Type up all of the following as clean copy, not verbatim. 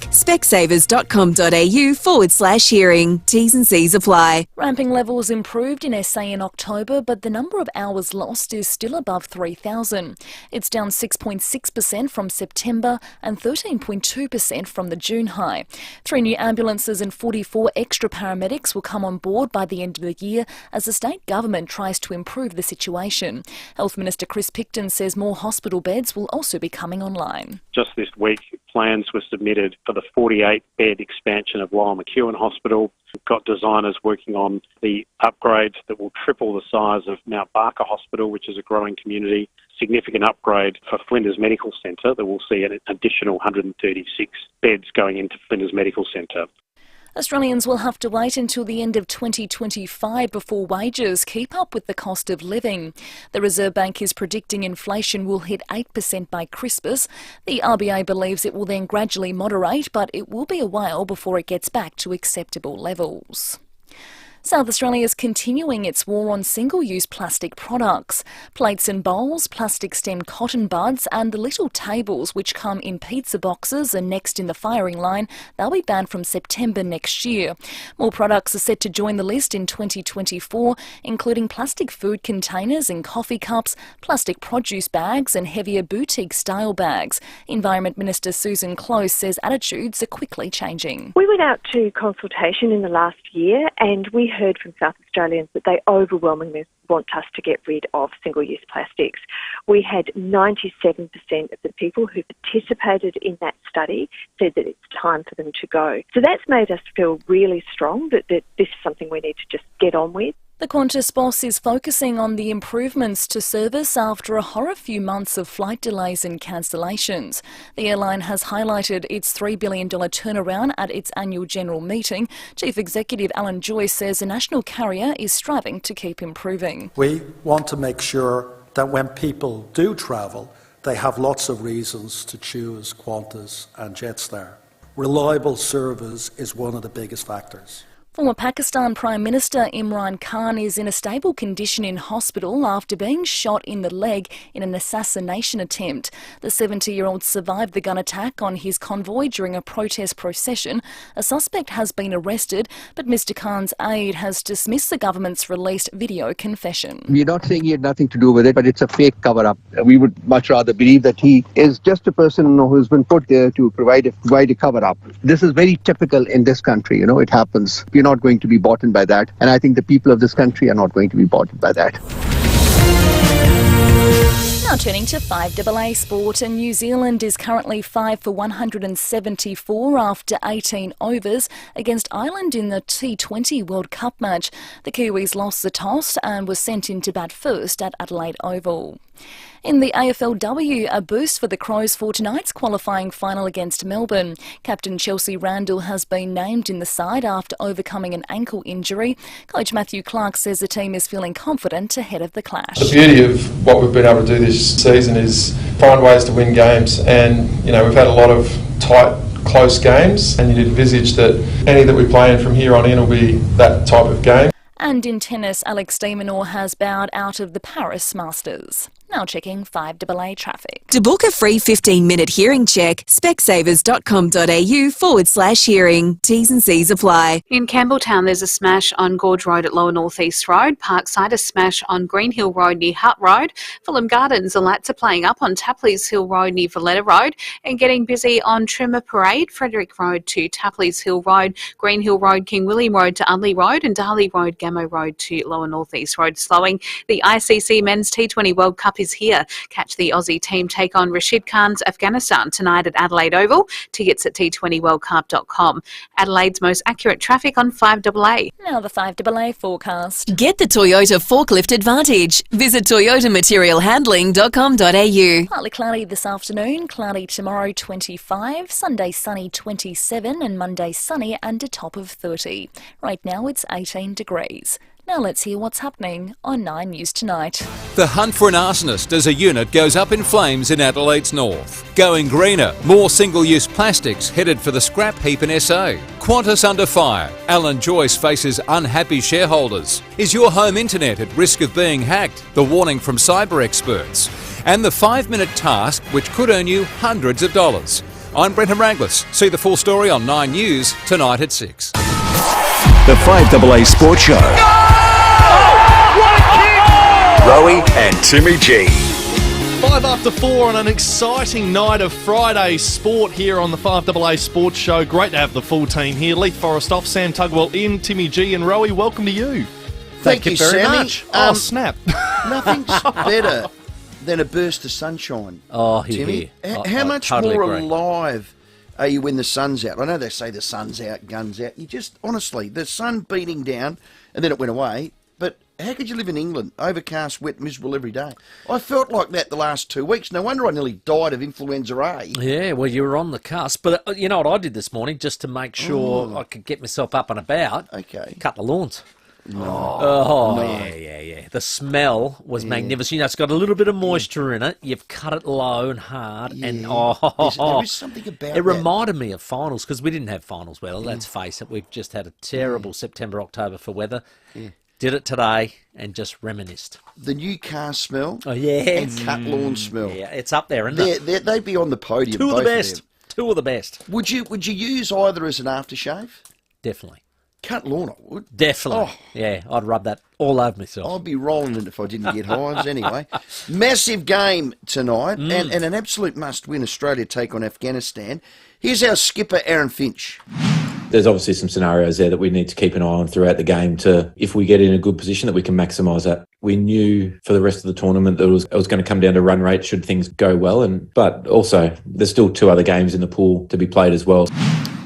Specsavers.com.au/hearing. T's and C's apply. Ramping levels improved in SA in October, but the number of hours lost is still above 3,000. It's down 6.6% from September and 13.2% from the June high. 3 new ambulances and 44 extra paramedics will come on board by the end of the year as the state government tries to improve the situation. Health Minister Chris Picton says more hospital beds will also be coming online. Just this week, plans were submitted for the 48-bed expansion of Lyell McEwen Hospital. We've got designers working on the upgrades that will triple the size of Mount Barker Hospital, which is a growing community. Significant upgrade for Flinders Medical Centre that will see an additional 136 beds going into Flinders Medical Centre. Australians will have to wait until the end of 2025 before wages keep up with the cost of living. The Reserve Bank is predicting inflation will hit 8% by Christmas. The RBA believes it will then gradually moderate, but it will be a while before it gets back to acceptable levels. South Australia is continuing its war on single-use plastic products. Plates and bowls, plastic-stemmed cotton buds and the little tables which come in pizza boxes and next in the firing line, they'll be banned from September next year. More products are set to join the list in 2024, including plastic food containers and coffee cups, plastic produce bags and heavier boutique-style bags. Environment Minister Susan Close says attitudes are quickly changing. We went out to consultation in the last year and we heard from South Australians that they overwhelmingly want us to get rid of single-use plastics. We had 97% of the people who participated in that study said that it's time for them to go. So that's made us feel really strong that this is something we need to just get on with. The Qantas boss is focusing on the improvements to service after a horror few months of flight delays and cancellations. The airline has highlighted its $3 billion turnaround at its annual general meeting. Chief Executive Alan Joyce says the national carrier is striving to keep improving. We want to make sure that when people do travel, they have lots of reasons to choose Qantas and Jetstar. Reliable service is one of the biggest factors. Former Pakistan Prime Minister Imran Khan is in a stable condition in hospital after being shot in the leg in an assassination attempt. The 70-year-old survived the gun attack on his convoy during a protest procession. A suspect has been arrested, but Mr Khan's aide has dismissed the government's released video confession. We're not saying he had nothing to do with it, but it's a fake cover-up. We would much rather believe that he is just a person who's been put there to provide a cover-up. This is very typical in this country, it happens. We're not going to be bought in by that, and I think the people of this country are not going to be bought in by that. Now turning to 5AA sport, and New Zealand is currently 5 for 174 after 18 overs against Ireland in the T20 World Cup match. The Kiwis lost the toss and were sent in to bat first at Adelaide Oval. In the AFLW, a boost for the Crows for tonight's qualifying final against Melbourne. Captain Chelsea Randall has been named in the side after overcoming an ankle injury. Coach Matthew Clark says the team is feeling confident ahead of the clash. The beauty of what we've been able to do this season is find ways to win games, and we've had a lot of tight, close games, and you'd envisage that any that we play in from here on in will be that type of game. And in tennis, Alex de Minaur has bowed out of the Paris Masters. Now checking 5AA traffic. To book a free 15-minute hearing check, specsavers.com.au/hearing. T's and C's apply. In Campbelltown, there's a smash on Gorge Road at Lower North East Road. Parkside, a smash on Green Hill Road near Hutt Road. Fulham Gardens, the Lats are playing up on Tapley's Hill Road near Valletta Road, and getting busy on Trimmer Parade, Frederick Road to Tapley's Hill Road, Green Hill Road, King William Road to Udley Road, and Darley Road, Gammo Road to Lower North East Road. Slowing. The ICC Men's T20 World Cup is here. Catch the Aussie team take on Rashid Khan's Afghanistan tonight at Adelaide Oval. Tickets at t20worldcup.com. Adelaide's most accurate traffic on 5AA. Now the 5AA forecast. Get the Toyota Forklift Advantage. Visit toyotamaterialhandling.com.au. Partly cloudy this afternoon, cloudy tomorrow 25, Sunday sunny 27 and Monday sunny and a top of 30. Right now it's 18 degrees. Now let's hear what's happening on 9 News Tonight. The hunt for an arsonist as a unit goes up in flames in Adelaide's north. Going greener, more single-use plastics headed for the scrap heap in SA. Qantas under fire. Alan Joyce faces unhappy shareholders. Is your home internet at risk of being hacked? The warning from cyber experts. And the 5-minute task which could earn you hundreds of dollars. I'm Brenton Raglis. See the full story on 9 News tonight at 6. The FIVEAA Sports Show. Rowie and Timmy G. 4 on an exciting night of Friday sport here on the FIVEAA Sports Show. Great to have the full team here. Leith Forrest off, Sam Tugwell in, Timmy G and Rowie, welcome to you. Thank you very much. Oh, snap. Nothing's better than a burst of sunshine, Timmy. How much totally more agree. alive are you when the sun's out? I know they say the sun's out, guns out. You just, honestly, the sun beating down and then it went away. But how could you live in England? Overcast, wet, miserable every day. I felt like that the last 2 weeks. No wonder I nearly died of influenza A. Yeah, well, you were on the cusp. But you know what I did this morning just to make sure I could get myself up and about? Okay. Cut the lawns. No. Yeah. The smell was magnificent. You know, it's got a little bit of moisture in it. You've cut it low and hard. Yeah. And there is something about it that. reminded me of finals because we didn't have finals weather. Let's face it. We've just had a terrible September, October for weather. Yeah. Did it today and just reminisced. The new car smell and cut lawn smell. Yeah, it's up there, isn't it? They'd be on the podium. Two of both the best. them. Two of the best. Would you use either as an aftershave? Definitely. Cut lawn, I would. Definitely. Oh. Yeah, I'd rub that all over myself. I'd be rolling it if I didn't get hives anyway. Massive game tonight and an absolute must-win. Australia take on Afghanistan. Here's our skipper, Aaron Finch. There's obviously some scenarios there that we need to keep an eye on throughout the game to, if we get in a good position, that we can maximise that. We knew for the rest of the tournament that it was going to come down to run rate should things go well, but also there's still 2 other games in the pool to be played as well.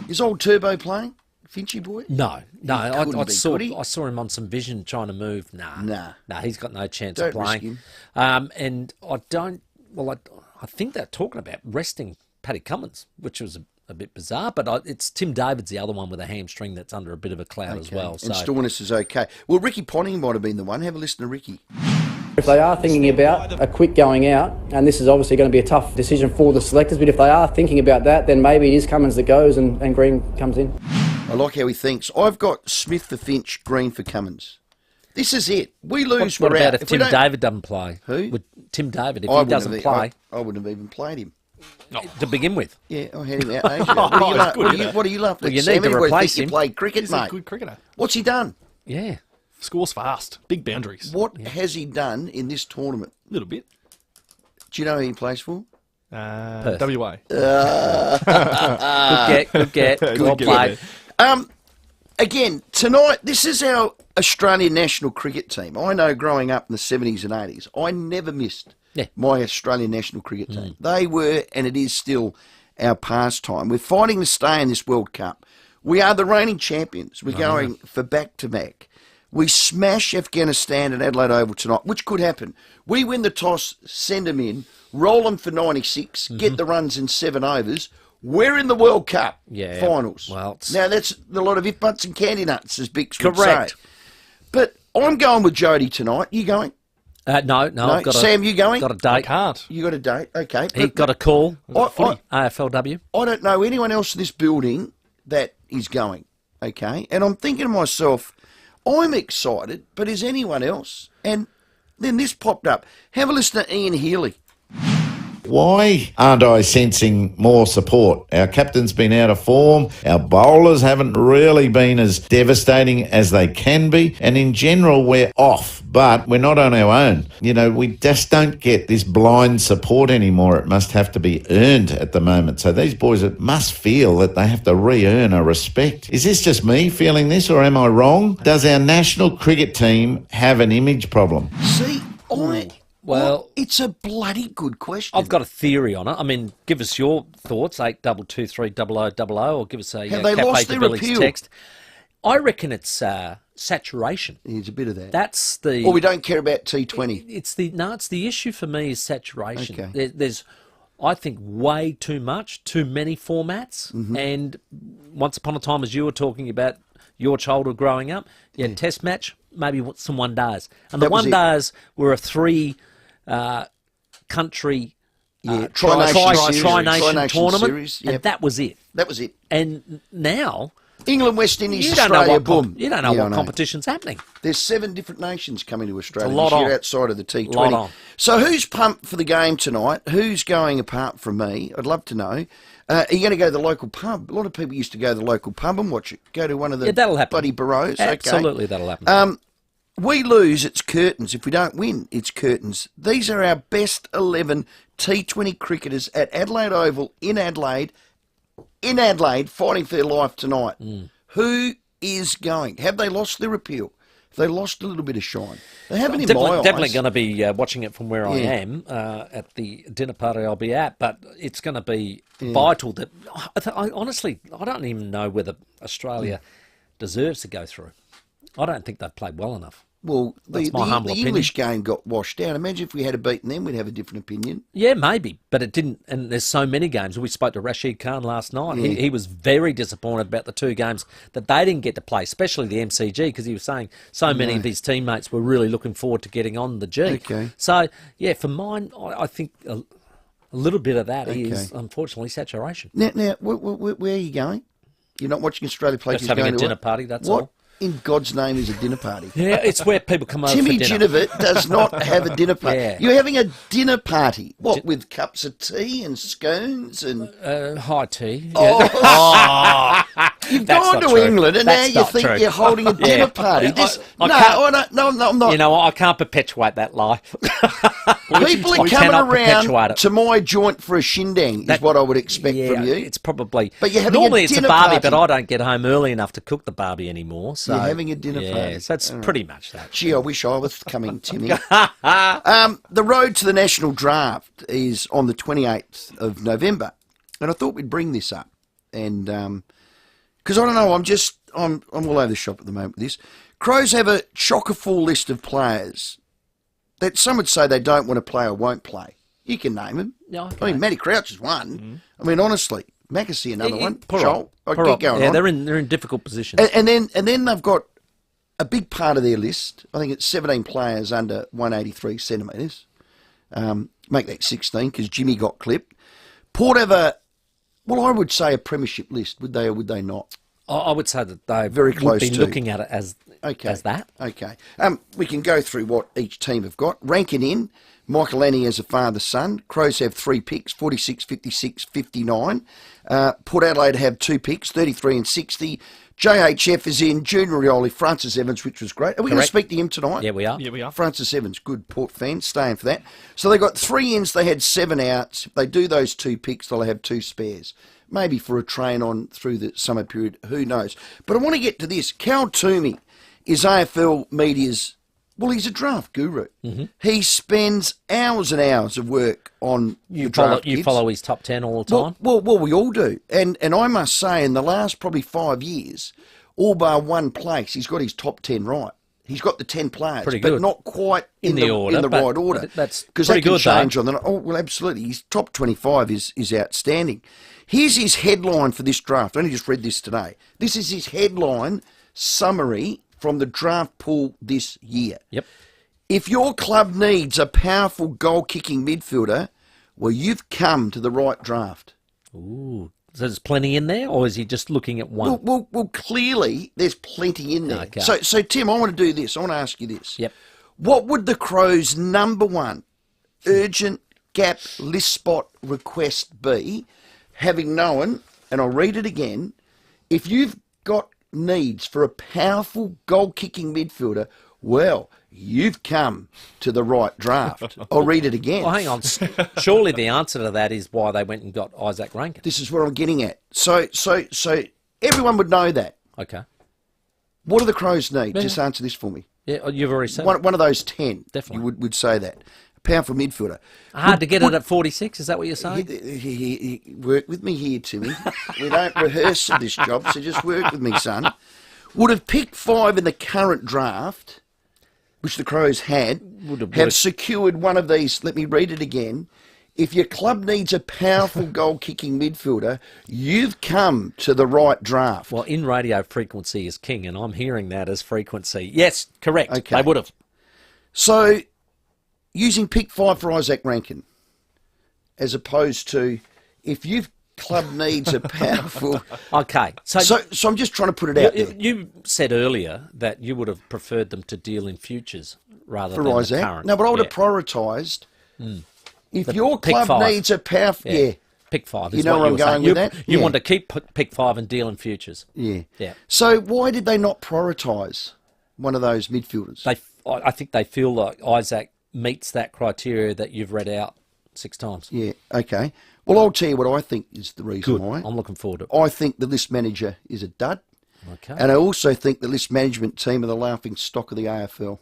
Is old Turbo playing, Finchy boy? No. I I saw him on some vision trying to move. Nah, he's got no chance Don't of playing. risk him. And I think they're talking about resting Paddy Cummins, which was a bit bizarre, but it's Tim David's the other one with a hamstring that's under a bit of a cloud as well. And Stornis is okay. Well, Ricky Ponting might have been the one. Have a listen to Ricky. If they are thinking about a quick going out, and this is obviously going to be a tough decision for the selectors, but if they are thinking about that, then maybe it is Cummins that goes and Green comes in. I like how he thinks. I've got Smith for Finch, Green for Cummins. This is it. We lose, what we're about out. if Tim David doesn't play? Who? Would Tim David, if he doesn't play? I wouldn't have even played him. To begin with. Yeah, I had him out ages ago. What are you laughing Well, at? you Sam? need to Everybody replace thinks you him. played cricket, He's mate. a good cricketer. What's he done? Yeah. Scores fast. Big boundaries. What has he done in this tournament? A little bit. Do you know who he plays for? WA. Good get. Well played. Again, tonight, this is our Australian national cricket team. I know growing up in the 70s and 80s, I never missed my Australian national cricket team. They were, and it is still, our pastime. We're fighting to stay in this World Cup. We are the reigning champions. We're going for back-to-back. We smash Afghanistan at Adelaide Oval tonight, which could happen. We win the toss, send them in, roll them for 96, get the runs in 7 overs. We're in the World Cup finals. Well, now, that's a lot of if, buts and candy nuts, as Bix would correct. say. But I'm going with Jody tonight. You going? No. I've got Sam, you going? Got a date. I can't. You got a date? Okay. He got a call. I AFLW. don't know anyone else in this building that is going, okay? And I'm thinking to myself, I'm excited, but is anyone else? And then this popped up. Have a listen to Ian Healy. Why aren't I sensing more support? Our captain's been out of form. Our bowlers haven't really been as devastating as they can be. And in general, we're off, but we're not on our own. You know, we just don't get this blind support anymore. It must have to be earned at the moment. So these boys must feel that they have to re-earn a respect. Is this just me feeling this, or am I wrong? Does our national cricket team have an image problem? See, Well, it's a bloody good question. I've got a theory on it. I mean, give us your thoughts, 82230000, or give us a Have they Cafe lost to their Billy's appeal? text. I reckon it's saturation. There's a bit of that. That's the. Or we don't care about T20. It's the issue for me is saturation. Okay. There's, I think, way too much, too many formats, and once upon a time, as you were talking about your childhood growing up, Test match, maybe some one days, and the one days were a 3 country tri-nation tournament, series, and that was it. That was it. And now England, West Indies, you don't Australia, know boom. you don't know what competition's happening. There's 7 different nations coming to Australia lot this year on. outside of the T20. Lot on. So who's pumped for the game tonight? Who's going apart from me? I'd love to know. Are you going to go to the local pub? A lot of people used to go to the local pub and watch it. Go to one of the that'll happen. bloody barrows. Absolutely, that'll happen. We lose, it's curtains. If we don't win, it's curtains. These are our best 11 T20 cricketers at Adelaide Oval in Adelaide, fighting for their life tonight. Who is going? Have they lost their appeal? Have they lost a little bit of shine? They haven't in my eyes. Definitely going to be watching it from where I am at the dinner party I'll be at, but it's going to be vital that... honestly, I don't even know whether Australia deserves to go through. I don't think they've played well enough. Well, That's the my humble opinion. English game got washed out. Imagine if we had beaten them, we'd have a different opinion. Yeah, maybe, but it didn't. And there's so many games. We spoke to Rashid Khan last night. He was very disappointed about the 2 games that they didn't get to play, especially the MCG, because he was saying so many of his teammates were really looking forward to getting on the G. Okay. So, yeah, for mine, I think a little bit of that is, unfortunately, saturation. Now where are you going? You're not watching Australia play? Just having a dinner party, that's all. In God's name is a dinner party? Yeah, it's where people come over Timmy for dinner. Ginnivet does not have a dinner party. Yeah. You're having a dinner party. What, with cups of tea and scones and... high tea. Oh, you've gone to England and now you think you're holding a dinner party. I'm not. You know what? I can't perpetuate that lie. People are coming around to my joint for a shindig is what I would expect from you. It's probably... But you're having normally a it's a dinner barbie, party. but I don't get home early enough to cook the barbie anymore. So you're having a dinner party. Yeah, so that's pretty much that. Gee, I wish I was coming, Timmy. The road to the national draft is on the 28th of November. And I thought we'd bring this up. And because I don't know, I'm all over the shop at the moment with this. Crows have a chock-a-full list of players that some would say they don't want to play or won't play. You can name them. Yeah, I mean, Matty Crouch is one. I mean, honestly, Mackesy another one. Joel, I keep going on. They're in difficult positions. And then they've got a big part of their list. I think it's 17 players under 183 centimetres. Make that 16 because Jimmy got clipped. Port have I would say a premiership list. Would they or would they not? I would say that they very close would be to looking at it as that. Okay. We can go through what each team have got. Ranking in, Michael Annie as a father-son. Crows have 3 picks, 46, 56, 59. Port Adelaide have 2 picks, 33 and 60. JHF is in, Junior Rioli, Francis Evans, which was great. Are we going to speak to him tonight? Yeah, we are. Yeah, we are. Francis Evans, good Port fan, staying for that. So they got 3 ins, they had 7 outs. If they do those 2 picks, they'll have 2 spares. Maybe for a train on through the summer period, who knows. But I want to get to this. Cal Toomey is AFL Media's, well, he's a draft guru. Mm-hmm. He spends hours and hours of work on the draft kids. You follow his top 10 all the time? Well, we all do. And I must say, in the last probably 5 years, all bar one place, he's got his top 10 right. He's got the 10 players, but not quite in the right order. That's because that can change on the... Oh, well, absolutely. His top 25 is outstanding. Here's his headline for this draft. I only just read this today. This is his headline summary from the draft pool this year. Yep. If your club needs a powerful goal-kicking midfielder, well, you've come to the right draft. Ooh. So there's plenty in there, or is he just looking at one? Well, clearly there's plenty in there. Okay. So, Tim, I want to do this. I want to ask you this. Yep. What would the Crows' number one urgent gap list spot request be, having known, and I'll read it again, if you've got needs for a powerful goal-kicking midfielder, well, you've come to the right draft. I'll read it again. Well, hang on. Surely the answer to that is why they went and got Isaac Rankin. This is what I'm getting at. So everyone would know that. Okay. What do the Crows need? Yeah. Just answer this for me. Yeah, you've already said one of those 10. Definitely. You would say that. A powerful midfielder. Hard to get it at 46, is that what you're saying? Work with me here, Timmy. We don't rehearse for this job, so just work with me, son. Would have picked 5 in the current draft, which the Crows have secured one of these. Let me read it again. If your club needs a powerful goal-kicking midfielder, you've come to the right draft. Well, in radio, frequency is king, and I'm hearing that as frequency. Yes, correct. Okay. They would have. So, using pick 5 for Isaac Rankin, as opposed to if you've club needs a powerful... Okay. So I'm just trying to put it out there. You said earlier that you would have preferred them to deal in futures rather for than Isaac. the current. No, but I would have prioritised... If your club needs a powerful... Pick 5 You is know what where you I'm were going saying. with that? You Yeah. want to keep pick 5 and deal in futures. Yeah. Yeah. So why did they not prioritise one of those midfielders? I think they feel like Isaac meets that criteria that you've read out 6 times. Yeah, okay. Well, I'll tell you what I think is the reason Good. why. I'm looking forward to it. I think the list manager is a dud. Okay. And I also think the list management team are the laughing stock of the AFL.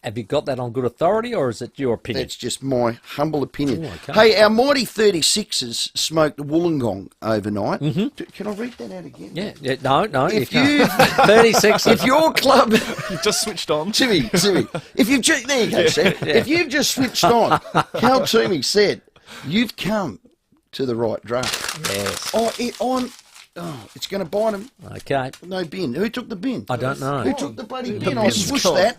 Have you got that on good authority, or is it your opinion? That's just my humble opinion. Oh, okay. Hey, our mighty 36ers smoked Wollongong overnight. Mm-hmm. Can I read that out again? Yeah. No, you If can't. 36ers. If your club... You've just switched on. Timmy, if you've there you go, Sam. Yeah. If you've just switched on, Cal Toomey said, you've come to the right draft. Yes. It's going to bite him. Okay. No bin. Who took the bin? I don't know. Who took the bloody The bin? I bin's swooshed gone. that.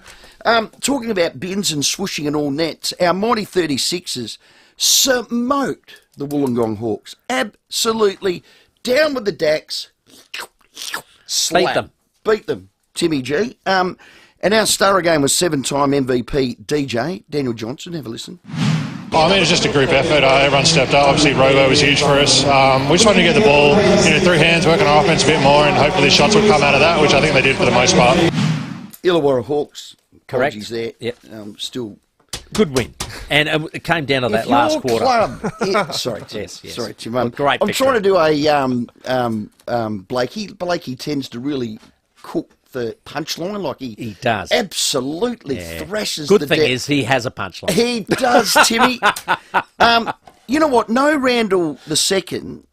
Talking about bins and swooshing and all nets, our mighty 36ers smoked the Wollongong Hawks. Absolutely. Down with the Dacks. Slap. Beat them, Timmy G. And our star again was 7-time MVP DJ, Daniel Johnson. Have a listen. I mean, it was just a group effort. Everyone stepped up. Obviously, Robo was huge for us. We just wanted to get the ball through hands, work on our offense a bit more, and hopefully shots would come out of that, which I think they did for the most part. Illawarra Hawks. Correct. Apologies there. Yep. Still. Good win. And it came down to that If last your quarter. Sorry, Tim. Yes. Sorry, Tim. Great I'm victory. trying to do a Blakey. Blakey tends to really cook the punchline like he does. Absolutely Yeah. thrashes Good the thing deck. is he has a punchline. He does, Timmy. You know what? No Randall the second,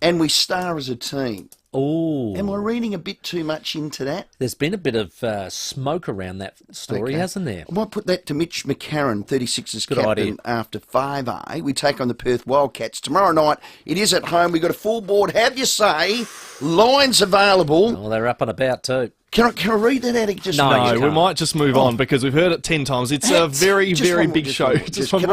and we star as a team. Oh. Am I reading a bit too much into that? There's been a bit of smoke around that story, Okay. hasn't there? I might put that to Mitch McCarron, 36ers Good captain, idea. after 5A. We take on the Perth Wildcats tomorrow night. It is at home. We've got a full board. Have you say? Lines available. Well, they're up and about too. Can I read that out again? Just No, read it. we might just move on because we've heard it 10 times. It's a very, Just very one more, big just show. one more. Just Can one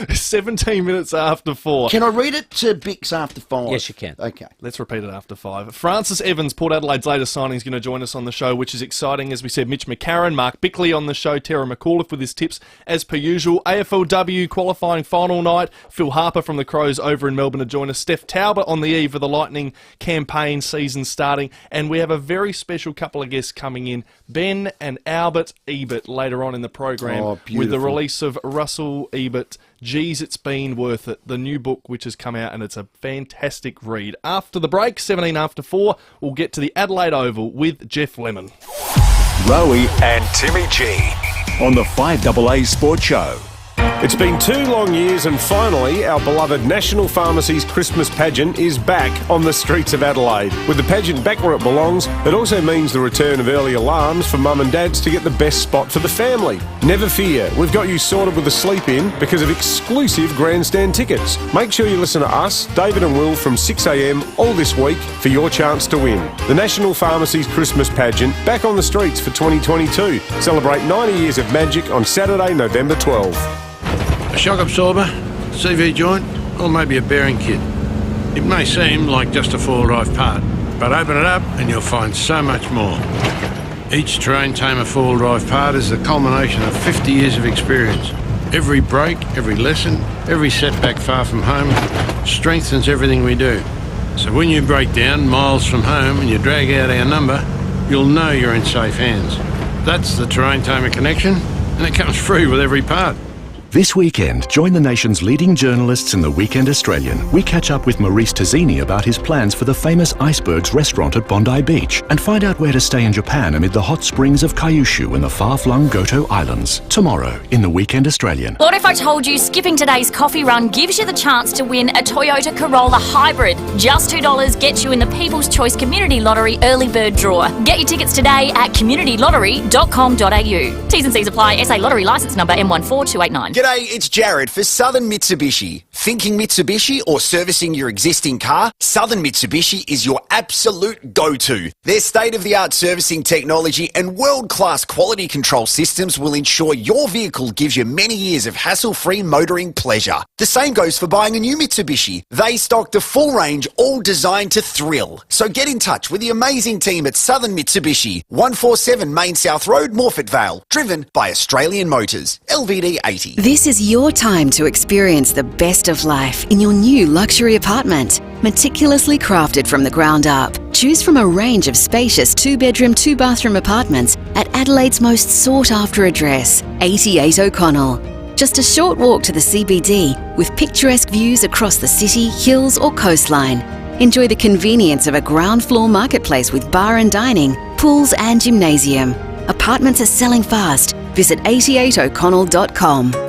more. 17 minutes after 4. Can I read it to Bix after 5? Yes, you can. Okay. Let's repeat it after 5. Francis Evans, Port Adelaide's latest signing, is going to join us on the show, which is exciting. As we said, Mitch McCarron, Mark Bickley on the show, Tara McAuliffe with his tips as per usual. AFLW qualifying final night. Phil Harper from the Crows over in Melbourne to join us. Steph Talbot on the eve of the Lightning campaign season starting. And we have a very special couple of guests coming in. Ben and Albert Ebert later on in the program with the beautiful. release of Russell Ebert, Geez, It's Been Worth It, the new book which has come out, and it's a fantastic read. After the break, 17 after 4, we'll get to the Adelaide Oval with Jeff Lemon. Rowie and Timmy G on the 5AA Sports Show. It's been 2 long years and finally our beloved National Pharmacy's Christmas pageant is back on the streets of Adelaide. With the pageant back where it belongs, it also means the return of early alarms for mum and dads to get the best spot for the family. Never fear, we've got you sorted with a sleep-in because of exclusive grandstand tickets. Make sure you listen to us, David and Will, from 6am all this week for your chance to win. The National Pharmacy's Christmas pageant back on the streets for 2022. Celebrate 90 years of magic on Saturday, November 12. A shock absorber, CV joint, or maybe a bearing kit. It may seem like just a four-wheel-drive part, but open it up and you'll find so much more. Each terrain tamer four-wheel-drive part is the culmination of 50 years of experience. Every break, every lesson, every setback far from home strengthens everything we do. So when you break down miles from home and you drag out our number, you'll know you're in safe hands. That's the terrain tamer connection, and it comes free with every part. This weekend, join the nation's leading journalists in the Weekend Australian. We catch up with Maurice Tazzini about his plans for the famous Icebergs restaurant at Bondi Beach and find out where to stay in Japan amid the hot springs of Kyushu and the far-flung Goto Islands. Tomorrow in the Weekend Australian. What if I told you skipping today's coffee run gives you the chance to win a Toyota Corolla Hybrid? Just $2 gets you in the People's Choice Community Lottery Early Bird Draw. Get your tickets today at communitylottery.com.au. T's and C's apply. SA Lottery Licence Number M14289. G'day, it's Jared for Southern Mitsubishi. Thinking Mitsubishi or servicing your existing car? Southern Mitsubishi is your absolute go-to. Their state-of-the-art servicing technology and world-class quality control systems will ensure your vehicle gives you many years of hassle-free motoring pleasure. The same goes for buying a new Mitsubishi. They stock the full range, all designed to thrill. So get in touch with the amazing team at Southern Mitsubishi, 147 Main South Road, Morfett Vale, driven by Australian Motors, LVD 80. This is your time to experience the best of life in your new luxury apartment. Meticulously crafted from the ground up, choose from a range of spacious 2-bedroom, 2-bathroom apartments at Adelaide's most sought-after address, 88 O'Connell. Just a short walk to the CBD with picturesque views across the city, hills or coastline. Enjoy the convenience of a ground floor marketplace with bar and dining, pools and gymnasium. Apartments are selling fast. Visit 88o'connell.com.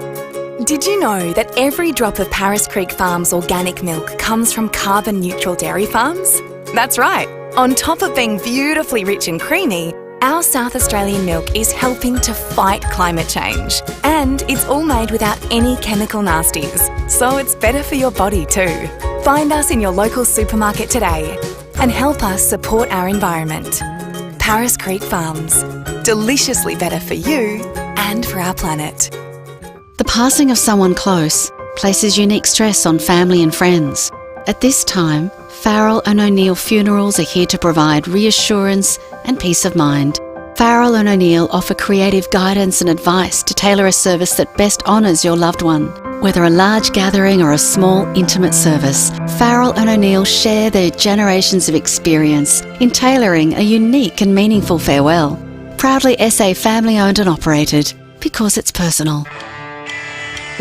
Did you know that every drop of Paris Creek Farms organic milk comes from carbon neutral dairy farms? That's right. On top of being beautifully rich and creamy, our South Australian milk is helping to fight climate change. And it's all made without any chemical nasties, so it's better for your body too. Find us in your local supermarket today and help us support our environment. Paris Creek Farms. Deliciously better for you and for our planet. The passing of someone close places unique stress on family and friends. At this time, Farrell and O'Neill Funerals are here to provide reassurance and peace of mind. Farrell and O'Neill offer creative guidance and advice to tailor a service that best honours your loved one. Whether a large gathering or a small, intimate service, Farrell and O'Neill share their generations of experience in tailoring a unique and meaningful farewell. Proudly SA family owned and operated, because it's personal.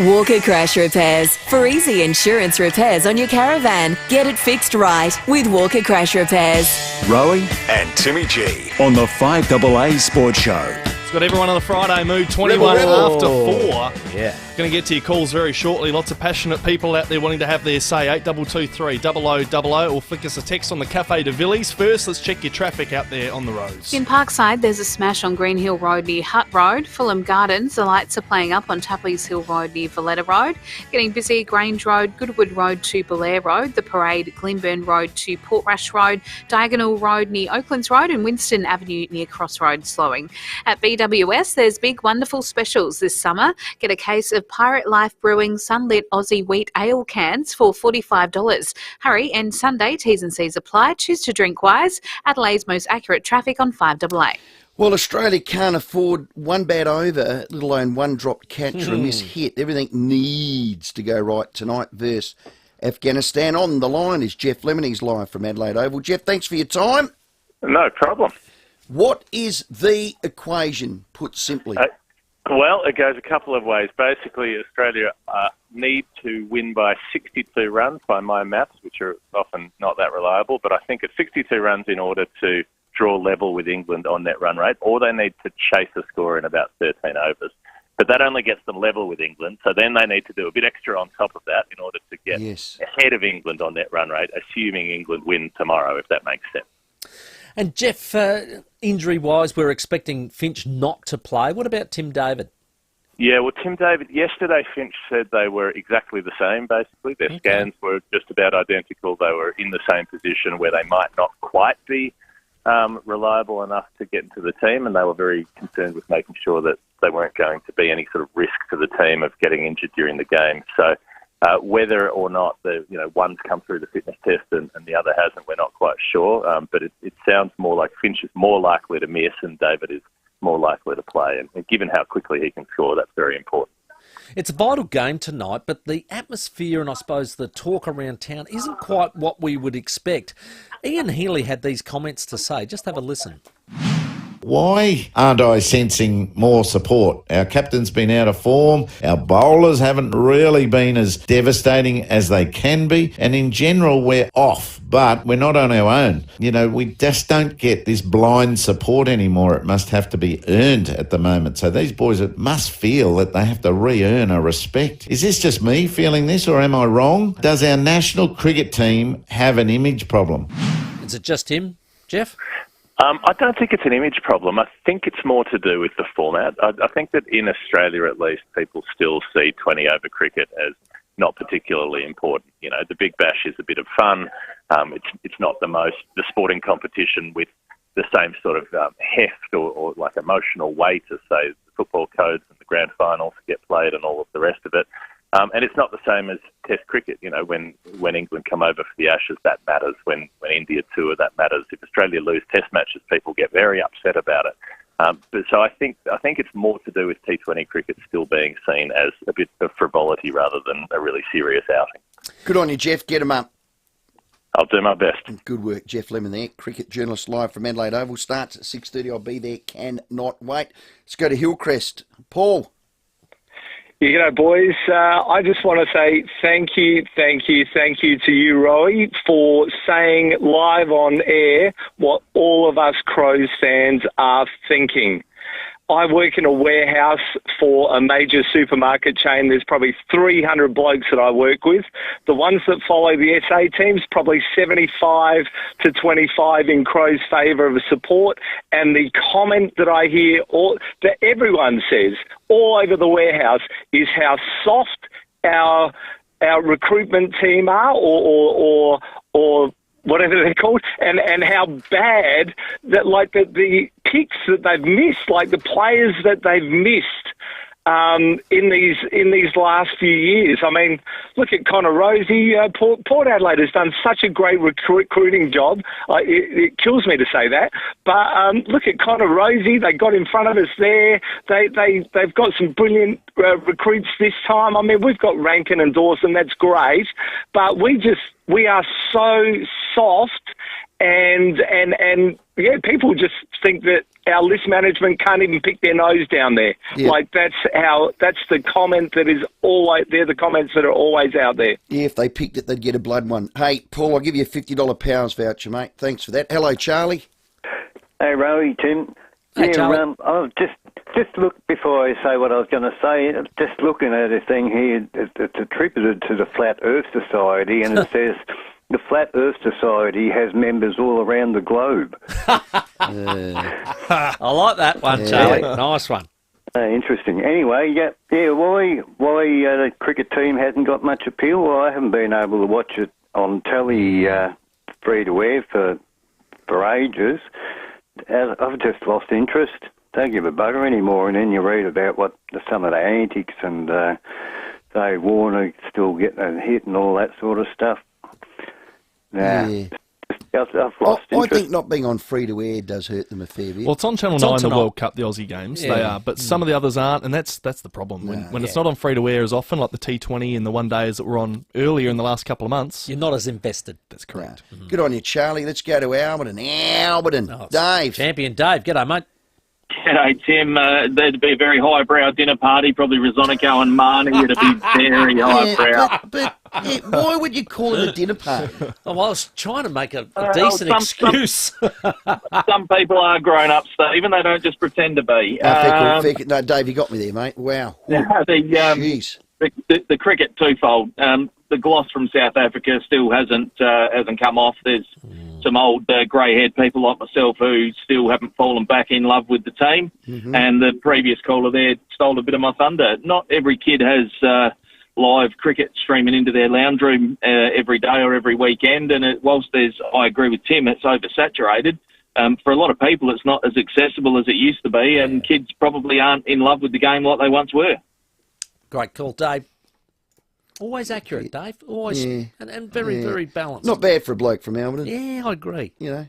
Walker Crash Repairs. For easy insurance repairs on your caravan, get it fixed right with Walker Crash Repairs. Rowie and Timmy G on the 5AA Sports Show. It's got everyone on the Friday mood, 21 after 4. Yeah. Going to get to your calls very shortly. Lots of passionate people out there wanting to have their say. 8223 0000 or flick us a text on the Cafe de Villiers. First, let's check your traffic out there on the roads. In Parkside, there's a smash on Green Hill Road near Hutt Road. Fulham Gardens, the lights are playing up on Tapley's Hill Road near Valletta Road. Getting busy, Grange Road, Goodwood Road to Belair Road, The Parade, Glenburn Road to Portrush Road, Diagonal Road near Oaklands Road and Winston Avenue near Crossroads slowing. At BWS, there's big wonderful specials this summer. Get a case of Pirate Life Brewing Sunlit Aussie Wheat Ale cans for $45. Hurry, and Sunday, T's and C's apply. Choose to drink wise. Adelaide's most accurate traffic on 5AA. Well, Australia can't afford one bad over, let alone one dropped catch or a miss hit. Everything needs to go right tonight versus Afghanistan. On the line is Jeff Lemon. He's live from Adelaide Oval. Jeff, thanks for your time. No problem. What is the equation, put simply? Well, it goes a couple of ways. Basically, Australia need to win by 62 runs by my maths, which are often not that reliable, but I think it's 62 runs in order to draw level with England on net run rate, or they need to chase a score in about 13 overs. But that only gets them level with England, so then they need to do a bit extra on top of that in order to get ahead of England on net run rate, assuming England win tomorrow, if that makes sense. And Jeff, injury-wise, we're expecting Finch not to play. What about Tim David? Yeah, well, Tim David, yesterday Finch said they were exactly the same, basically. Their scans were just about identical. They were in the same position where they might not quite be reliable enough to get into the team, and they were very concerned with making sure that they weren't going to be any sort of risk to the team of getting injured during the game. So whether or not one's come through the fitness test and the other hasn't, we're not quite sure. But it sounds more like Finch is more likely to miss and David is more likely to play. And given how quickly he can score, that's very important. It's a vital game tonight, but the atmosphere and I suppose the talk around town isn't quite what we would expect. Ian Healy had these comments to say. Just have a listen. Why aren't I sensing more support? Our captain's been out of form. Our bowlers haven't really been as devastating as they can be. And in general, we're off. But we're not on our own. We just don't get this blind support anymore. It must have to be earned at the moment. So these boys must feel that they have to re-earn a respect. Is this just me feeling this, or am I wrong? Does our national cricket team have an image problem? Is it just him, Jeff? I don't think it's an image problem. I think it's more to do with the format. I think that in Australia, at least, people still see 20-over cricket as not particularly important. The Big Bash is a bit of fun. It's not the sporting competition with the same sort of heft or like emotional weight as, say, the football codes and the grand finals get played and all of the rest of it. And it's not the same as Test cricket. When England come over for the Ashes, that matters. When India tour, that matters. If Australia Australia lose Test matches, people get very upset about it. So I think it's more to do with T20 cricket still being seen as a bit of frivolity rather than a really serious outing. Good on you, Jeff. Get him up. I'll do my best. Good work, Jeff Lemon there. Cricket journalist live from Adelaide Oval. Starts at 6:30. I'll be there. Cannot wait. Let's go to Hillcrest. Paul. You know, boys, I just want to say thank you to you, Roy, for saying live on air what all of us Crows fans are thinking. I work in a warehouse for a major supermarket chain. There's probably 300 blokes that I work with. The ones that follow the SA teams, probably 75 to 25 in Crow's favour of support. And the comment that I hear, that everyone says all over the warehouse, is how soft our recruitment team are, or whatever they're called, and how bad that, like, the picks that they've missed, like the players that they've missed in these last few years. I mean, look at Connor Rosie. Port Adelaide has done such a great recruiting job. It kills me to say that, but look at Connor Rosie. They got in front of us there. They've got some brilliant recruits this time. I mean, we've got Rankin and Dawson. That's great, but we are so soft, and yeah, people just think that our list management can't even pick their nose down there. Yeah. Like, that's the comment that is always, they're the comments that are always out there. Yeah, if they picked it, they'd get a blood one. Hey, Paul, I'll give you a $50 Powers voucher, mate. Thanks for that. Hello, Charlie. Hey, Rowie, Tim. Hey, Charlie. Just look, before I say what I was going to say, just looking at a thing here, it's attributed to the Flat Earth Society, and it says the Flat Earth Society has members all around the globe. I like that one, Charlie. Nice one. Interesting. Anyway, why the cricket team hasn't got much appeal? Well, I haven't been able to watch it on telly free to air for ages. I've just lost interest. Don't give a bugger anymore, and then you read about what some of the antics and Dave Warner still getting a hit and all that sort of stuff. Yeah. I've lost interest. I think not being on free-to-air does hurt them a fair bit. Well, it's on Channel 9, the World Cup, the Aussie games. Yeah. They are, but some of the others aren't, and that's the problem. When it's not on free-to-air as often, like the T20 and the one-days that were on earlier in the last couple of months. You're not as invested. That's correct. No. Good on you, Charlie. Let's go to Alberton. Dave. Champion Dave. G'day, mate. G'day, Tim. There'd be a very highbrow dinner party, probably Rosonico and Marnie. It'd be very highbrow. But why would you call it a dinner party? Oh, well, I was trying to make a decent excuse. Some people are grown-ups, Stephen. They don't just pretend to be. No, Dave, you got me there, mate. Wow. Jeez. The cricket twofold. The gloss from South Africa still hasn't come off. There's some old grey-haired people like myself who still haven't fallen back in love with the team. Mm-hmm. And the previous caller there stole a bit of my thunder. Not every kid has live cricket streaming into their lounge room every day or every weekend. And whilst I agree with Tim, it's oversaturated. For a lot of people, it's not as accessible as it used to be, and kids probably aren't in love with the game like they once were. Great call, Dave. Always accurate, Dave. Always, and very, very balanced. Not bad for a bloke from Alberton. Yeah, I agree. You know,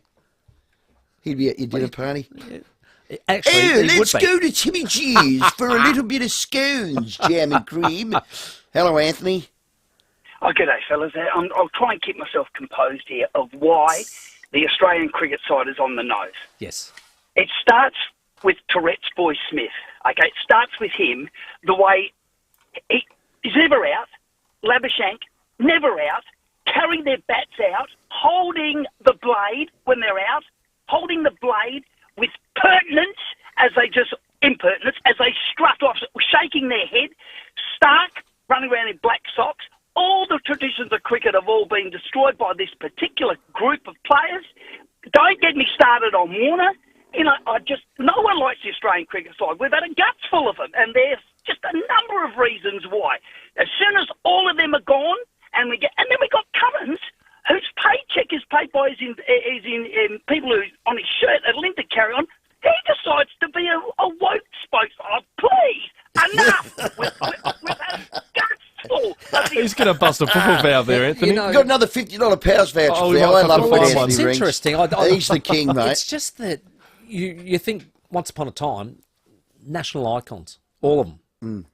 he'd be at your dinner party. Yeah. Actually, let's go to Timmy G's for a little bit of scones, jam and cream. Hello, Anthony. Oh, g'day, fellas. I'll try and keep myself composed here of why the Australian cricket side is on the nose. Yes. It starts with Tourette's boy Smith. Okay, it starts with him, the way he's never out. Labuschagne, never out, carrying their bats out, holding the blade when they're out, holding the blade with impertinence as they strut off, shaking their head. Stark, running around in black socks. All the traditions of cricket have all been destroyed by this particular group of players. Don't get me started on Warner. You know, no one likes the Australian cricket side. We've had a guts full of them, and there's just a number of reasons why. As soon as all of them are gone, and then we got Cummins, whose paycheck is paid by his people who on his shirt at Linda Carry On. He decides to be a woke spokesman. Oh, please, enough! We've had a guts full of He's going to bust a football valve there, Anthony. You know, got another $50 powers voucher. Oh, I love one. Anthony It's rings. interesting. He's the king, mate. It's just that you think once upon a time, national icons, all of them.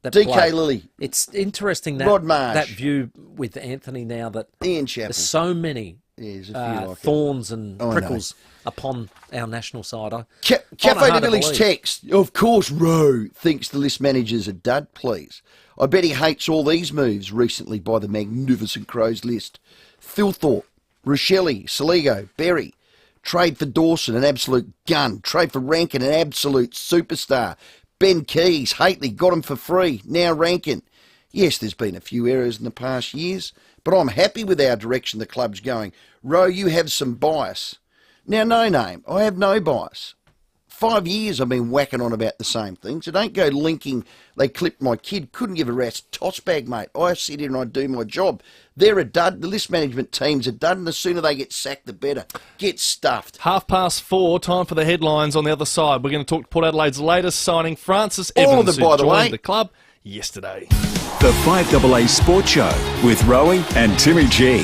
That DK play. Lilly. It's interesting Rod Marsh. that view with Anthony now that Ian Chappell. there's so many there's a few like thorns and I prickles upon our national side. Cafe de Billy's text. Of course, Rowe thinks the list manager's a dud, please. I bet he hates all these moves recently by the magnificent Crows list. Thilthorpe, Rochelle, Saligo, Berry. Trade for Dawson, an absolute gun. Trade for Rankin, an absolute superstar. Ben Keys, Haitley, got him for free. Now Rankin. Yes, there's been a few errors in the past years, but I'm happy with our direction the club's going. Rowe, you have some bias. Now, no name, I have no bias. 5 years I've been whacking on about the same thing, so don't go linking, they clipped my kid, couldn't give a rat's toss bag, mate. I sit here and I do my job. They're a dud, the list management team's a dud, and the sooner they get sacked, the better. Get stuffed. 4:30, time for the headlines on the other side. We're going to talk to Port Adelaide's latest signing, Francis All Evans, of them, who by the joined way. the club yesterday. The 5AA Sports Show with Rowie and Timmy G.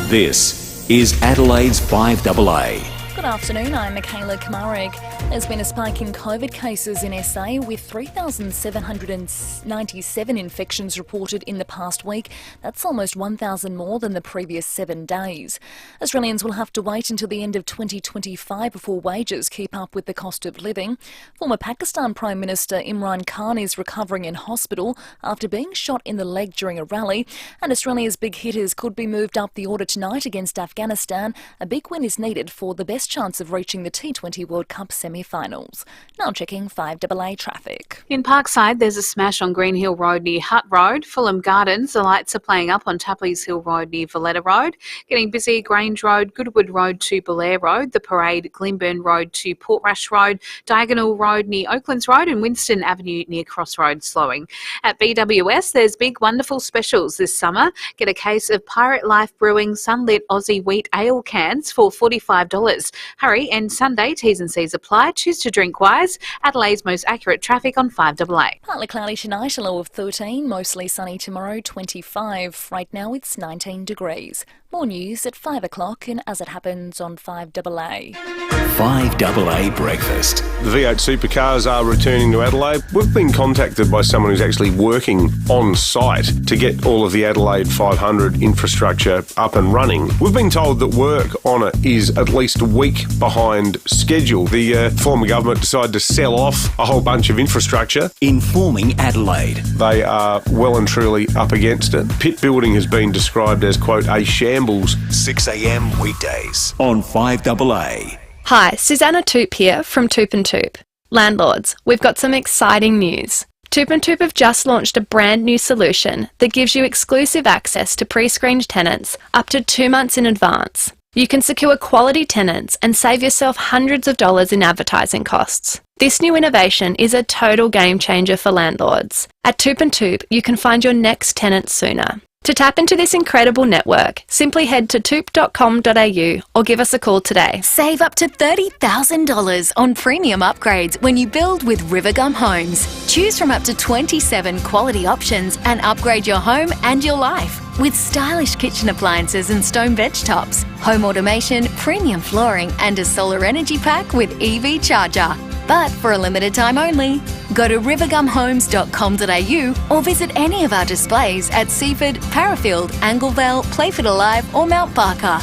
This is Adelaide's 5AA. Good afternoon, I'm Michaela Kamarik. There's been a spike in COVID cases in SA with 3,797 infections reported in the past week. That's almost 1,000 more than the previous 7 days. Australians will have to wait until the end of 2025 before wages keep up with the cost of living. Former Pakistan Prime Minister Imran Khan is recovering in hospital after being shot in the leg during a rally. And Australia's big hitters could be moved up the order tonight against Afghanistan. A big win is needed for the best chance of reaching the T20 World Cup semi-finals. Now checking 5AA traffic. In Parkside, there's a smash on Green Hill Road near Hutt Road. Fulham Gardens, the lights are playing up on Tapley's Hill Road near Valletta Road. Getting busy, Grange Road, Goodwood Road to Belair Road, The Parade, Glenburn Road to Portrush Road, Diagonal Road near Oaklands Road and Winston Avenue near Crossroads slowing. At BWS, there's big wonderful specials this summer. Get a case of Pirate Life Brewing Sunlit Aussie Wheat Ale cans for $45. Hurry, and Sunday T's and C's apply. Choose to drink wise. Adelaide's most accurate traffic on 5AA. Partly cloudy tonight, a low of 13. Mostly sunny tomorrow, 25. Right now it's 19 degrees. More news at 5 o'clock and As It Happens on 5AA. 5AA Breakfast. The V8 supercars are returning to Adelaide. We've been contacted by someone who's actually working on site to get all of the Adelaide 500 infrastructure up and running. We've been told that work on it is at least a week behind schedule. The former government decided to sell off a whole bunch of infrastructure. Informing Adelaide. They are well and truly up against it. Pit building has been described as, quote, a shambles. 6 a.m. weekdays on 5AA. Hi, Susanna Toop here from Toop & Toop. Landlords, we've got some exciting news. Toop & Toop have just launched a brand new solution that gives you exclusive access to pre-screened tenants up to 2 months in advance. You can secure quality tenants and save yourself hundreds of dollars in advertising costs. This new innovation is a total game changer for landlords. At Toop & Toop, you can find your next tenant sooner. To tap into this incredible network, simply head to toop.com.au or give us a call today. Save up to $30,000 on premium upgrades when you build with Rivergum Homes. Choose from up to 27 quality options and upgrade your home and your life with stylish kitchen appliances and stone veg tops, home automation, premium flooring and a solar energy pack with EV charger. But for a limited time only, go to rivergumhomes.com.au or visit any of our displays at Seaford, Parafield, Anglevale, Playford Alive or Mount Barker.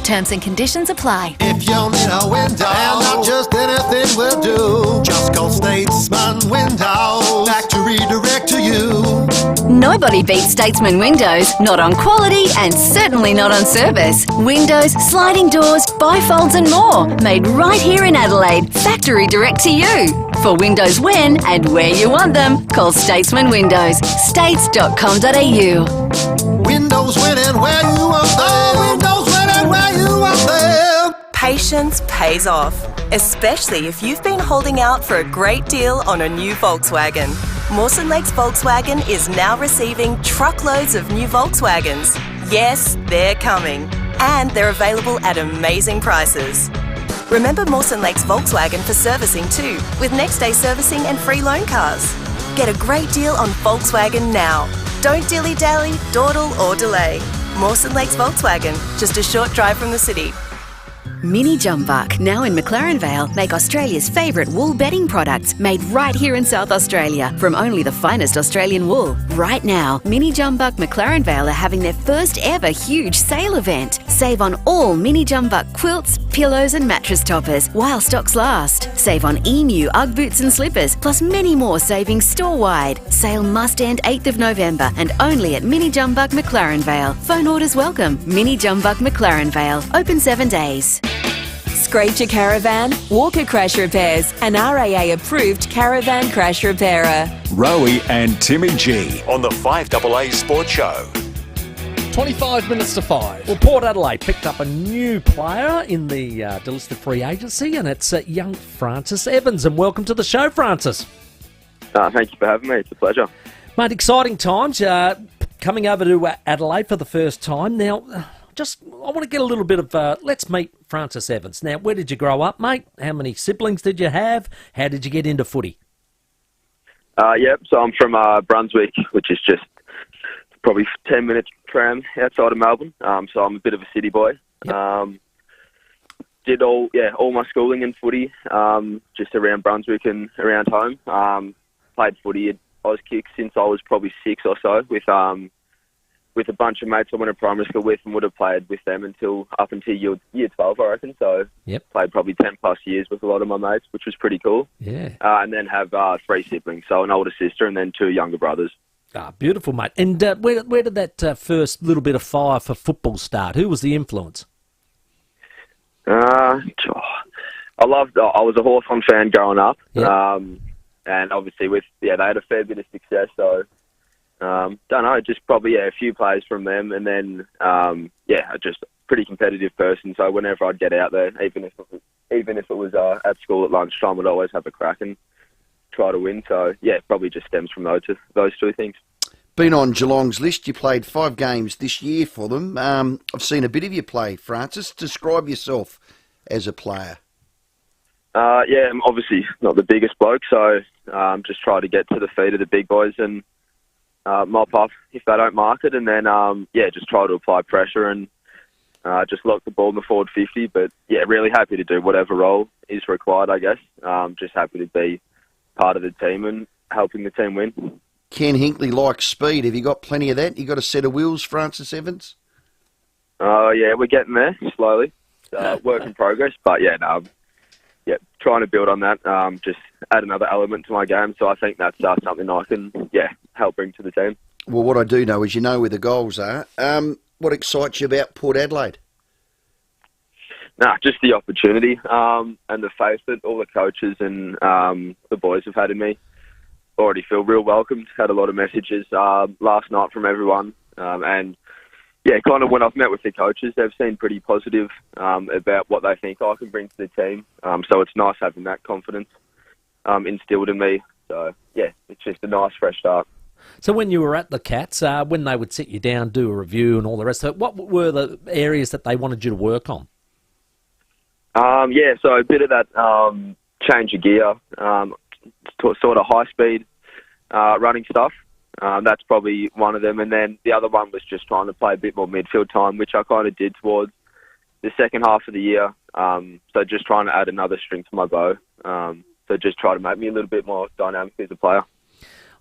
Terms and conditions apply. If you need a window, and not just anything will do, just call Statesman Windows. Factory direct to you. Nobody beats Statesman Windows, not on quality and certainly not on service. Windows, sliding doors, bifolds and more, made right here in Adelaide. Factory direct to you. For windows when and where you want them, call Statesman Windows. States.com.au. Windows when and where you want them. Windows when and where you want them. Patience pays off, especially if you've been holding out for a great deal on a new Volkswagen. Mawson Lakes Volkswagen is now receiving truckloads of new Volkswagens. Yes, they're coming. And they're available at amazing prices. Remember Mawson Lakes Volkswagen for servicing too, with next day servicing and free loan cars. Get a great deal on Volkswagen now. Don't dilly-dally, dawdle or delay. Mawson Lakes Volkswagen, just a short drive from the city. Mini Jumbuck, now in McLaren Vale, make Australia's favourite wool bedding products made right here in South Australia from only the finest Australian wool. Right now, Mini Jumbuck McLaren Vale are having their first ever huge sale event. Save on all Mini Jumbuck quilts, pillows and mattress toppers while stocks last. Save on Emu, Ugg boots and slippers, plus many more savings store-wide. Sale must end 8th of November and only at Mini Jumbuck McLaren Vale. Phone orders welcome. Mini Jumbuck McLaren Vale. Open 7 days. Scraped your caravan? Walker Crash Repairs, an RAA approved caravan crash repairer. Rowie and Timmy G on the 5AA Sports Show. 25 minutes to 5. Well, Port Adelaide picked up a new player in the delisted free agency, and it's young Francis Evans. And welcome to the show, Francis. Thank you for having me. It's a pleasure. Mate, exciting times. Coming over to Adelaide for the first time. Now, I want to get a little bit of, let's meet Francis Evans. Now, where did you grow up, mate? How many siblings did you have? How did you get into footy? So I'm from Brunswick, which is just probably 10 minutes tram outside of Melbourne. So I'm a bit of a city boy. Yep. Did all my schooling in footy, just around Brunswick and around home. Played footy at Auskick since I was probably 6 or so with a bunch of mates I went to primary school with and would have played with them up until year 12, I reckon. So played probably 10 plus years with a lot of my mates, which was pretty cool. Yeah. And then have 3 siblings, so an older sister and then 2 younger brothers. Beautiful, mate. And where did that first little bit of fire for football start? Who was the influence? I was a Hawthorn fan growing up. Yep. And obviously they had a fair bit of success, so don't know, just probably a few plays from them, and then just a pretty competitive person. So whenever I'd get out there, even if it was at school at lunchtime, I'd always have a crack and try to win. So probably just stems from those 2 things. Been on Geelong's list. You played 5 games this year for them. I've seen a bit of you play, Francis. Describe yourself as a player. I'm obviously not the biggest bloke, so just try to get to the feet of the big boys and mop up if they don't mark it, and then just try to apply pressure and just lock the ball in the forward 50. But really happy to do whatever role is required, I guess. Just happy to be part of the team and helping the team win. Ken Hinkley likes speed. Have you got plenty of that? You got a set of wheels, Francis Evans? We're getting there slowly. Work in progress, but trying to build on that. Just add another element to my game. So I think that's something I can help bring to the team. Well, what I do know is you know where the goals are. What excites you about Port Adelaide? Just the opportunity and the faith that all the coaches and the boys have had in me. Already feel real welcomed. Had a lot of messages last night from everyone. And kind of when I've met with the coaches, they've seemed pretty positive about what they think I can bring to the team. So it's nice having that confidence instilled in me. So, it's just a nice, fresh start. So when you were at the Cats, when they would sit you down, do a review and all the rest of it, what were the areas that they wanted you to work on? So a bit of that change of gear, sort of high-speed running stuff. That's probably one of them. And then the other one was just trying to play a bit more midfield time, which I kind of did towards the second half of the year. So just trying to add another string to my bow. So just try to make me a little bit more dynamic as a player.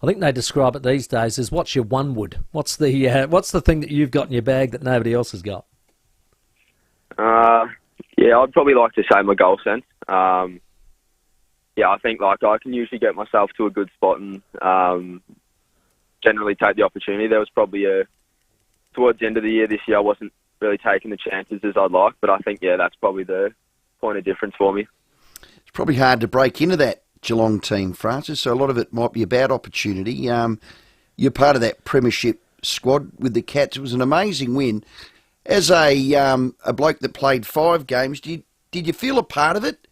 I think they describe it these days as what's your one wood? What's the thing that you've got in your bag that nobody else has got? I'd probably like to say my goal sense. I think I can usually get myself to a good spot and generally take the opportunity. There was probably towards the end of the year this year I wasn't really taking the chances as I'd like, but I think that's probably the point of difference for me. It's probably hard to break into that Geelong team, Francis, so a lot of it might be about opportunity. You're part of that premiership squad with the Cats. It was an amazing win. As a bloke that played 5 games, did you feel a part of it?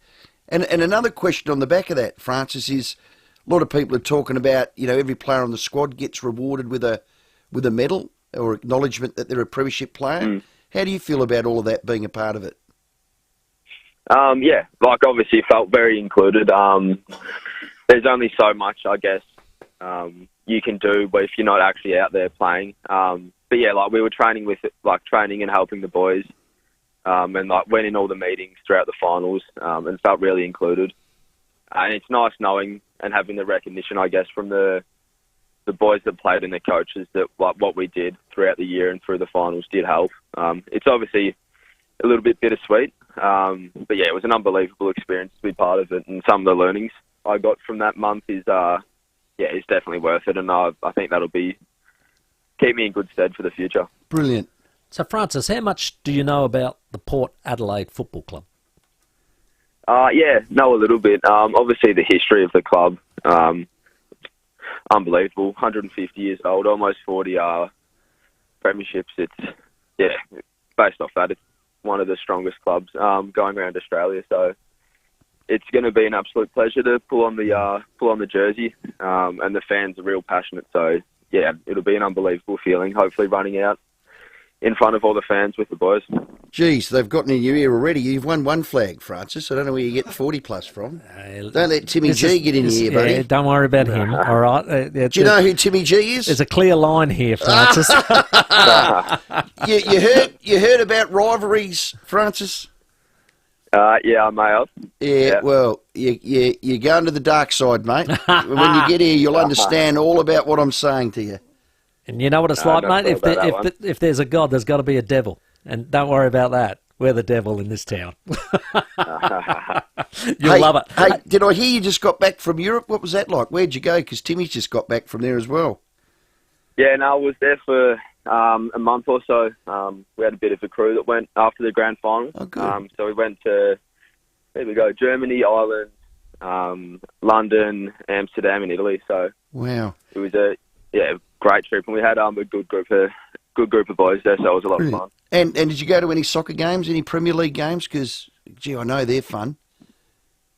And another question on the back of that, Francis, is a lot of people are talking about, every player on the squad gets rewarded with a medal or acknowledgement that they're a premiership player. How do you feel about all of that being a part of it? Yeah, like obviously felt very included. There's only so much, I guess, you can do if you're not actually out there playing. But yeah, like we were training and helping the boys, and like went in all the meetings throughout the finals, and felt really included. And it's nice knowing and having the recognition, I guess, from the boys that played and the coaches that like what we did throughout the year and through the finals did help. It's obviously a little bit bittersweet, but yeah, it was an unbelievable experience to be part of it, and some of the learnings I got from that month is it's definitely worth it, and I think that'll keep me in good stead for the future. Brilliant. So, Francis, how much do you know about the Port Adelaide Football Club? Yeah, know a little bit. Obviously, the history of the club, unbelievable. 150 years old, almost 40 premierships. It's based off that, it's one of the strongest clubs going around Australia. So it's going to be an absolute pleasure to pull on the jersey, and the fans are real passionate. So yeah, it'll be an unbelievable feeling. Hopefully, running out in front of all the fans with the boys. Geez, they've gotten in your ear already. You've won one flag, Francis. I don't know where you get the 40 plus from. Don't let Timmy G get in your ear, buddy. Yeah, don't worry about him. All right. Do you know who Timmy G is? There's a clear line here, Francis. you heard about rivalries, Francis? Yeah, I may have. Yeah, well, you're going to the dark side, mate. When you get here, you'll understand all about what I'm saying to you. And you know what it's like, mate? If there's a God, there's got to be a devil. And don't worry about that. We're the devil in this town. You'll love it. Hey, did I hear you just got back from Europe? What was that like? Where'd you go? Because Timmy's just got back from there as well. Yeah, no, I was there for a month or so. We had a bit of a crew that went after the grand final. Oh, good. So we went to, Germany, Ireland, London, Amsterdam, and Italy. So wow, it was a great trip, and we had a good group of boys there. So it was a lot of fun. And did you go to any soccer games, any Premier League games? Because I know they're fun.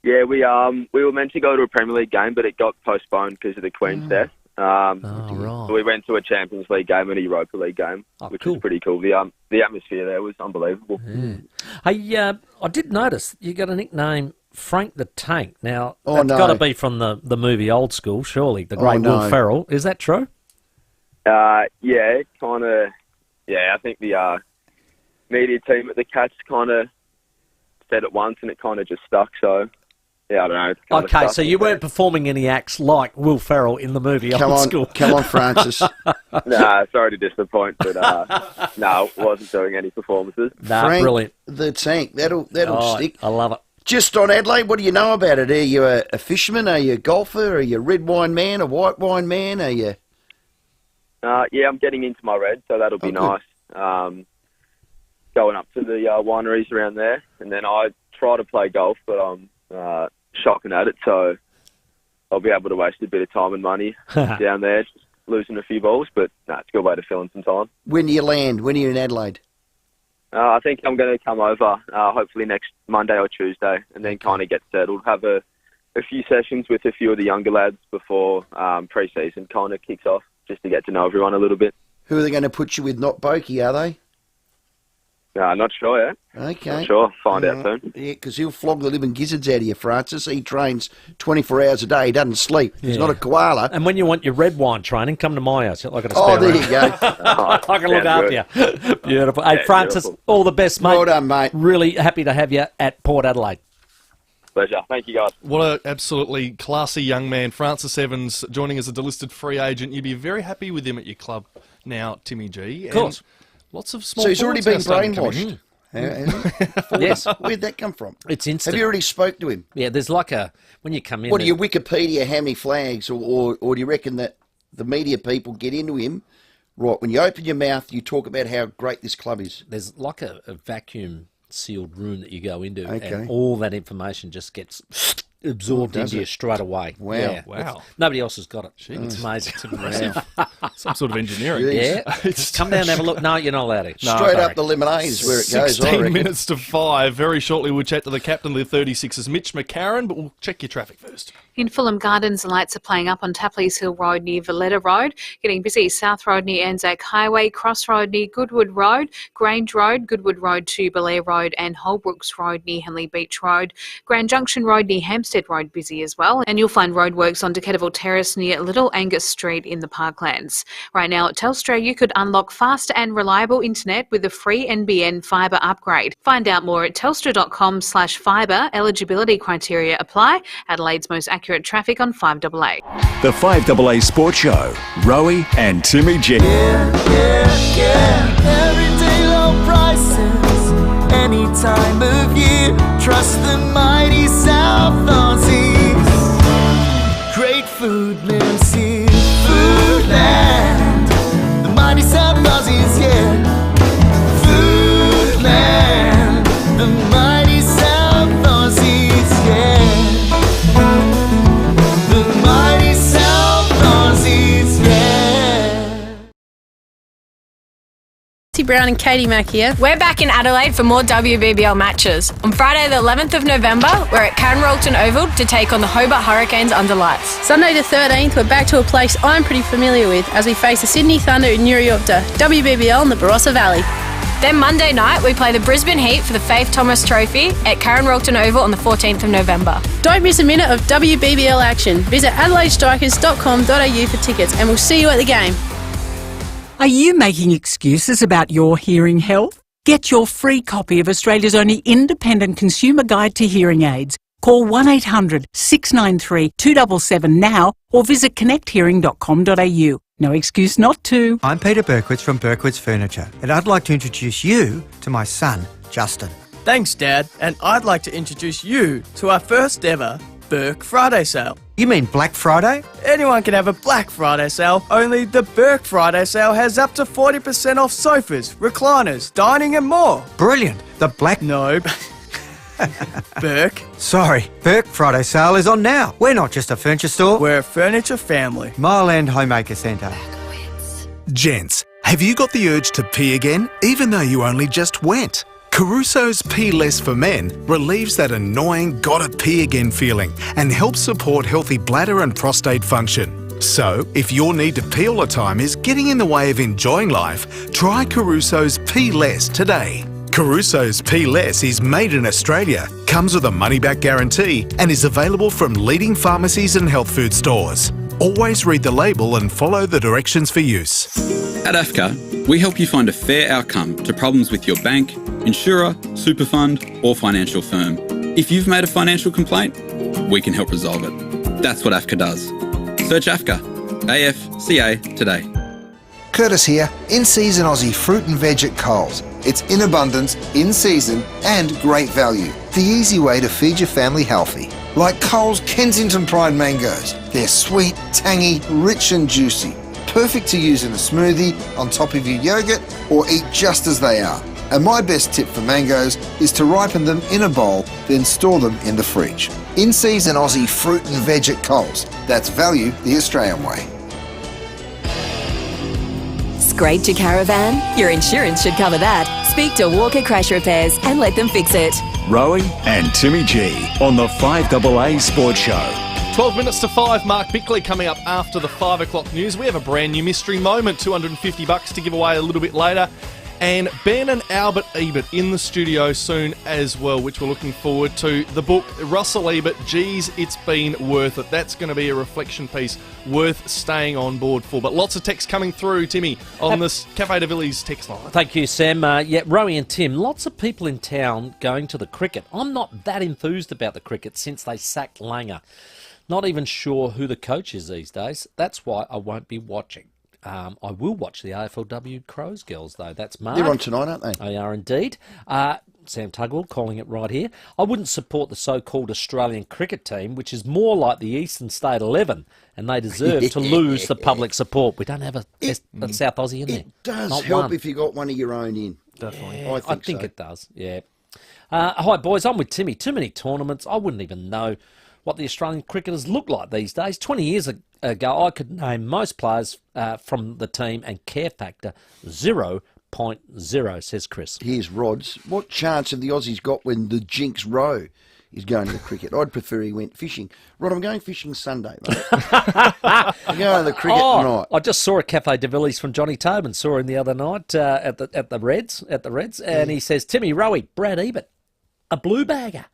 Yeah, we were meant to go to a Premier League game, but it got postponed because of the Queen's death. Right. So we went to a Champions League game and a Europa League game, which was pretty cool. The atmosphere there was unbelievable. Yeah. Hey, I did notice you got a nickname, Frank the Tank. Now, that's got to be from the movie Old School, surely, the great Will Ferrell. Is that true? Yeah, kind of. Yeah, I think the media team at the Cats kind of said it once and it kind of just stuck, so... Yeah, I don't know. Okay, so you weren't performing any acts like Will Ferrell in the movie Old School. Come on, Francis. Nah, sorry to disappoint, but no, wasn't doing any performances. Frank brilliant. The Tank, that'll stick. I love it. Just on Adelaide, what do you know about it? Are you a fisherman? Are you a golfer? Are you a red wine man? A white wine man? Are you? Yeah, I'm getting into my red, so that'll be nice. Going up to the wineries around there, and then I try to play golf, but I'm shocking at it, so I'll be able to waste a bit of time and money down there, just losing a few balls, but it's a good way to fill in some time. When do you land? When are you in Adelaide? I think I'm going to come over hopefully next Monday or Tuesday, and then kind of get settled, have a few sessions with a few of the younger lads before pre-season kind of kicks off, just to get to know everyone a little bit. Who are they going to put you with? Not Boki, are they? Not sure yet. Okay. Not sure. Find out soon. Yeah, because he'll flog the living gizzards out of you, Francis. He trains 24 hours a day. He doesn't sleep. He's not a koala. And when you want your red wine training, come to my house. I got a spare there room. you go. I can look after you. Beautiful. Hey, Francis, beautiful. All the best, mate. Well done, mate. Really happy to have you at Port Adelaide. Pleasure. Thank you, guys. What an absolutely classy young man. Francis Evans joining as a delisted free agent. You'd be very happy with him at your club now, Timmy G. Of course. Lots of small. So he's already been brainwashed. Yes. Where'd that come from? It's instant. Have you already spoke to him? Yeah, there's like when you come in... What, do you Wikipedia how many flags, or do you reckon that the media people get into him, right, when you open your mouth, you talk about how great this club is? There's like a vacuum sealed room that you go into, okay, and all that information just gets absorbed into you straight away. Wow. Yeah, wow. Nobody else has got it. Jeez. It's amazing. It's impressive. Some sort of engineering. Yeah. Come down and have a look. No, you're not allowed to. Straight up the lemonade is where it goes, 16 minutes to 5. Very shortly we'll chat to the captain of the 36ers, Mitch McCarron, but we'll check your traffic first. In Fulham Gardens, the lights are playing up on Tapley's Hill Road near Valletta Road, getting busy South Road near Anzac Highway, Cross Road near Goodwood Road, Grange Road, Goodwood Road to Belair Road and Holbrooks Road near Henley Beach Road, Grand Junction Road near Hampstead Road busy as well, and you'll find roadworks on Decateville Terrace near Little Angus Street in the Parklands. Right now at Telstra, you could unlock fast and reliable internet with a free NBN fibre upgrade. Find out more at telstra.com/fibre. Eligibility criteria apply. Adelaide's most accurate traffic on 5AA. The 5AA Sports Show. Rowie and Timmy G. Everyday low prices, any time of year. Trust the mighty South Aussies. Great food lives here. Foodland. The mighty South Aussies, yeah. Foodland. The mighty South Aussies, yeah. The mighty South Aussies, yeah. Brown and Katie Mack here. We're back in Adelaide for more WBBL matches. On Friday the 11th of November, we're at Carnrollton Oval to take on the Hobart Hurricanes under lights. Sunday the 13th, we're back to a place I'm pretty familiar with as we face the Sydney Thunder in Nuriopta, WBBL in the Barossa Valley. Then Monday night, we play the Brisbane Heat for the Faith Thomas Trophy at Carnrollton Oval on the 14th of November. Don't miss a minute of WBBL action. Visit adelaidestrikers.com.au for tickets and we'll see you at the game. Are you making excuses about your hearing health? Get your free copy of Australia's only independent consumer guide to hearing aids. Call 1800 693 277 now or visit connecthearing.com.au. No excuse not to. I'm Peter Berkowitz from Berkowitz Furniture, and I'd like to introduce you to my son, Justin. Thanks, Dad, and I'd like to introduce you to our first ever Burke Friday sale. You mean Black Friday? Anyone can have a Black Friday sale, only the Burke Friday sale has up to 40% off sofas, recliners, dining and more. Brilliant. The Black... No. Burke. Sorry, Burke Friday sale is on now. We're not just a furniture store. We're a furniture family. Mileland Homemaker Centre. Gents, have you got the urge to pee again, even though you only just went? Caruso's Pee Less for Men relieves that annoying gotta pee again feeling and helps support healthy bladder and prostate function. So, if your need to pee all the time is getting in the way of enjoying life, try Caruso's Pee Less today. Caruso's Pee Less is made in Australia, comes with a money-back guarantee and is available from leading pharmacies and health food stores. Always read the label and follow the directions for use. At AFCA, we help you find a fair outcome to problems with your bank, insurer, super fund or financial firm. If you've made a financial complaint, we can help resolve it. That's what AFCA does. Search AFCA, AFCA today. Curtis here, in-season Aussie fruit and veg at Coles. It's in abundance, in season and great value. The easy way to feed your family healthy. Like Coles Kensington Pride mangoes. They're sweet, tangy, rich and juicy. Perfect to use in a smoothie, on top of your yogurt or eat just as they are. And my best tip for mangoes is to ripen them in a bowl, then store them in the fridge. In-season Aussie fruit and veg at Coles. That's value the Australian way. Scraped your caravan? Your insurance should cover that. Speak to Walker Crash Repairs and let them fix it. Rowie and Timmy G on the 5AA Sports Show. 12 minutes to 5, Mark Bickley coming up after the 5 o'clock news. We have a brand new mystery moment, $250 to give away a little bit later. And Ben and Albert Ebert in the studio soon as well, which we're looking forward to. The book, Russell Ebert, Geez, It's Been Worth It. That's going to be a reflection piece worth staying on board for. But lots of text coming through, Timmy, on this Cafe de Villiers text line. Thank you, Sam. Rowie and Tim, lots of people in town going to the cricket. I'm not that enthused about the cricket since they sacked Langer. Not even sure who the coach is these days. That's why I won't be watching. I will watch the AFLW Crows girls, though. That's Mark. They're on tonight, aren't they? They are indeed. Sam Tugwell calling it right here. I wouldn't support the so-called Australian cricket team, which is more like the Eastern State 11, and they deserve to lose the public support. We don't have a South Aussie in there. It does Not help one. if you got one of your own in. Definitely. Yeah, I think so. it does, yeah. Hi, boys. I'm with Timmy. Too many tournaments. I wouldn't even know what the Australian cricketers look like these days. 20 years ago, I could name most players from the team and care factor 0.0, says Chris. Here's Rods. What chance have the Aussies got when the Jinx row is going to the cricket. I'd prefer he went fishing. Rod, I'm going fishing Sunday, mate. I'm going to the cricket tonight. I just saw a Cafe de Villiers from Johnny Tobin. Saw him the other night at the Reds, and he says, Timmy Rowie, Brad Ebert, a blue bagger.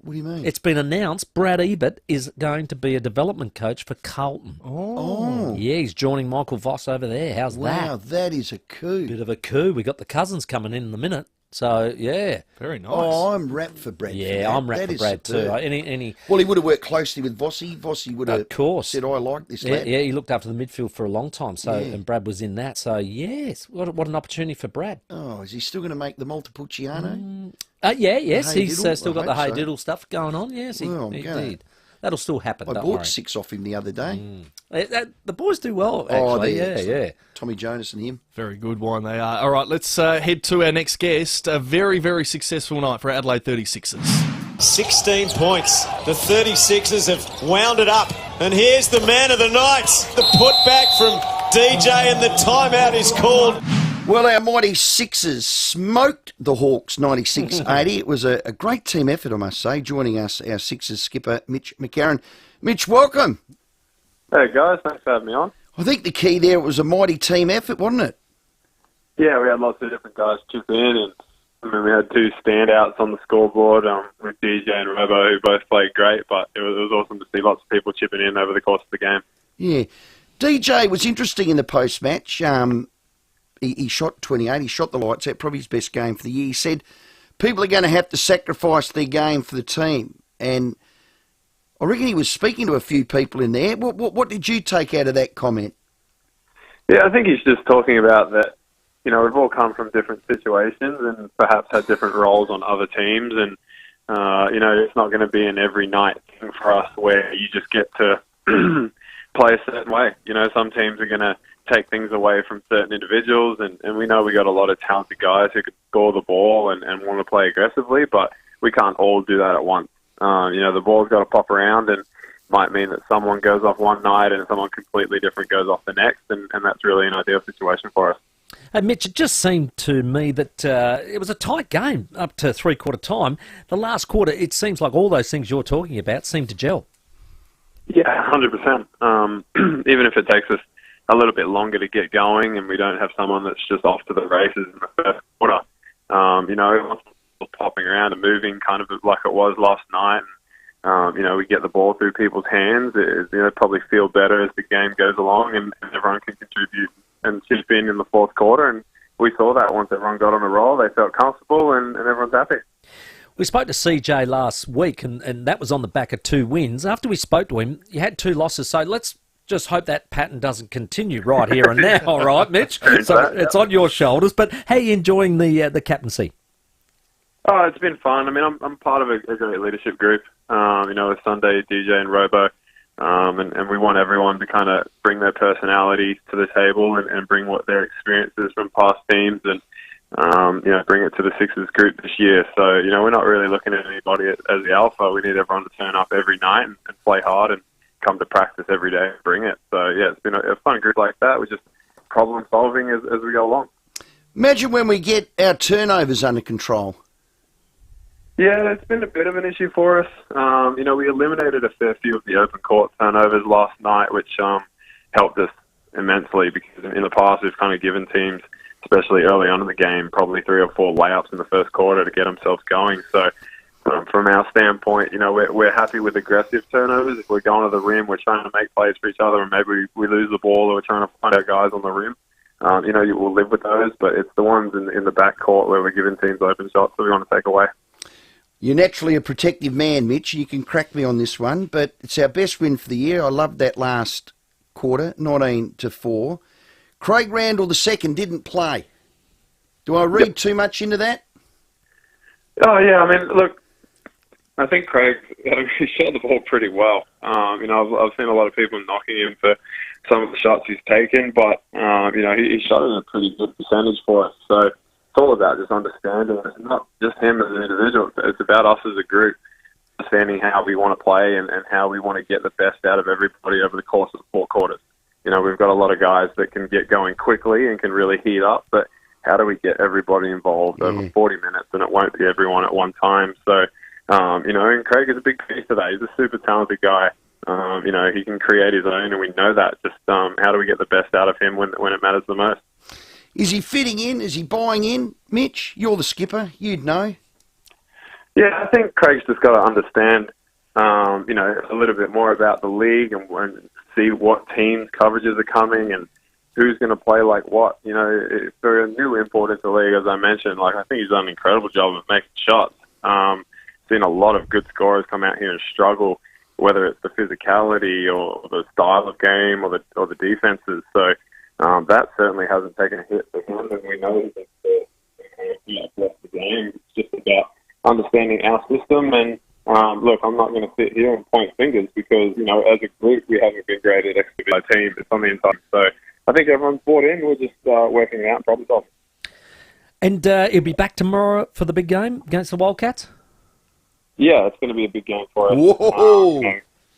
What do you mean? It's been announced Brad Ebert is going to be a development coach for Carlton. Oh. Yeah, he's joining Michael Voss over there. How's that? Wow, that is a coup. Bit of a coup. We got the cousins coming in a minute. So, yeah. Very nice. Oh, I'm wrapped for Brad. Yeah, I'm wrapped for Brad too. Well, he would have worked closely with Vossi. Vossi would have said, I like this lad. Yeah, he looked after the midfield for a long time, and Brad was in that. So, yes, what an opportunity for Brad. Oh, is he still going to make the Montepulciano? Yes, he's Diddle? still got the I Hey hope so. Diddle stuff going on. Yes, he did. That'll still happen. I don't bought worry. 6 off him the other day. The boys do well, actually. Yeah. Tommy Jonas and him. Very good wine they are. All right, let's head to our next guest. A very, very successful night for Adelaide 36ers. 16 points. The 36ers have wound it up. And here's the man of the night. The putback from DJ and the timeout is called. Well, our mighty Sixers smoked the Hawks 96-80. It was a great team effort, I must say. Joining us, our Sixers skipper, Mitch McCarron. Mitch, welcome. Hey, guys. Thanks for having me on. I think the key there, it was a mighty team effort, wasn't it? Yeah, we had lots of different guys chip in, and we had 2 standouts on the scoreboard with DJ and Robo, who both played great, but it was awesome to see lots of people chipping in over the course of the game. Yeah. DJ was interesting in the post-match. He shot 28. He shot the lights out, probably his best game for the year. He said people are going to have to sacrifice their game for the team. And I reckon he was speaking to a few people in there. What did you take out of that comment? Yeah, I think he's just talking about that, we've all come from different situations and perhaps had different roles on other teams. And, it's not going to be an every night thing for us where you just get to play a certain way. Some teams are going to take things away from certain individuals, and we know we got a lot of talented guys who could score the ball and want to play aggressively, but we can't all do that at once. The ball's got to pop around, and might mean that someone goes off one night and someone completely different goes off the next, and that's really an ideal situation for us. Hey, Mitch, it just seemed to me that it was a tight game up to three-quarter time. The last quarter, it seems like all those things you're talking about seem to gel. Yeah, 100%. Even if it takes us a little bit longer to get going and we don't have someone that's just off to the races in the first quarter. Everyone's popping around and moving kind of like it was last night. And, we get the ball through people's hands. It probably feel better as the game goes along and everyone can contribute and chip in the fourth quarter. And we saw that once everyone got on the roll, they felt comfortable and everyone's happy. We spoke to CJ last week and that was on the back of 2 wins. After we spoke to him, you had 2 losses, so let's just hope that pattern doesn't continue right here and now, all right, Mitch? So it's on your shoulders. But how are you enjoying the captaincy? Oh, it's been fun. I mean, I'm part of a great leadership group, with Sunday, DJ and Robo, and we want everyone to kind of bring their personality to the table and bring what their experiences from past teams and, bring it to the Sixers group this year. So, we're not really looking at anybody as the alpha. We need everyone to turn up every night and play hard and come to practice every day and bring it. So, yeah, it's been a fun group like that. We're just problem solving as we go along. Imagine when we get our turnovers under control. Yeah, it's been a bit of an issue for us. We eliminated a fair few of the open court turnovers last night, which helped us immensely because in the past we've kind of given teams, especially early on in the game, probably 3 or 4 layups in the first quarter to get themselves going. So from our standpoint, we're happy with aggressive turnovers. If we're going to the rim, we're trying to make plays for each other, and maybe we lose the ball or we're trying to find our guys on the rim. We'll live with those, but it's the ones in the back court where we're giving teams open shots that we want to take away. You're naturally a protective man, Mitch. You can crack me on this one, but it's our best win for the year. I loved that last quarter, 19-4. Craig Randall II didn't play. Do I read too much into that? Oh, yeah. I mean, look, I think Craig, he shot the ball pretty well. I've seen a lot of people knocking him for some of the shots he's taken, but, he shot in a pretty good percentage for us. So it's all about just understanding. It's not just him as an individual. It's about us as a group, understanding how we want to play and how we want to get the best out of everybody over the course of the 4 quarters. We've got a lot of guys that can get going quickly and can really heat up, but how do we get everybody involved over 40 minutes? And it won't be everyone at one time. So And Craig is a big piece of that. He's a super talented guy. He can create his own, and we know that. Just how do we get the best out of him when it matters the most? Is he fitting in? Is he buying in? Mitch, you're the skipper. You'd know. Yeah, I think Craig's just got to understand, a little bit more about the league and see what teams' coverages are coming and who's going to play like what. For a new import into the league, as I mentioned, I think he's done an incredible job of making shots. Seen a lot of good scorers come out here and struggle, whether it's the physicality or the style of game or the defenses. So that certainly hasn't taken a hit for him, and we know that the game. It's just about understanding our system. And look, I'm not going to sit here and point fingers because as a group we haven't been great at executing our team. It's on the inside. So I think everyone's bought in. We're just working it out, problem solving. And he'll be back tomorrow for the big game against the Wildcats? Yeah, it's going to be a big game for us. Whoa!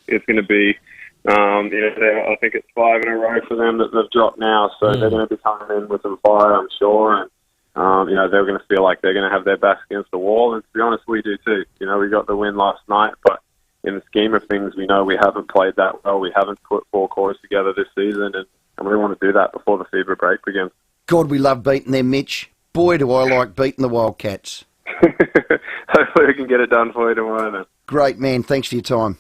It's going to be, I think it's 5 in a row for them that they've dropped now, so they're going to be coming in with some fire, I'm sure, and, they're going to feel like they're going to have their backs against the wall, and to be honest, we do too. We got the win last night, but in the scheme of things, we know we haven't played that well. We haven't put 4 quarters together this season, and we want to do that before the FIVEAA break begins. God, we love beating them, Mitch. Boy, do I like beating the Wildcats. Hopefully we can get it done for you tomorrow then. Great, man. Thanks for your time.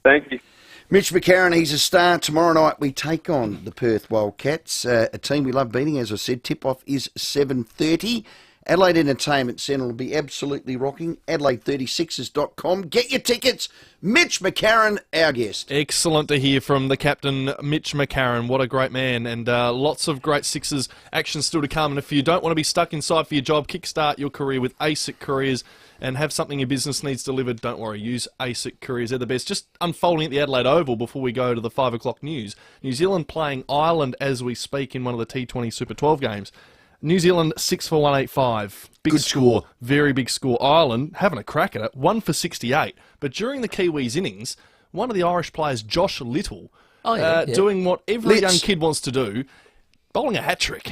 Thank you. Mitch McCarron, he's a star. Tomorrow night we take on the Perth Wildcats, a team we love beating. As I said, tip-off is 7:30. Adelaide Entertainment Centre will be absolutely rocking. Adelaide36ers.com. Get your tickets. Mitch McCarron, our guest. Excellent to hear from the captain, Mitch McCarron. What a great man. And lots of great Sixers action still to come. And if you don't want to be stuck inside for your job, kickstart your career with ASIC Careers and have something your business needs delivered. Don't worry, use ASIC Careers. They're the best. Just unfolding at the Adelaide Oval before we go to the 5 o'clock news. New Zealand playing Ireland as we speak in one of the T20 Super 12 games. New Zealand 6 for 185. Big Good score. Very big score. Ireland having a crack at it, 1 for 68. But during the Kiwis innings, one of the Irish players, Josh Little, doing what every young kid wants to do, bowling a hat-trick.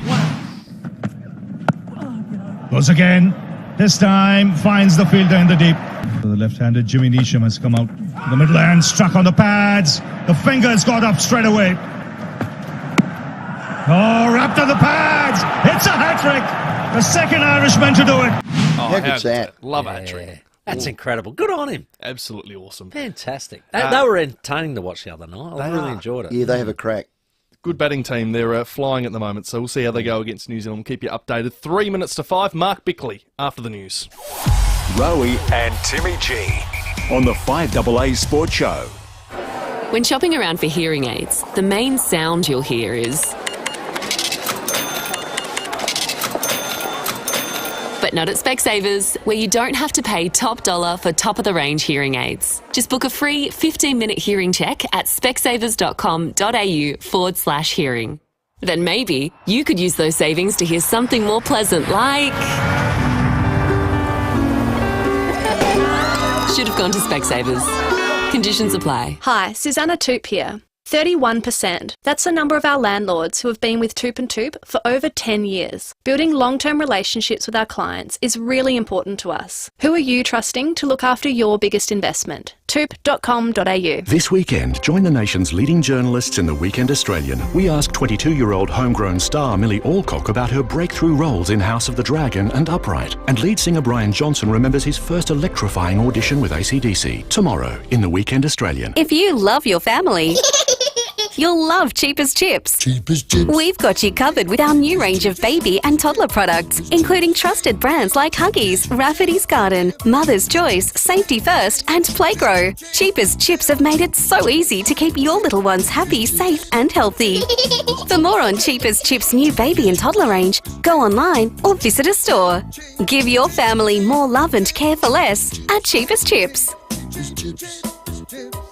Goes again. This time finds the fielder in the deep. The left-handed Jimmy Neesham has come out. The middle hand struck on the pads. The fingers got up straight away. Oh, wrapped on the pads. It's a hat-trick. The second Irishman to do it. Oh, How good's that? Love a hat-trick. That's incredible. Good on him. Absolutely awesome. Fantastic. They were entertaining to watch the other night. I really enjoyed it. Yeah, they have a crack. Good batting team. They're flying at the moment, so we'll see how they go against New Zealand. We'll keep you updated. 3 minutes to 5. Mark Bickley after the news. Rowie and Timmy G on the 5AA Sports Show. When shopping around for hearing aids, the main sound you'll hear is... But not at Specsavers, where you don't have to pay top dollar for top-of-the-range hearing aids. Just book a free 15-minute hearing check at specsavers.com.au/hearing. Then maybe you could use those savings to hear something more pleasant like... Should have gone to Specsavers. Conditions apply. Hi, Susanna Toop here. 31%. That's the number of our landlords who have been with Toop & Toop for over 10 years. Building long-term relationships with our clients is really important to us. Who are you trusting to look after your biggest investment? Toop.com.au. This weekend, join the nation's leading journalists in The Weekend Australian. We ask 22-year-old homegrown star Millie Alcock about her breakthrough roles in House of the Dragon and Upright. And lead singer Brian Johnson remembers his first electrifying audition with AC/DC. Tomorrow in The Weekend Australian. If you love your family... You'll love Cheapest Chips. Cheapest Chips. We've got you covered with our new range of baby and toddler products, including trusted brands like Huggies, Rafferty's Garden, Mother's Choice, Safety First, and Playgrow. Cheapest Chips have made it so easy to keep your little ones happy, safe, and healthy. For more on Cheapest Chips' new baby and toddler range, go online or visit a store. Give your family more love and care for less at Cheapest Chips.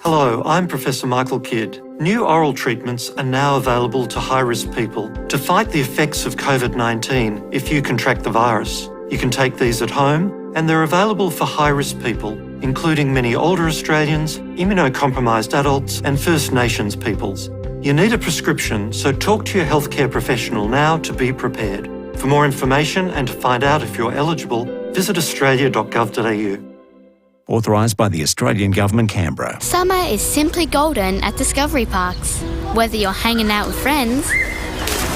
Hello, I'm Professor Michael Kidd. New oral treatments are now available to high-risk people to fight the effects of COVID-19 if you contract the virus. You can take these at home, and they're available for high-risk people, including many older Australians, immunocompromised adults, and First Nations peoples. You need a prescription, so talk to your healthcare professional now to be prepared. For more information and to find out if you're eligible, visit australia.gov.au. Authorised by the Australian Government, Canberra. Summer is simply golden at Discovery Parks. Whether you're hanging out with friends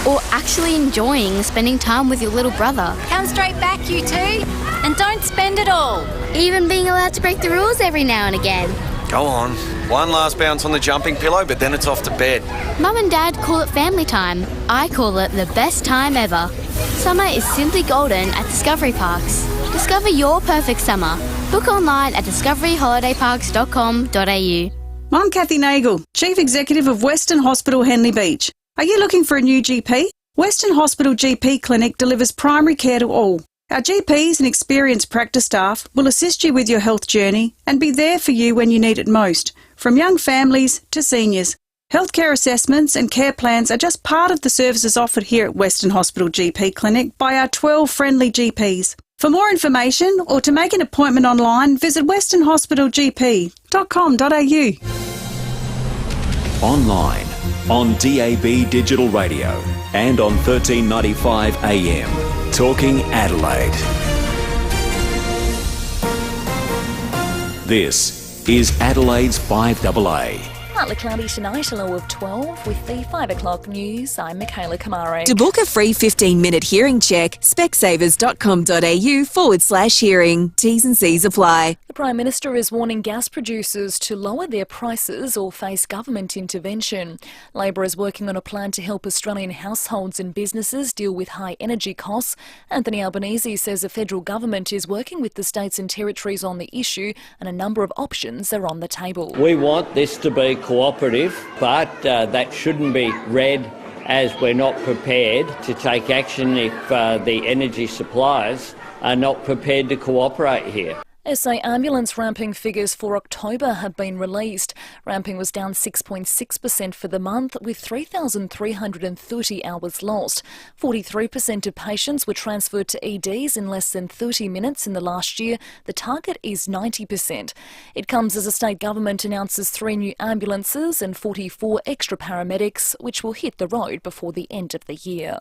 or actually enjoying spending time with your little brother. Come straight back, you two, and don't spend it all. Even being allowed to break the rules every now and again. Go on. One last bounce on the jumping pillow, but then it's off to bed. Mum and Dad call it family time. I call it the best time ever. Summer is simply golden at Discovery Parks. Discover your perfect summer. Book online at discoveryholidayparks.com.au. I'm Kathy Nagel, Chief Executive of Western Hospital Henley Beach. Are you looking for a new GP? Western Hospital GP Clinic delivers primary care to all. Our GPs and experienced practice staff will assist you with your health journey and be there for you when you need it most, from young families to seniors. Healthcare assessments and care plans are just part of the services offered here at Western Hospital GP Clinic by our 12 friendly GPs. For more information or to make an appointment online, visit westernhospitalgp.com.au. Online, on DAB Digital Radio and on 1395 AM. Talking Adelaide. This is Adelaide's 5AA. Partly cloudy tonight, a low of 12. With the 5 o'clock news, I'm Michaela Kamari. To book a free 15-minute hearing check, specsavers.com.au/hearing. T's and C's apply. The Prime Minister is warning gas producers to lower their prices or face government intervention. Labor is working on a plan to help Australian households and businesses deal with high energy costs. Anthony Albanese says the federal government is working with the states and territories on the issue and a number of options are on the table. We want this to be cooperative, but that shouldn't be read as we're not prepared to take action if the energy suppliers are not prepared to cooperate here. SA ambulance ramping figures for October have been released. Ramping was down 6.6% for the month, with 3,330 hours lost. 43% of patients were transferred to EDs in less than 30 minutes in the last year. The target is 90%. It comes as the state government announces 3 new ambulances and 44 extra paramedics, which will hit the road before the end of the year.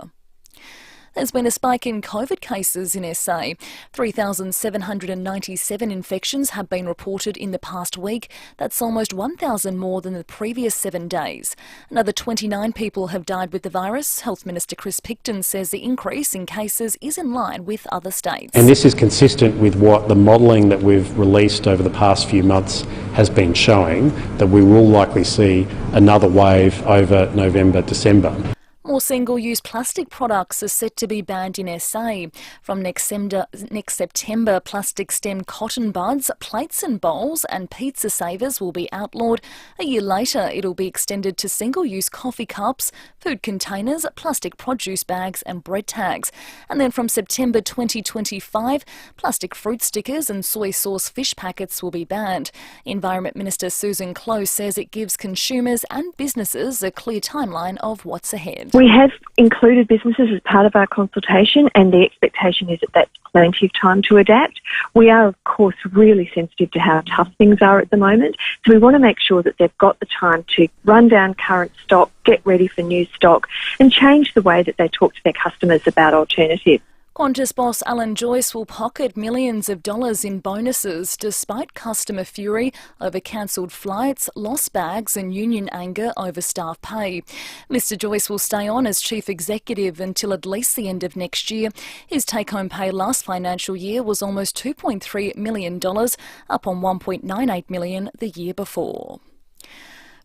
There's been a spike in COVID cases in SA. 3,797 infections have been reported in the past week. That's almost 1,000 more than the previous 7 days. Another 29 people have died with the virus. Health Minister Chris Picton says the increase in cases is in line with other states. And this is consistent with what the modelling that we've released over the past few months has been showing, that we will likely see another wave over November, December. More single-use plastic products are set to be banned in SA. From next September, plastic-stemmed cotton buds, plates and bowls and pizza savers will be outlawed. A year later, it'll be extended to single-use coffee cups, food containers, plastic produce bags and bread tags. And then from September 2025, plastic fruit stickers and soy sauce fish packets will be banned. Environment Minister Susan Close says it gives consumers and businesses a clear timeline of what's ahead. We have included businesses as part of our consultation, and the expectation is that that's plenty of time to adapt. We are, of course, really sensitive to how tough things are at the moment, so we want to make sure that they've got the time to run down current stock, get ready for new stock, and change the way that they talk to their customers about alternatives. Qantas boss Alan Joyce will pocket millions of dollars in bonuses despite customer fury over cancelled flights, lost bags and union anger over staff pay. Mr Joyce will stay on as chief executive until at least the end of next year. His take-home pay last financial year was almost $2.3 million, up on $1.98 million the year before.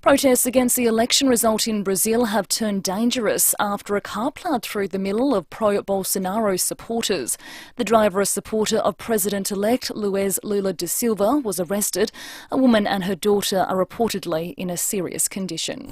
Protests against the election result in Brazil have turned dangerous after a car ploughed through the middle of pro-Bolsonaro supporters. The driver, a supporter of President-elect Luiz Lula da Silva, was arrested. A woman and her daughter are reportedly in a serious condition.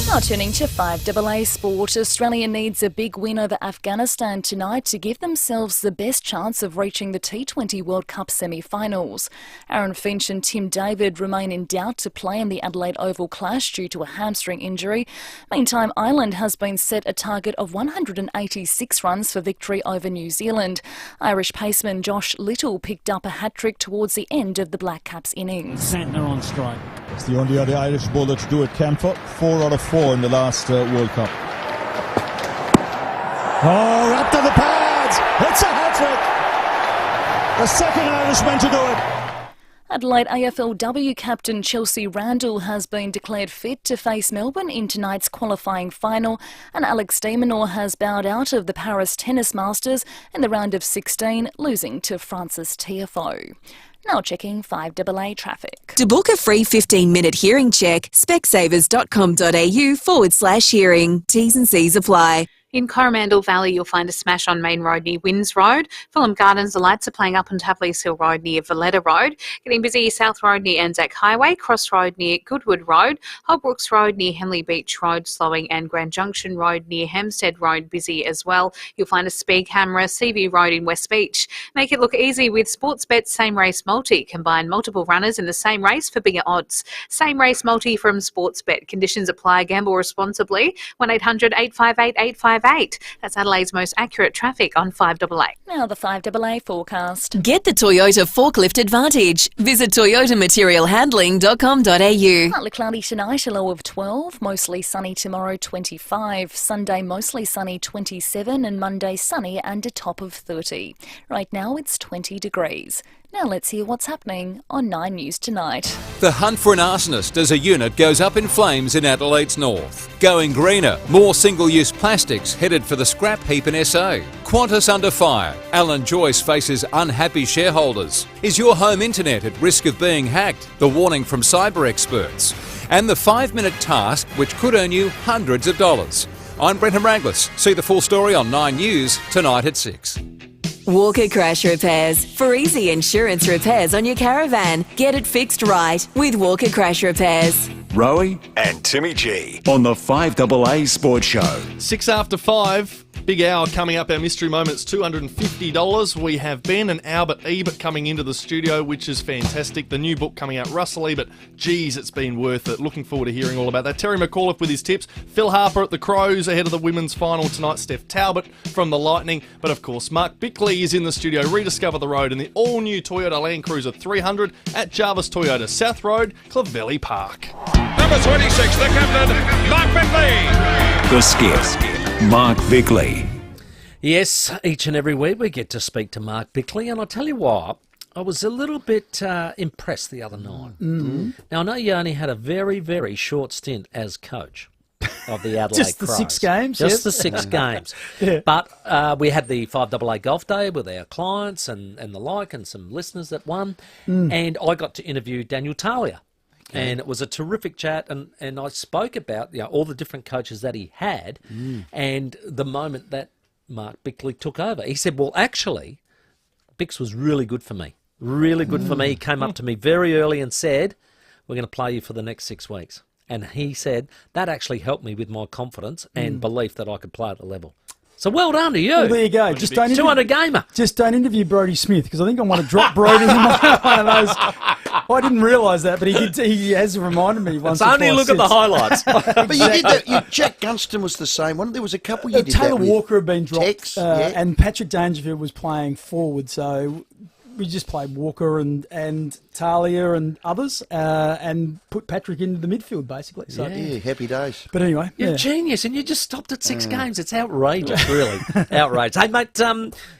Now turning to 5AA sport, Australia needs a big win over Afghanistan tonight to give themselves the best chance of reaching the T20 World Cup semi-finals. Aaron Finch and Tim David remain in doubt to play in the Adelaide Oval clash due to a hamstring injury. Meantime, Ireland has been set a target of 186 runs for victory over New Zealand. Irish paceman Josh Little picked up a hat-trick towards the end of the Black Caps innings. Santner on strike. It's the only other Irish bowler to do it, Kempfer. 4 out of 4 in the last World Cup. Oh, wrapped on the pads! It's a hat-trick! The second Irishman to do it. Adelaide AFLW captain Chelsea Randall has been declared fit to face Melbourne in tonight's qualifying final, and Alex de Minaur has bowed out of the Paris Tennis Masters in the round of 16, losing to Francis Tiafoe. Now checking 5AA traffic. To book a free 15-minute hearing check, specsavers.com.au/hearing. T's and C's apply. In Coromandel Valley, you'll find a smash on Main Road near Winns Road. Fulham Gardens, the lights are playing up on Tavleys Hill Road near Valletta Road. Getting busy South Road near Anzac Highway, Cross Road near Goodwood Road, Holbrooks Road near Henley Beach Road slowing, and Grand Junction Road near Hempstead Road busy as well. You'll find a speed camera, CV Road in West Beach. Make it look easy with Sportsbet's Same Race Multi. Combine multiple runners in the same race for bigger odds. Same Race Multi from Sportsbet. Conditions apply. Gamble responsibly. 1-800-858-858. That's Adelaide's most accurate traffic on 5AA. Now the 5AA forecast. Get the Toyota Forklift Advantage. Visit toyotamaterialhandling.com.au. Partly cloudy tonight, a low of 12. Mostly sunny tomorrow, 25. Sunday, mostly sunny, 27. And Monday, sunny and a top of 30. Right now, it's 20 degrees. Now let's hear what's happening on 9 News Tonight. The hunt for an arsonist as a unit goes up in flames in Adelaide's north. Going greener, more single-use plastics headed for the scrap heap in SA. Qantas under fire. Alan Joyce faces unhappy shareholders. Is your home internet at risk of being hacked? The warning from cyber experts. And the 5-minute task which could earn you hundreds of dollars. I'm Brenton Raglis. See the full story on 9 News tonight at 6. Walker Crash Repairs. For easy insurance repairs on your caravan. Get it fixed right with Walker Crash Repairs. Rowie and Timmy G on the 5AA Sports Show. 6 after 5. Big hour coming up. Our mystery moment's $250. We have Ben and Albert Ebert coming into the studio, which is fantastic. The new book coming out, Russell Ebert. Geez, it's been worth it. Looking forward to hearing all about that. Terry McAuliffe with his tips. Phil Harper at the Crows ahead of the women's final tonight. Steph Talbot from the Lightning. But of course, Mark Bickley is in the studio. Rediscover the road in the all-new Toyota Land Cruiser 300 at Jarvis Toyota, South Road, Clovelly Park. Number 26, the captain, Mark Bickley. The skip, Mark Bickley. Yes, each and every week we get to speak to Mark Bickley, and I'll tell you what, I was a little bit impressed the other night. Mm. Now, I know you only had a very, very short stint as coach of the Adelaide Just the Crows. 6 games? Just Yes. the 6 games. Yeah. But we had the 5AA Golf Day with our clients and the like, and some listeners that won, and I got to interview Daniel Talia. And it was a terrific chat, and I spoke about all the different coaches that he had, and the moment that Mark Bickley took over. He said, well, actually, Bix was really good for me. Really good for me. He came up to me very early and said, we're going to play you for the next 6 weeks. And he said, that actually helped me with my confidence and belief that I could play at the level. So well done to you. Well, there you go. Just don't 200 gamer. Just don't interview Brodie Smith, because I think I want to drop Brodie in one of those. I didn't realise that, but he has reminded me once. It's only look at the highlights. But you did that. Jack Gunston was the same one. There was a couple you did Taylor that with. Walker had been dropped, Tex, yeah. and Patrick Dangerfield was playing forward, so we just played Walker and Talia and others, and put Patrick into the midfield, basically. So, Yeah, happy days. But anyway, You're a genius, and you just stopped at 6 games. It's outrageous, really. Outrageous. Hey, mate,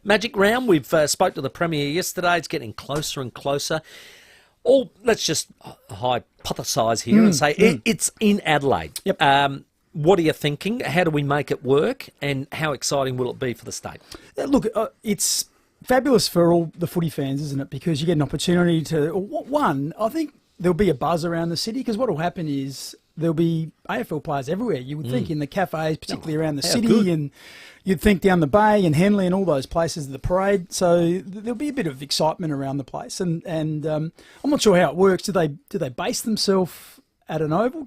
Magic Round, we've spoke to the Premier yesterday. It's getting closer and closer. Let's just hypothesise here and say it's in Adelaide. Yep. What are you thinking? How do we make it work? And how exciting will it be for the state? Look, it's fabulous for all the footy fans, isn't it? Because you get an opportunity to... One, I think there'll be a buzz around the city, because what will happen is there'll be AFL players everywhere. You would think in the cafes, particularly around the city, and you'd think down the bay and Henley and all those places, the parade. So there'll be a bit of excitement around the place. And I'm not sure how it works. Do they base themselves at an oval?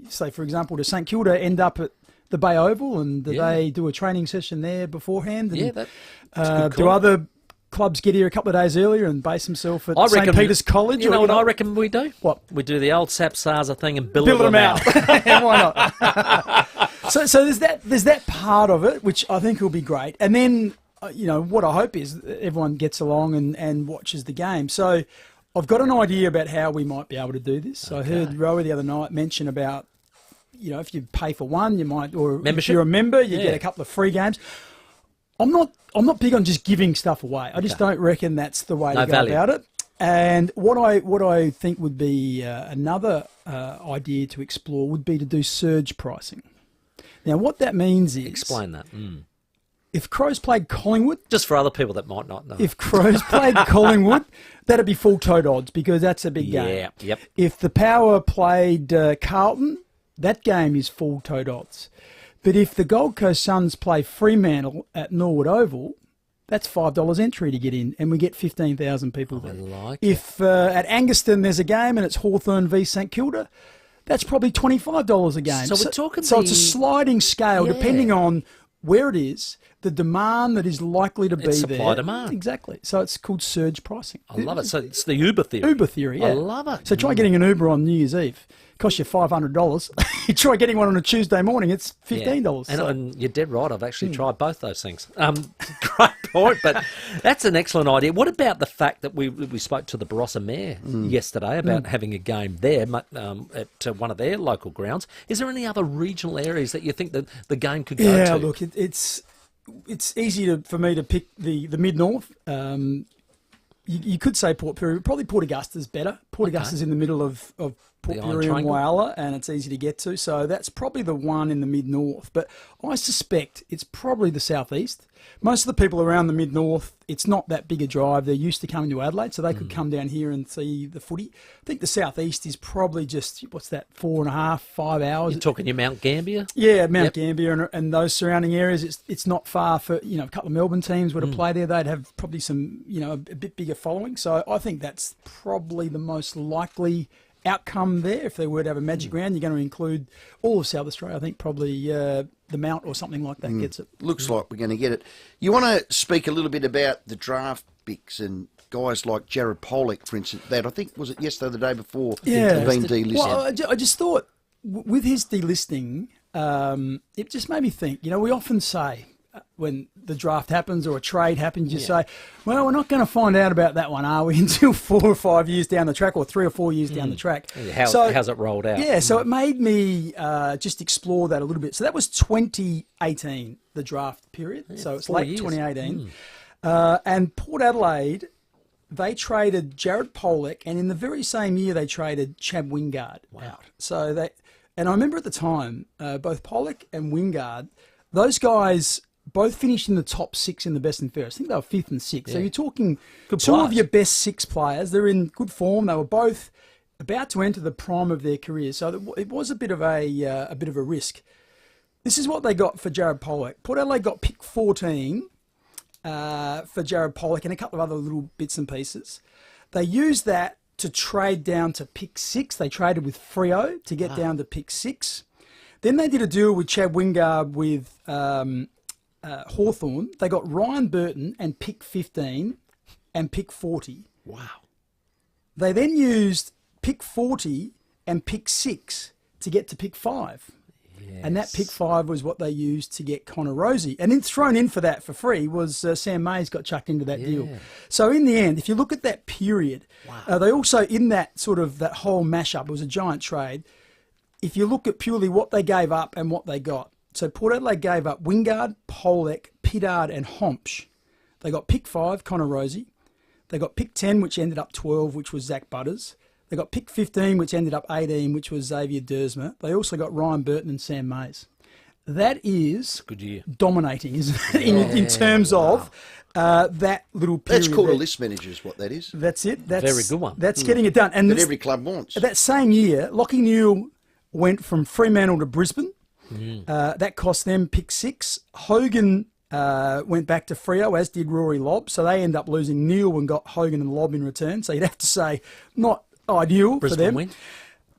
Say, for example, does St Kilda end up at the Bay Oval, and do they do a training session there beforehand? And, that's a good do call. other clubs get here a couple of days earlier and base themselves at St Peter's College? You know what I reckon we do? What? We do the old Sap Sarza thing and bill them them out. Why not? So there's that part of it, which I think will be great. And then, what I hope is everyone gets along and watches the game. So I've got an idea about how we might be able to do this. So I heard Rowie the other night mention about, if you pay for one, you might, or membership? if you're a member, you get a couple of free games. I'm not big on just giving stuff away. I just don't reckon that's the way to go value. about it. And what I think would be another idea to explore would be to do surge pricing. Now, what that means is... Explain that. If Crows played Collingwood... Just for other people that might not know. If Crows played Collingwood, that'd be full tote odds because that's a big game. Yeah, yep. If the Power played Carlton, that game is full tote odds. But if the Gold Coast Suns play Fremantle at Norwood Oval, that's $5 entry to get in, and we get 15,000 people there. If at Anguston there's a game and it's Hawthorn v St Kilda, that's probably $25 a game. So we're talking So it's a sliding scale depending on where it is, the demand that is likely to be It's there. supply demand. Exactly. So it's called surge pricing. I love it. So it's the Uber theory. Uber theory, yeah. I love it. So try getting an Uber on New Year's Eve. Costs you $500. You try getting one on a Tuesday morning, it's $15. Yeah. And you're dead right. I've actually tried both those things. Great point, but that's an excellent idea. What about the fact that we spoke to the Barossa Mayor yesterday about having a game there at one of their local grounds? Is there any other regional areas that you think that the game could go to? Yeah, look, it's easy for me to pick the mid-north. You could say Port Pirie, probably Port Augusta's better. Port Augusta's in the middle of Port Pirie and Whyalla, and it's easy to get to. So that's probably the one in the mid-north. But I suspect it's probably the southeast. Most of the people around the mid-north, it's not that big a drive. They're used to coming to Adelaide, so they could come down here and see the footy. I think the southeast is probably just, 4.5, 5 hours. You're talking your Mount Gambier? Yeah, Mount Gambier and those surrounding areas. It's not far for, a couple of Melbourne teams were to play there. They'd have probably some, a bit bigger following. So I think that's probably the most likely outcome there. If they were to have a magic round, you're going to include all of South Australia. I think probably the Mount or something like that gets it. Looks like we're going to get it. You want to speak a little bit about the draft picks and guys like Jared Pollock, for instance, that I think, was it yesterday or the day before, had been delisted? Well, I just thought, with his delisting, it just made me think, we often say, when the draft happens or a trade happens, you say, well, we're not going to find out about that one, are we, until 4 or 5 years down the track or 3 or 4 years down the track. How's it rolled out? Yeah, so it made me just explore that a little bit. So that was 2018, the draft period. So it's late 2018. And Port Adelaide, they traded Jared Pollock, and in the very same year they traded Chad Wingard out. So and I remember at the time, both Pollock and Wingard, those guys both finished in the top 6 in the best and fairest. I think they were 5th and 6th. So you're talking two of your best 6 players. They're in good form. They were both about to enter the prime of their careers. So it was a bit of a risk. This is what they got for Jared Pollock. Port Adelaide got pick 14 for Jared Pollock and a couple of other little bits and pieces. They used that to trade down to pick 6. They traded with Freo to get down to pick 6. Then they did a deal with Chad Wingard with Hawthorn. They got Ryan Burton and pick 15 and pick 40. Wow. They then used pick 40 and pick 6 to get to pick 5. Yes. And that pick 5 was what they used to get Connor Rosie. And then thrown in for that for free was Sam Mayes got chucked into that deal. So in the end, if you look at that period, they also, in that that whole mashup, it was a giant trade. If you look at purely what they gave up and what they got, so Port Adelaide gave up Wingard, Pollock, Pittard and Hompsch. They got pick 5, Connor Rosie. They got pick 10, which ended up 12, which was Zach Butters. They got pick 15, which ended up 18, which was Xavier Dersma. They also got Ryan Burton and Sam Mayes. That is good year. Dominating, isn't it, in terms of that little period. That's called a list manager is what that is. That's it. That's very good one. That's getting it done. And that every club wants. That same year, Lockie Newell went from Fremantle to Brisbane. That cost them pick 6. Hogan went back to Freo, as did Rory Lobb. So they end up losing Newell and got Hogan and Lobb in return. So you'd have to say not ideal Brisbane for them. Win.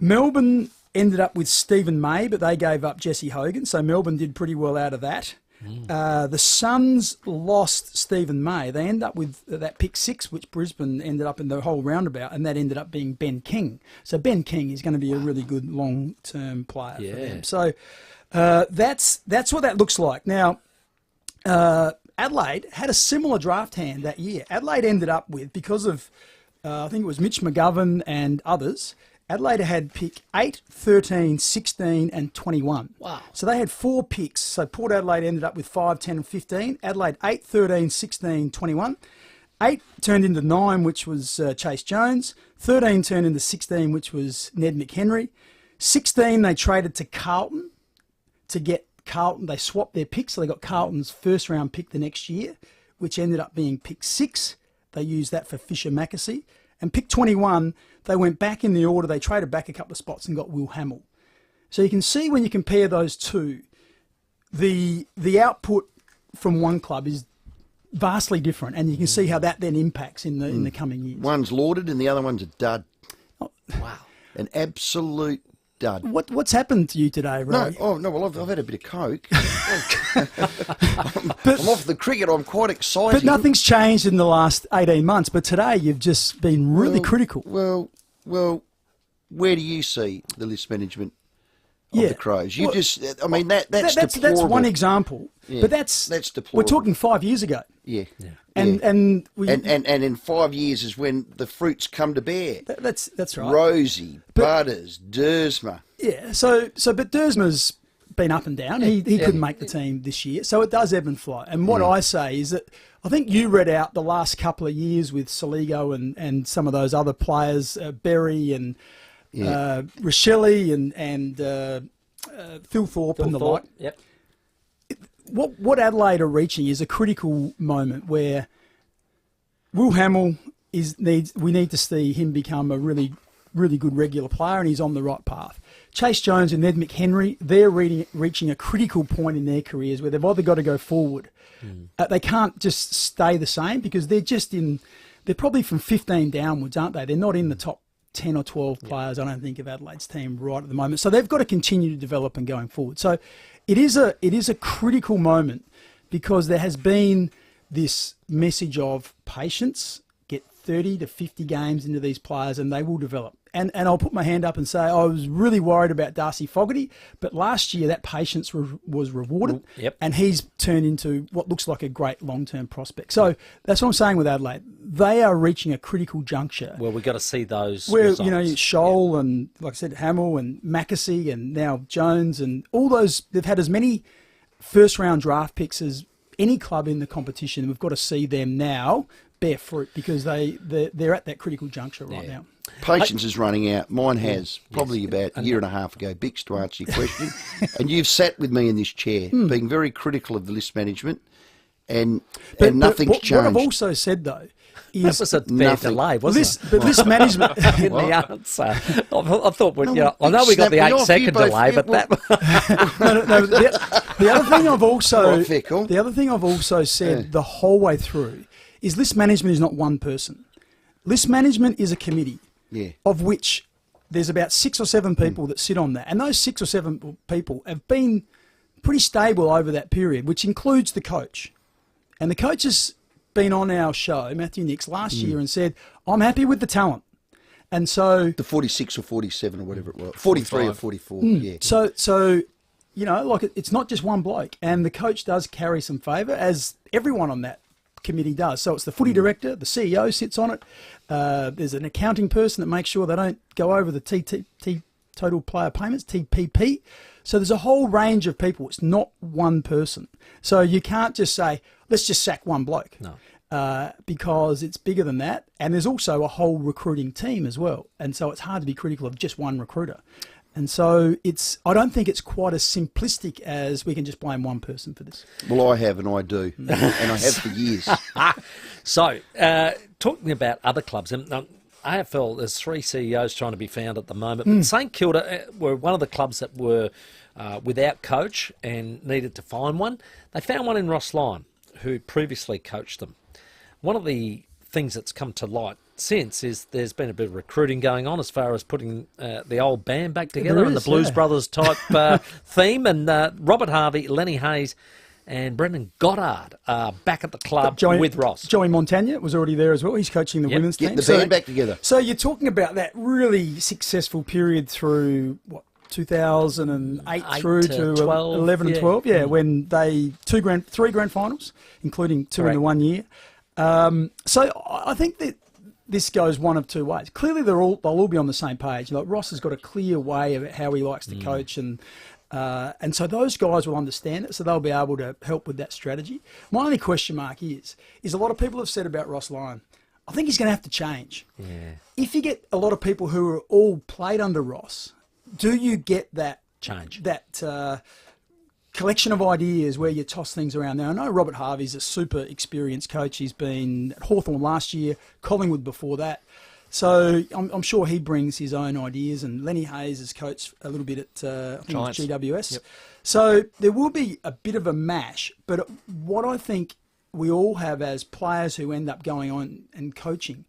Melbourne ended up with Stephen May, but they gave up Jesse Hogan. So Melbourne did pretty well out of that. The Suns lost Stephen May. They end up with that pick 6, which Brisbane ended up in the whole roundabout, and that ended up being Ben King. So Ben King is going to be a really good long-term player for them. So that's what that looks like. Now, Adelaide had a similar draft hand that year. Adelaide ended up with, because of, I think it was Mitch McGovern and others, Adelaide had pick 8, 13, 16 and 21. Wow. So they had 4 picks. So Port Adelaide ended up with 5, 10 and 15. Adelaide 8, 13, 16, 21. 8 turned into 9, which was Chase Jones. 13 turned into 16, which was Ned McHenry. 16 they traded to Carlton to get Carlton. They swapped their picks, so they got Carlton's first round pick the next year, which ended up being pick 6. They used that for Fisher Mackesy. And pick 21, they went back in the order. They traded back a couple of spots and got Will Hamill. So you can see when you compare those two, the output from one club is vastly different, and you can see how that then impacts in the coming years. One's lauded and the other one's a dud. Oh, wow. An absolute dud. What's happened to you today, Ray? Well, I've had a bit of coke. I'm off the cricket. I'm quite excited. But nothing's changed in the last 18 months. But today you've just been really critical. Well, where do you see the list management of the Crows? That's deplorable. That's one example. Yeah, but that's deplorable. We're talking 5 years ago. Yeah. And in 5 years is when the fruits come to bear. That's right. Rosie, Butters, Dersma. Yeah. But Dersma's been up and down. He couldn't make the team this year, so it does ebb and flow. And what I say is that I think you read out the last couple of years with Soligo and some of those other players, Berry and Rochelle and Phil Thorpe and the like. Yep. What Adelaide are reaching is a critical moment where Will Hamill we need to see him become a really, really good regular player, and he's on the right path. Chase Jones and Ned McHenry, they're reaching a critical point in their careers where they've either got to go forward. They can't just stay the same because they're probably from 15 downwards, aren't they? They're not in the top 10 or 12 players, I don't think, of Adelaide's team right at the moment. So they've got to continue to develop and going forward. So it is a critical moment because there has been this message of patience, get 30 to 50 games into these players and they will develop. And I'll put my hand up and say I was really worried about Darcy Fogarty, but last year that patience was rewarded, and he's turned into what looks like a great long-term prospect. So that's what I'm saying with Adelaide. They are reaching a critical juncture. Well, we've got to see those where, results. Scholl and, like I said, Hamill and Mackesy and now Jones and all those, they've had as many first-round draft picks as any club in the competition. We've got to see them now bear fruit because they're at that critical juncture right now. Patience is running out. Mine has, probably about a year and a half ago, Bix, to answer your question. And you've sat with me in this chair, being very critical of the list management, and nothing's changed. What I've also said, though, is... That was a fair delay, wasn't it? But list management... in the answer. I thought, I know we got the 8-second delay, but that... The other thing I've also said the whole way through is list management is not one person. List management is a committee. Of which there's about 6 or 7 people that sit on that. And those 6 or 7 people have been pretty stable over that period, which includes the coach. And the coach has been on our show, Matthew Nix, last year and said, I'm happy with the talent. And so... The 46 or 47 or whatever it was. 43 or 44, So it's not just one bloke. And the coach does carry some favour, as everyone on that committee does. So it's the footy director, the CEO sits on it. There's an accounting person that makes sure they don't go over the total player payments, TPP. So there's a whole range of people. It's not one person. So you can't just say, let's just sack one bloke. No. Because it's bigger than that. And there's also a whole recruiting team as well. And so it's hard to be critical of just one recruiter. And so I don't think it's quite as simplistic as we can just blame one person for this. Well, I have, and I do. And I have for years. So, talking about other clubs, AFL, there's 3 CEOs trying to be found at the moment. But St Kilda were one of the clubs that were without coach and needed to find one. They found one in Ross Lyon, who previously coached them. One of the things that's come to light since is there's been a bit of recruiting going on as far as putting the old band back together and the Blues Brothers type theme. And Robert Harvey, Lenny Hayes and Brendan Goddard are back at the club with Ross. Joey Montagna was already there as well. He's coaching the women's team. Get the band back together. So you're talking about that really successful period through, 2008 through to 12, 11 and 12, when they 3 grand finals, including 2 in the 1 year. So I think that this goes one of two ways. Clearly, they'll all be on the same page. Like Ross has got a clear way of how he likes to coach, and so those guys will understand it, so they'll be able to help with that strategy. My only question mark is a lot of people have said about Ross Lyon, I think he's going to have to change. Yeah. If you get a lot of people who are all played under Ross, do you get that change? That collection of ideas where you toss things around. Now, I know Robert Harvey's a super experienced coach. He's been at Hawthorn last year, Collingwood before that. So I'm sure he brings his own ideas, and Lenny Hayes has coached a little bit at I think it's GWS. Yep. So there will be a bit of a mash, but what I think we all have as players who end up going on and coaching,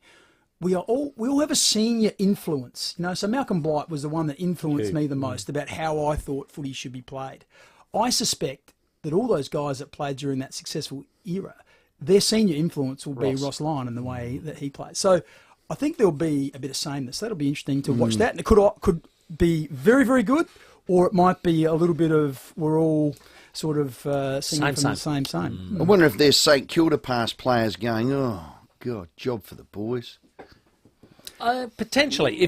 we all have a senior influence. You know, so Malcolm Blight was the one that influenced me the most about how I thought footy should be played. I suspect that all those guys that played during that successful era, their senior influence will be Ross Lyon and the way that he plays. So I think there'll be a bit of sameness. That'll be interesting to watch that. And it could be very, very good, or it might be a little bit of we're all sort of singing from the same. I wonder if there's St Kilda past players going, oh, God, job for the boys. Potentially,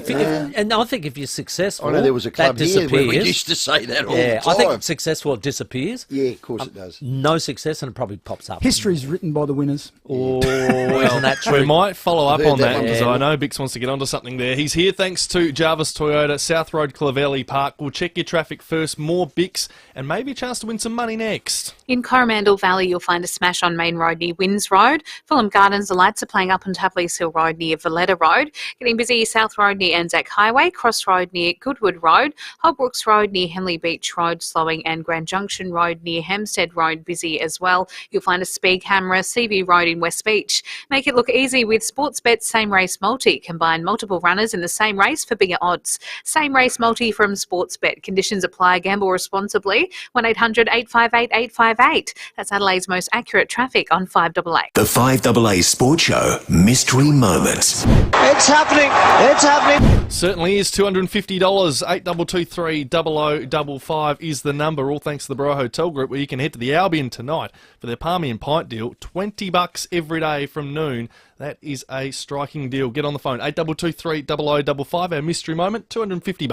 and I think if you're successful, I know there was a club that here disappears. where we used to say that all the time. I think successful, it disappears. Yeah, of course it does. No success, and it probably pops up. History's written by the winners. Oh, isn't that true? We might follow up on that because Yeah. I know Bix wants to get onto something there. He's here thanks to Jarvis Toyota, South Road, Clovelly Park. We'll check your traffic first, more Bix, and maybe a chance to win some money next. In Coromandel Valley, you'll find a smash on Main Road near Winns Road. Fulham Gardens, the lights are playing up on Tapley's Hill Road near Valletta Road. Getting busy South Road near Anzac Highway, Cross Road near Goodwood Road, Holbrooks Road near Henley Beach Road slowing, and Grand Junction Road near Hampstead Road busy as well. You'll find a speed camera, CV Road in West Beach. Make it look easy with Sportsbet's Same Race Multi. Combine multiple runners in the same race for bigger odds. Same Race Multi from Sportsbet. Conditions apply. Gamble responsibly. 1-800-858-858. That's Adelaide's most accurate traffic on 5AA. The 5AA Sports Show Mystery Moment. It's happening. It's happening. Certainly is $250. 8223 0055 is the number. All thanks to the Borough Hotel Group, where you can head to the Albion tonight for their Palmy and Pint deal. $20 every day from noon. That is a striking deal. Get on the phone. 8223 0055. Our mystery moment. $250.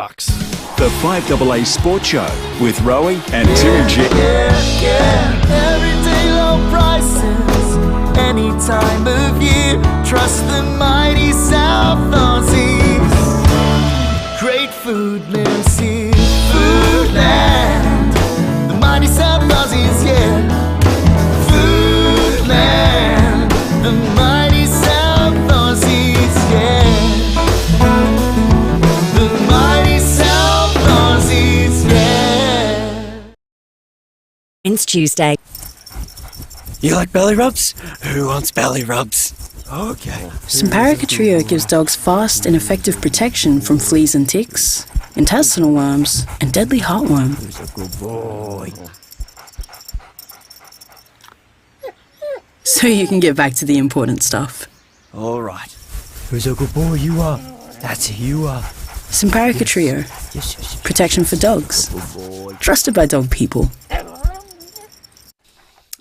The 5AA Sports Show with Rowie and Timmy G. Everyday low prices, any time of year. Trust the mighty South Aussies. Great food lives here. Foodland, the mighty South Aussies, yeah. Foodland, the mighty South Aussies, yeah. The mighty South Aussies, yeah. It's Tuesday. You like belly rubs? Who wants belly rubs? Okay. Simparica Trio gives dogs fast and effective protection from fleas and ticks, intestinal worms, and deadly heartworm. Who's a good boy? So you can get back to the important stuff. All right. Who's a good boy? You are. That's who you are. Simparica Trio. Protection for dogs. Trusted by dog people.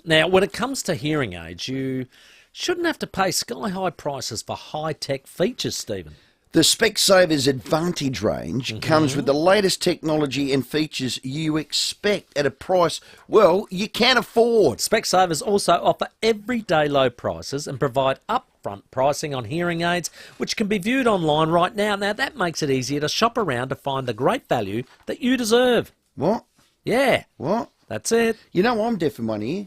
Now, when it comes to hearing aids, you shouldn't have to pay sky-high prices for high-tech features, Stephen. The Specsavers Advantage range comes with the latest technology and features you expect at a price, well, you can afford. Specsavers also offer everyday low prices and provide upfront pricing on hearing aids, which can be viewed online right now. Now, that makes it easier to shop around to find the great value that you deserve. What? Yeah. What? That's it. You know I'm deaf in one ear.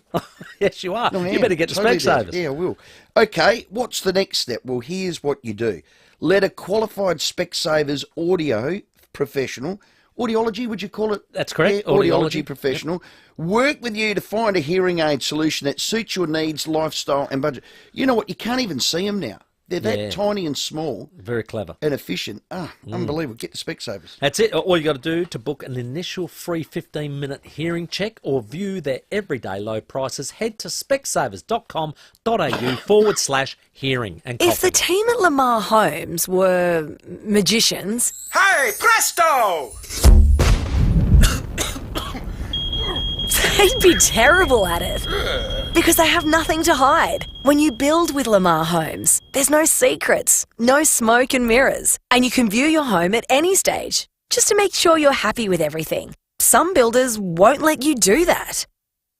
Yes, you are. No, You better get to totally Specsavers. deaf. Yeah, I will. Okay, what's the next step? Well, here's what you do. Let a qualified Specsavers audio professional, audiology, would you call it? That's correct. Yeah, audiology Yep. professional, work with you to find a hearing aid solution that suits your needs, lifestyle and budget. You know what? You can't even see them now. They're that tiny and small. Very clever. And efficient. Unbelievable. Get the Specsavers. That's it. All you got to do to book an initial free 15-minute hearing check or view their everyday low prices, head to specsavers.com.au/hearing and If the team at Lamar Homes were magicians, Hey, presto! They'd be terrible at it. Because they have nothing to hide. When you build with Lamar Homes, there's no secrets, no smoke and mirrors, and you can view your home at any stage, just to make sure you're happy with everything. Some builders won't let you do that.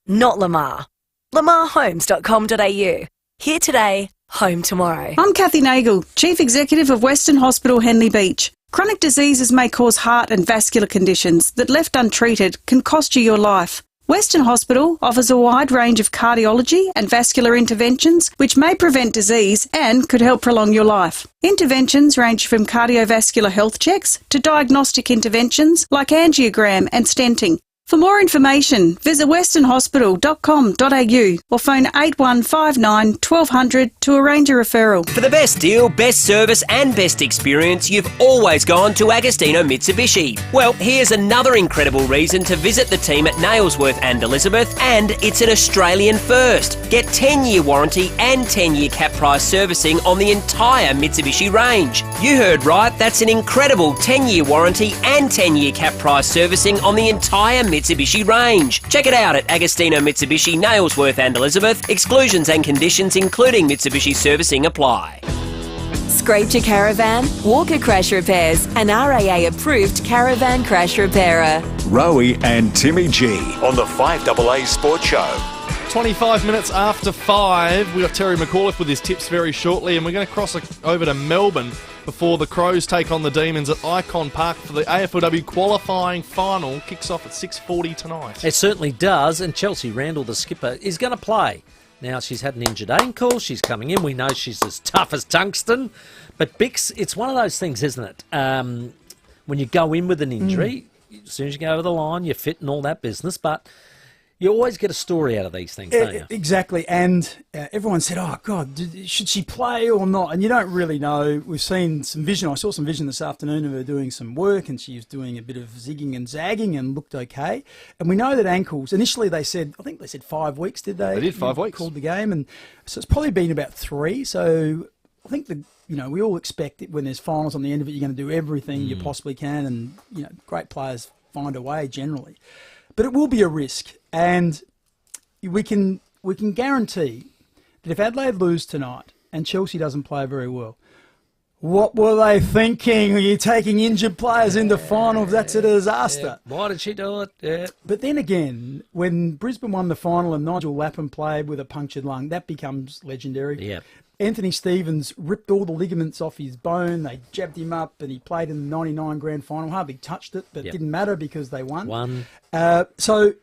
Not Lamar. lamarhomes.com.au. Here today, home tomorrow. I'm Kathy Nagel, Chief Executive of Western Hospital Henley Beach. Chronic diseases may cause heart and vascular conditions that, left untreated, can cost you your life. Western Hospital offers a wide range of cardiology and vascular interventions which may prevent disease and could help prolong your life. Interventions range from cardiovascular health checks to diagnostic interventions like angiogram and stenting. For more information, visit westernhospital.com.au or phone 8159 1200 to arrange a referral. For the best deal, best service and best experience, you've always gone to Agostino Mitsubishi. Well, here's another incredible reason to visit the team at Nailsworth and Elizabeth, and it's an Australian first. Get 10-year warranty and 10-year cap price servicing on the entire Mitsubishi range. You heard right, that's an incredible 10-year warranty and 10-year cap price servicing on the entire Mitsubishi range. Check it out at Agostino Mitsubishi, Nailsworth and Elizabeth. Exclusions and conditions including Mitsubishi servicing apply. Scraped your caravan? Walker Crash Repairs, an RAA approved caravan crash repairer. Rowie and Timmy G on the 5AA Sports Show. 25 minutes after 5, we've got Terry McAuliffe with his tips very shortly, and we're going to cross over to Melbourne before the Crows take on the Demons at Icon Park for the AFLW qualifying final. Kicks off at 6:40 tonight. It certainly does, and Chelsea Randall, the skipper, is going to play. Now, she's had an injured ankle, she's coming in, we know she's as tough as tungsten, but Bix, it's one of those things, isn't it? When you go in with an injury, as soon as you go over the line, you're fit and all that business, but you always get a story out of these things, don't you? Exactly. And everyone said, oh, God, should she play or not? And you don't really know. We've seen some vision. I saw some vision this afternoon of her doing some work, and she was doing a bit of zigging and zagging and looked okay. And we know that ankles, initially I think they said 5 weeks, did they? They did 5 weeks. Called the game. And so it's probably been about 3. So I think we all expect it when there's finals on the end of it, you're going to do everything you possibly can. And, great players find a way generally. But it will be a risk, and we can guarantee that if Adelaide lose tonight and Chelsea doesn't play very well, what were they thinking? Are you taking injured players into finals? That's a disaster. Yeah. Why did she do it? Yeah. But then again, when Brisbane won the final and Nigel Lapham played with a punctured lung, that becomes legendary. Yeah. Anthony Stevens ripped all the ligaments off his bone. They jabbed him up, and he played in the 99 grand final. Hardly touched it, but it didn't matter because they won. So,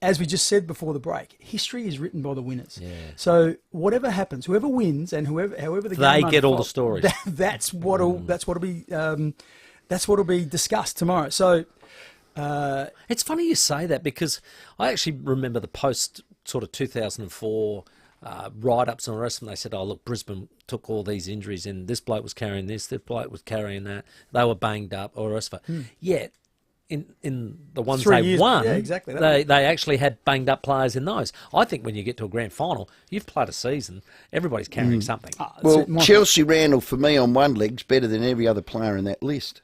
as we just said before the break, history is written by the winners. Yeah. So whatever happens, whoever wins and however the game they get all the stories. That's what'll be discussed tomorrow. So it's funny you say that, because I actually remember the post sort of 2004. Write-ups and all the rest of them, they said, oh, look, Brisbane took all these injuries in. This bloke was carrying this bloke was carrying that. They were banged up, or the rest of it. Yet, in the ones they won, exactly, they actually had banged up players in those. I think when you get to a grand final, you've played a season, everybody's carrying something. Well, Chelsea Randall, for me, on one leg's better than every other player in that list.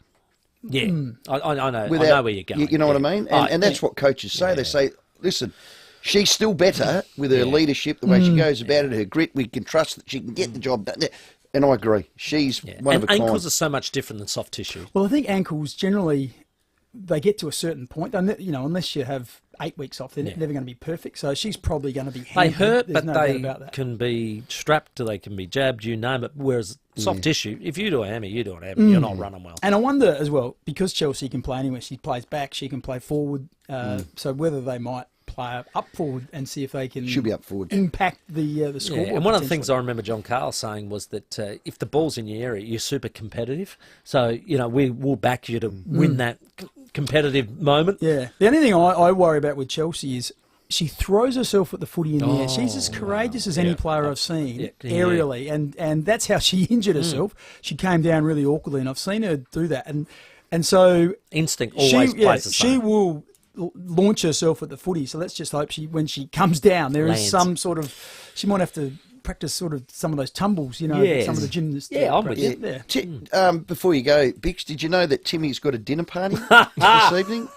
Yeah, I know. I know where you're going. You know what I mean? And that's what coaches say. They say, listen, she's still better with her leadership, the way she goes about it, her grit. We can trust that she can get the job done. And I agree. She's one of a kind. And ankles are so much different than soft tissue. Well, I think ankles generally, they get to a certain point. Unless you have 8 weeks off, they're never going to be perfect. So she's probably going to be hampered. They hurt, There's but they can be strapped, they can be jabbed, you name it. Whereas soft tissue, if you do a hammy, you do a hammy. You're not running well. And I wonder as well, because Chelsea can play anywhere, she plays back, she can play forward. So whether they might play up forward and see if they can should be up forward. Impact the scoreboard. And one of the things I remember John Carl saying was that if the ball's in your area, you're super competitive. So, we will back you to win that competitive moment. Yeah. The only thing I worry about with Chelsea is she throws herself at the footy in the air. She's as courageous as any player I've seen aerially, and that's how she injured herself. She came down really awkwardly, and I've seen her do that. And so instinct always plays the same. She will launch herself at the footy. So let's just hope when she comes down, there is some sort of, she might have to practice sort of some of those tumbles, some of the gymnasts. Yeah, I'm with you. Before you go, Bix, did you know that Timmy's got a dinner party this evening?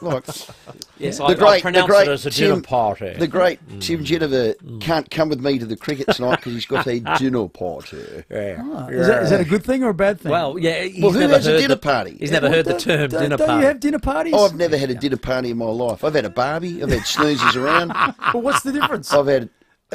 Yes, I pronounce it as a dinner party. The great Tim Jennifer can't come with me to the cricket tonight because he's got a dinner party. Is that a good thing or a bad thing? Well, yeah. Who has a dinner party? He's never heard the term dinner party. Don't you have dinner parties? I've never had a dinner party in my life. I've had a barbie. I've had snoozes around. Well, what's the difference? I've had...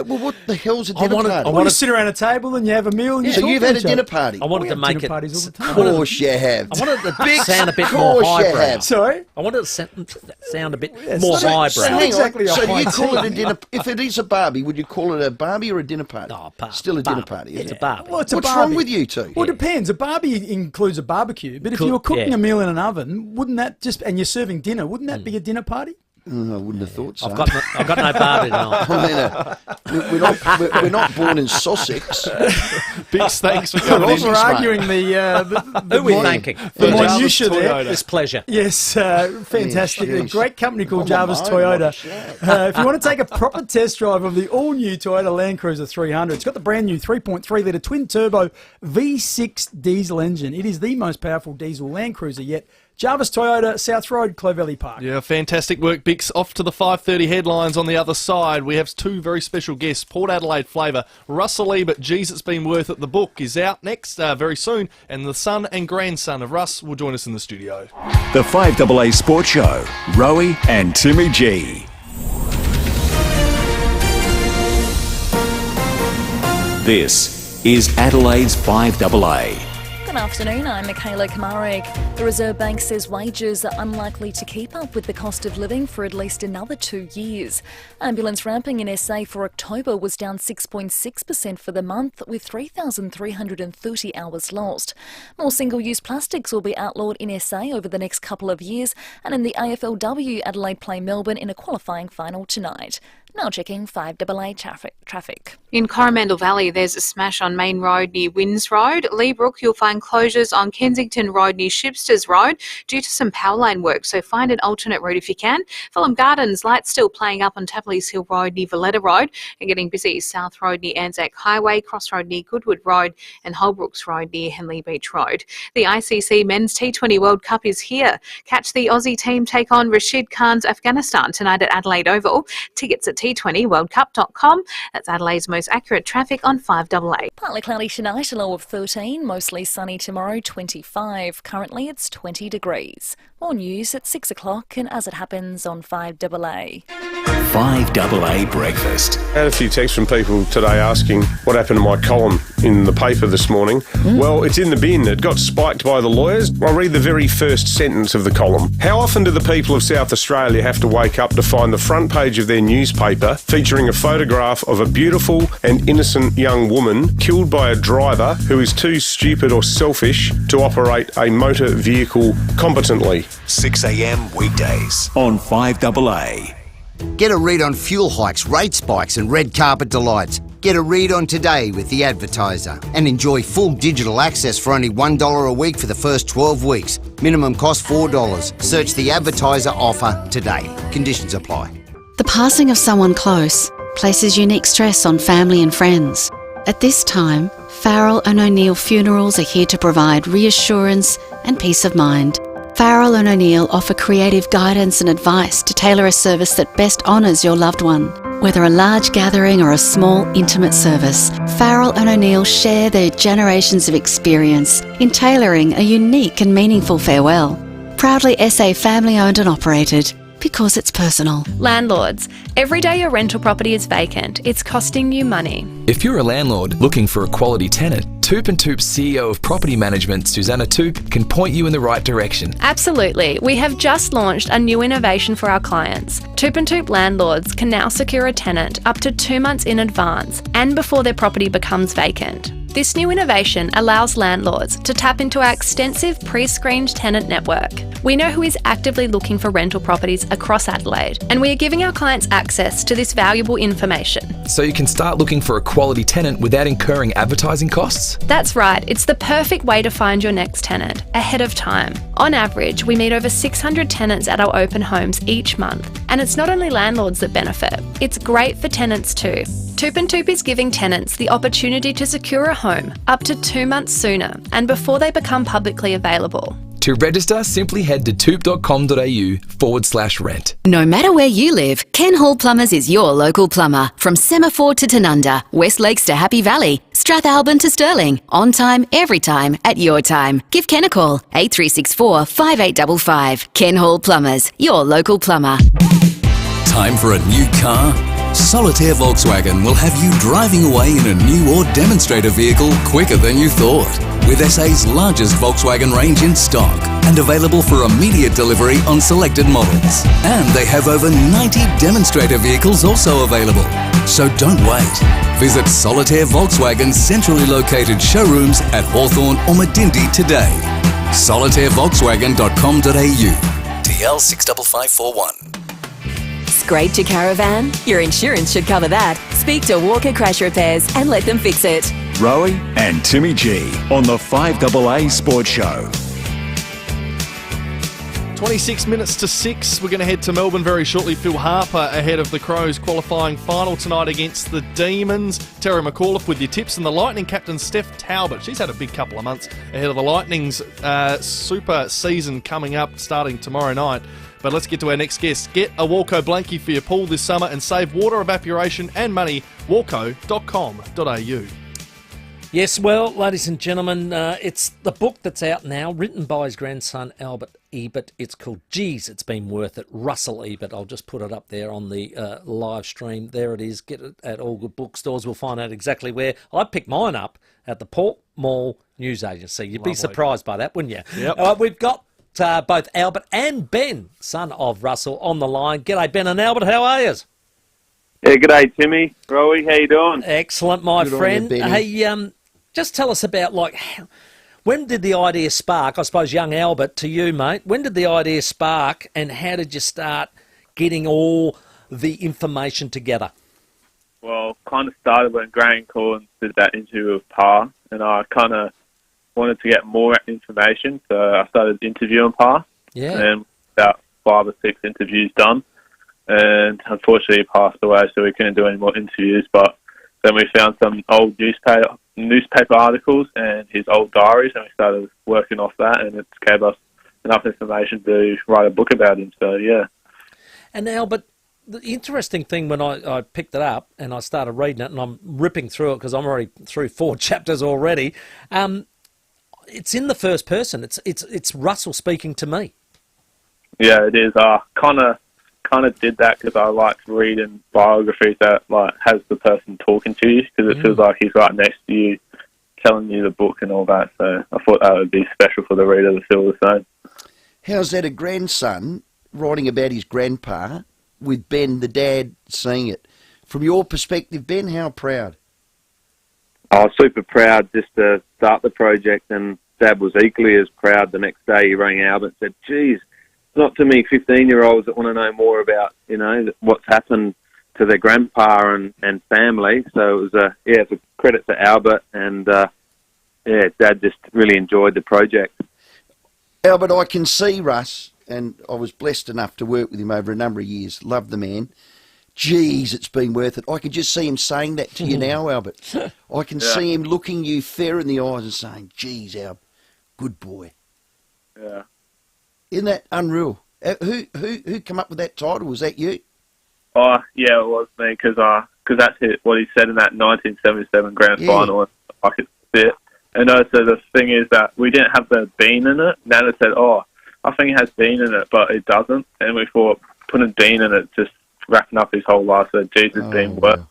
Well, what the hell's a dinner party? I want to sit around a table and you have a meal. And so you've had a dinner party? I wanted to make it. Of course you have. I wanted to sound a bit more highbrow. Sorry? I wanted to sound a bit more highbrow. Hang on. So you call it a dinner... If it is a Barbie, would you call it a Barbie or a dinner party? No, still a dinner party. It's a Barbie. Well, it's a What's Barbie. wrong with you two? Well, it depends. A Barbie includes a barbecue, but if you were cooking a meal in an oven, wouldn't that just... And you're serving dinner, wouldn't that be a dinner party? I wouldn't have thought so. I've got no Barbie now. We're not born in Sussex. Big thanks for coming in. We're arguing Who are we thanking? The minutiae there. It's pleasure. Yes, fantastic. A great company called Jarvis Toyota. If you want to take a proper test drive of the all-new Toyota Land Cruiser 300, it's got the brand new 3.3-litre twin-turbo V6 diesel engine. It is the most powerful diesel Land Cruiser yet. Jarvis Toyota, South Road, Clovelly Park. Yeah, fantastic work, Bix. Off to the 5:30 headlines on the other side. We have two very special guests. Port Adelaide flavour, Russell Ebert, Geez, It's Been Worth It. The book is out next very soon, and the son and grandson of Russ will join us in the studio. The 5AA Sports Show, Rowie and Timmy G. This is Adelaide's 5AA. Good afternoon, I'm Michaela Kamarek. The Reserve Bank says wages are unlikely to keep up with the cost of living for at least another 2 years. Ambulance ramping in SA for October was down 6.6% for the month, with 3,330 hours lost. More single-use plastics will be outlawed in SA over the next couple of years, and in the AFLW, Adelaide play Melbourne in a qualifying final tonight. Now checking 5AA traffic. In Coromandel Valley, there's a smash on Main Road near Winns Road. Leabrook, you'll find closures on Kensington Road near Shipsters Road due to some power line work, so find an alternate route if you can. Fulham Gardens, lights still playing up on Tapley's Hill Road near Valletta Road and getting busy. South Road near Anzac Highway, Cross Road near Goodwood Road and Holbrooks Road near Henley Beach Road. The ICC Men's T20 World Cup is here. Catch the Aussie team take on Rashid Khan's Afghanistan tonight at Adelaide Oval. Tickets at T20worldcup.com. That's Adelaide's most accurate traffic on 5AA. Partly cloudy tonight, a low of 13. Mostly sunny tomorrow, 25. Currently it's 20 degrees. More news at 6 o'clock and as it happens on 5AA. 5AA Breakfast. I had a few texts from people today asking what happened to my column in the paper this morning. Well, it's in the bin. It got spiked by the lawyers. I'll read the very first sentence of the column. How often do the people of South Australia have to wake up to find the front page of their newspaper featuring a photograph of a beautiful and innocent young woman killed by a driver who is too stupid or selfish to operate a motor vehicle competently? 6 a.m. weekdays on 5AA. Get a read on fuel hikes, rate spikes and red carpet delights. Get a read on today with The Advertiser and enjoy full digital access for only $1 a week for the first 12 weeks. Minimum cost $4. Search The Advertiser offer today. Conditions apply. The passing of someone close places unique stress on family and friends. At this time, Farrell and O'Neill Funerals are here to provide reassurance and peace of mind. Farrell and O'Neill offer creative guidance and advice to tailor a service that best honours your loved one. Whether a large gathering or a small, intimate service, Farrell and O'Neill share their generations of experience in tailoring a unique and meaningful farewell. Proudly SA family-owned and operated, because it's personal. Landlords, every day your rental property is vacant, it's costing you money. If you're a landlord looking for a quality tenant, Toop & Toop's CEO of Property Management, Susanna Toop, can point you in the right direction. Absolutely. We have just launched a new innovation for our clients. Toop & Toop landlords can now secure a tenant up to 2 months in advance and before their property becomes vacant. This new innovation allows landlords to tap into our extensive pre-screened tenant network. We know who is actively looking for rental properties across Adelaide, and we are giving our clients access to this valuable information. So you can start looking for a quality tenant without incurring advertising costs? That's right, it's the perfect way to find your next tenant, ahead of time. On average, we meet over 600 tenants at our open homes each month, and it's not only landlords that benefit, it's great for tenants too. Toop and Toop is giving tenants the opportunity to secure a home up to 2 months sooner and before they become publicly available. To register, simply head to toop.com.au/rent. No matter where you live, Ken Hall Plumbers is your local plumber. From Semaphore to Tanunda, West Lakes to Happy Valley, Strathalbyn to Stirling. On time, every time, at your time. Give Ken a call, 8364 5855. Ken Hall Plumbers, your local plumber. Time for a new car? Solitaire Volkswagen will have you driving away in a new or demonstrator vehicle quicker than you thought. With SA's largest Volkswagen range in stock and available for immediate delivery on selected models. And they have over 90 demonstrator vehicles also available. So don't wait. Visit Solitaire Volkswagen's centrally located showrooms at Hawthorn or Medindi today. SolitaireVolkswagen.com.au. TL 65541. Scraped your caravan? Your insurance should cover that. Speak to Walker Crash Repairs and let them fix it. Rowie and Timmy G on the 5AA Sports Show. 26 minutes to 6. We're going to head to Melbourne very shortly. Phil Harper ahead of the Crows qualifying final tonight against the Demons. Terry McAuliffe with your tips, and the Lightning captain Steph Talbot. She's had a big couple of months ahead of the Lightning's super season coming up starting tomorrow night. But let's get to our next guest. Get a Walco blankie for your pool this summer and save water evaporation and money. Walco.com.au. Yes, well, ladies and gentlemen, it's the book that's out now, written by his grandson, Albert Ebert. It's called Geez, It's Been Worth It. Russell Ebert. I'll just put it up there on the live stream. There it is. Get it at all good bookstores. We'll find out exactly where. I picked mine up at the Port Mall News Agency. You'd be surprised by that, wouldn't you? Yep. We've got both Albert and Ben, son of Russell, on the line. G'day, Ben and Albert. How are you? Yeah, g'day, Timmy. Rowie, how you doing? Excellent, my friend. Hey, just tell us about, when did the idea spark? I suppose young Albert, to you, mate. When did the idea spark, and how did you start getting all the information together? Well, kind of started when Graham Collins did that interview with Pa, and I kind of wanted to get more information, so I started interviewing Pa. Yeah. And about 5 or 6 interviews done, and unfortunately he passed away, so we couldn't do any more interviews. But then we found some old newspaper articles and his old diaries, and we started working off that, and it gave us enough information to write a book about him. So yeah. And Albert, the interesting thing when I picked it up and I started reading it, and I'm ripping through it because I'm already through 4 chapters already. It's in the first person. It's Russell speaking to me. Yeah, it is. I kind of did that because I like reading biographies that has the person talking to you, because it feels like he's right next to you, telling you the book and all that. So I thought that would be special for the reader to feel the same. How's that, a grandson writing about his grandpa with Ben, the dad, seeing it? From your perspective, Ben, how proud? I was super proud just to start the project, and Dad was equally as proud. The next day he rang Albert and said, geez, not too many 15-year-olds that want to know more about, what's happened to their grandpa and family. So it was it's a credit to Albert, and Dad just really enjoyed the project. Albert, I can see Russ, and I was blessed enough to work with him over a number of years. Love the man. Geez, it's been worth it. I can just see him saying that to you now, Albert. I can see him looking you fair in the eyes and saying, geez, Albert, good boy. Yeah. Isn't that unreal? Who came up with that title? Was that you? Oh, yeah, it was me, because that's what he said in that 1977 grand final. And I could see it. And so the thing is that we didn't have the bean in it. Nana said, I think it has bean in it, but it doesn't. And we thought putting bean in it just wrapping up his whole life, so Jesus being worth it.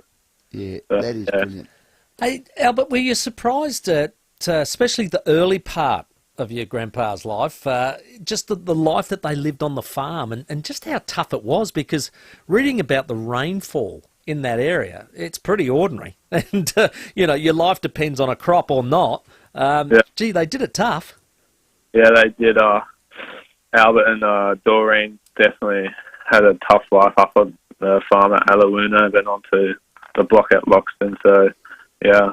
Yeah, that is brilliant. Hey, Albert, were you surprised at, especially the early part of your grandpa's life, just the life that they lived on the farm, and just how tough it was? Because reading about the rainfall in that area, it's pretty ordinary. And, your life depends on a crop or not. Gee, they did it tough. Yeah, they did. Albert and Doreen definitely had a tough life up on the farm at Allawuna, then on to the block at Loxton. So, yeah.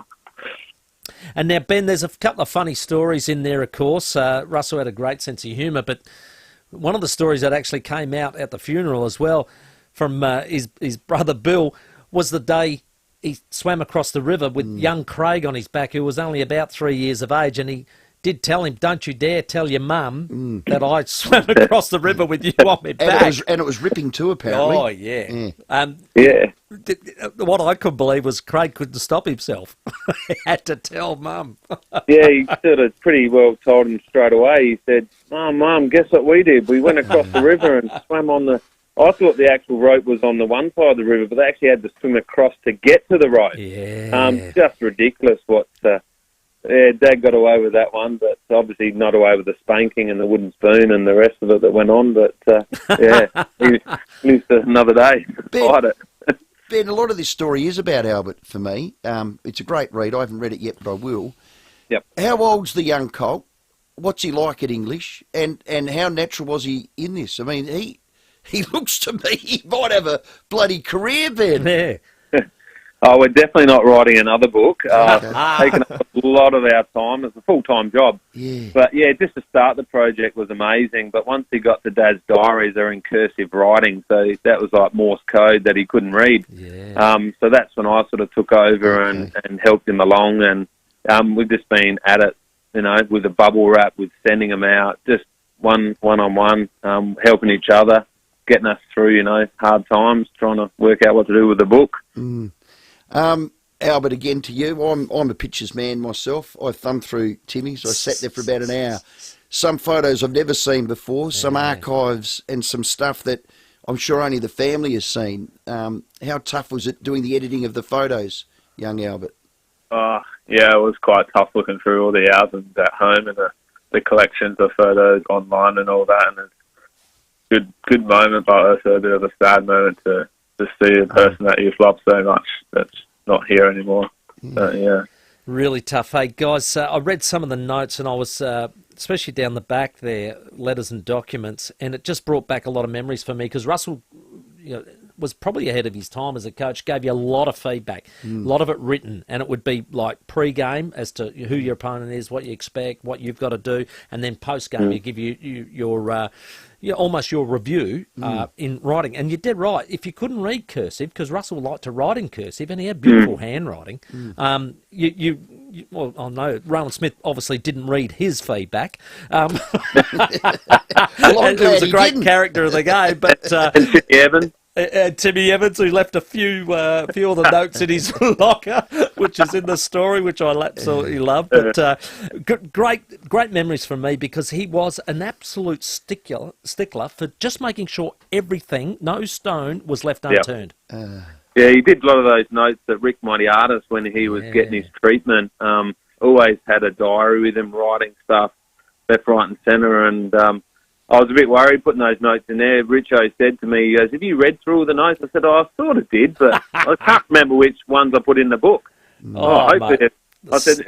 And now, Ben, there's a couple of funny stories in there, of course. Russell had a great sense of humour, but one of the stories that actually came out at the funeral as well from his brother Bill was the day he swam across the river with young Craig on his back, who was only about 3 years of age, and he did tell him, "Don't you dare tell your mum that I swam across the river with you on my back." And it was ripping too, apparently. Oh, yeah. What I couldn't believe was Craig couldn't stop himself. He had to tell mum. Yeah, he sort of pretty well told him straight away. He said, "Oh, Mum, guess what we did? We went across the river and swam on the..." I thought the actual rope was on the one side of the river, but they actually had to swim across to get to the rope. Yeah. Just ridiculous what... Dad got away with that one, but obviously not away with the spanking and the wooden spoon and the rest of it that went on. But, he lives to another day. Fight it. Ben, a lot of this story is about Albert for me. It's a great read. I haven't read it yet, but I will. Yep. How old's the young colt? What's he like at English? And how natural was he in this? I mean, he looks to me he might have a bloody career, Ben. Yeah. Oh, we're definitely not writing another book. It's taken up a lot of our time. It's a full-time job. Yeah. But, yeah, just to start the project was amazing. But once he got to Dad's diaries, they're in cursive writing, so that was like Morse code that he couldn't read. Yeah. So that's when I sort of took over and helped him along. And we've just been at it, with a bubble wrap, with sending them out, just one-on-one, helping each other, getting us through, hard times, trying to work out what to do with the book. Albert, again to you. I'm a pictures man myself. I thumbed through Timmy's. I sat there for about an hour. Some photos I've never seen before, some archives and some stuff that I'm sure only the family has seen. How tough was it doing the editing of the photos, young Albert? Yeah, it was quite tough looking through all the albums at home and the collections of photos online and all that. And it's a good moment, but also a bit of a sad moment to see a person that you've loved so much that's not here anymore. Yeah. Really tough. Hey, guys, I read some of the notes and I was, especially down the back there, letters and documents, and it just brought back a lot of memories for me because Russell was probably ahead of his time as a coach, gave you a lot of feedback, a lot of it written, and it would be like pre-game as to who your opponent is, what you expect, what you've got to do, and then post-game you give your almost your review in writing. And you did right. If you couldn't read cursive, because Russell liked to write in cursive, and he had beautiful handwriting, well, I know Rowan Smith obviously didn't read his feedback. It was a great character of the game, but and Timmy Evans. Timmy Evans, who left a few of the notes in his locker, which is in the story, which I absolutely love. But great memories from me because he was an absolute stickler for just making sure everything, no stone, was left unturned. Yeah, he did a lot of those notes that Rick Montiatis when he was getting his treatment. Always had a diary with him, writing stuff left, right, and centre, and I was a bit worried putting those notes in there. Richo said to me, he goes, "Have you read through all the notes?" I said, "I sort of did, but I can't remember which ones I put in the book." I said,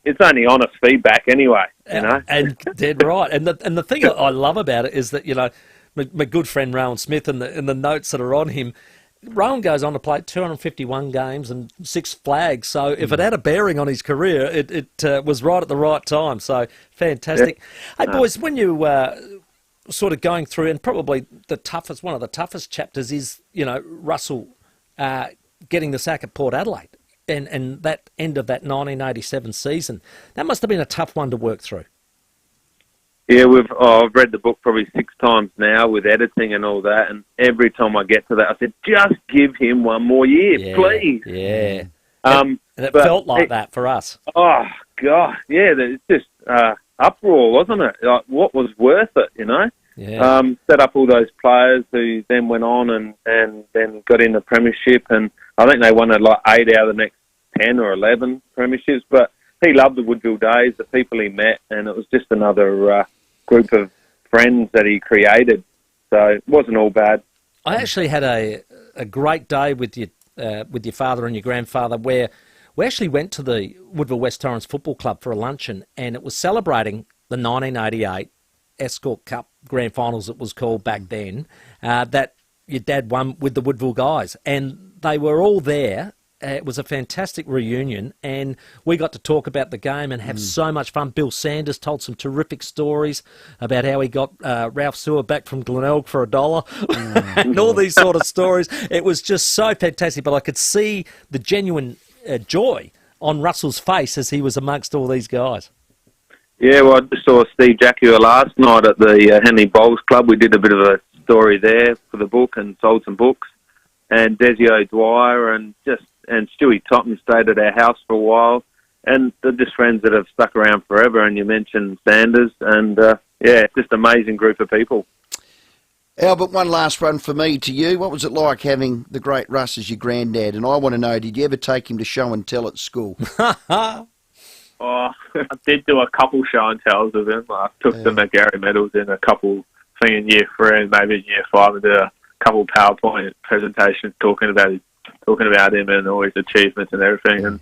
"It's only honest feedback anyway, And dead right. And the thing I love about it is that, my good friend Rowan Smith and the notes that are on him, Rowan goes on to play 251 games and 6 flags. So if it had a bearing on his career, it was right at the right time. So fantastic. Yeah. Hey, boys, when you sort of going through, and probably one of the toughest chapters is, Russell getting the sack at Port Adelaide and that end of that 1987 season. That must have been a tough one to work through. Yeah, I've read the book probably 6 times now with editing and all that, and every time I get to that, I said, just give him one more year, please. Yeah. And it felt like that for us. Oh, God, yeah, it's just uproar, wasn't it? Like, what was worth it, Yeah. Set up all those players who then went on and then got in the premiership, and I think they won like 8 out of the next 10 or 11 premierships, but he loved the Woodville days, the people he met, and it was just another group of friends that he created. So it wasn't all bad. I actually had a great day with your father and your grandfather where we actually went to the Woodville West Torrens Football Club for a luncheon, and it was celebrating the 1988 Escort Cup Grand Finals, it was called back then, that your dad won with the Woodville guys. And they were all there It was a fantastic reunion, and we got to talk about the game and have so much fun. Bill Sanders told some terrific stories about how he got Ralph Sewer back from Glenelg for $1 and all these sort of stories. It was just so fantastic, but I could see the genuine joy on Russell's face as he was amongst all these guys. Yeah, well, I just saw Steve Jackua last night at the Henley Bowls Club. We did a bit of a story there for the book and sold some books. And Desi O'Dwyer and Stewie Totten stayed at our house for a while. And they're just friends that have stuck around forever. And you mentioned Sanders. And, just an amazing group of people. Albert, one last one for me to you. What was it like having the great Russ as your granddad? And I want to know, did you ever take him to show and tell at school? I did do a couple show and tells with him. I took the McGarry medals in a couple, I think in year 3 and maybe in year 5, and did a couple PowerPoint presentations talking about him and all his achievements and everything. And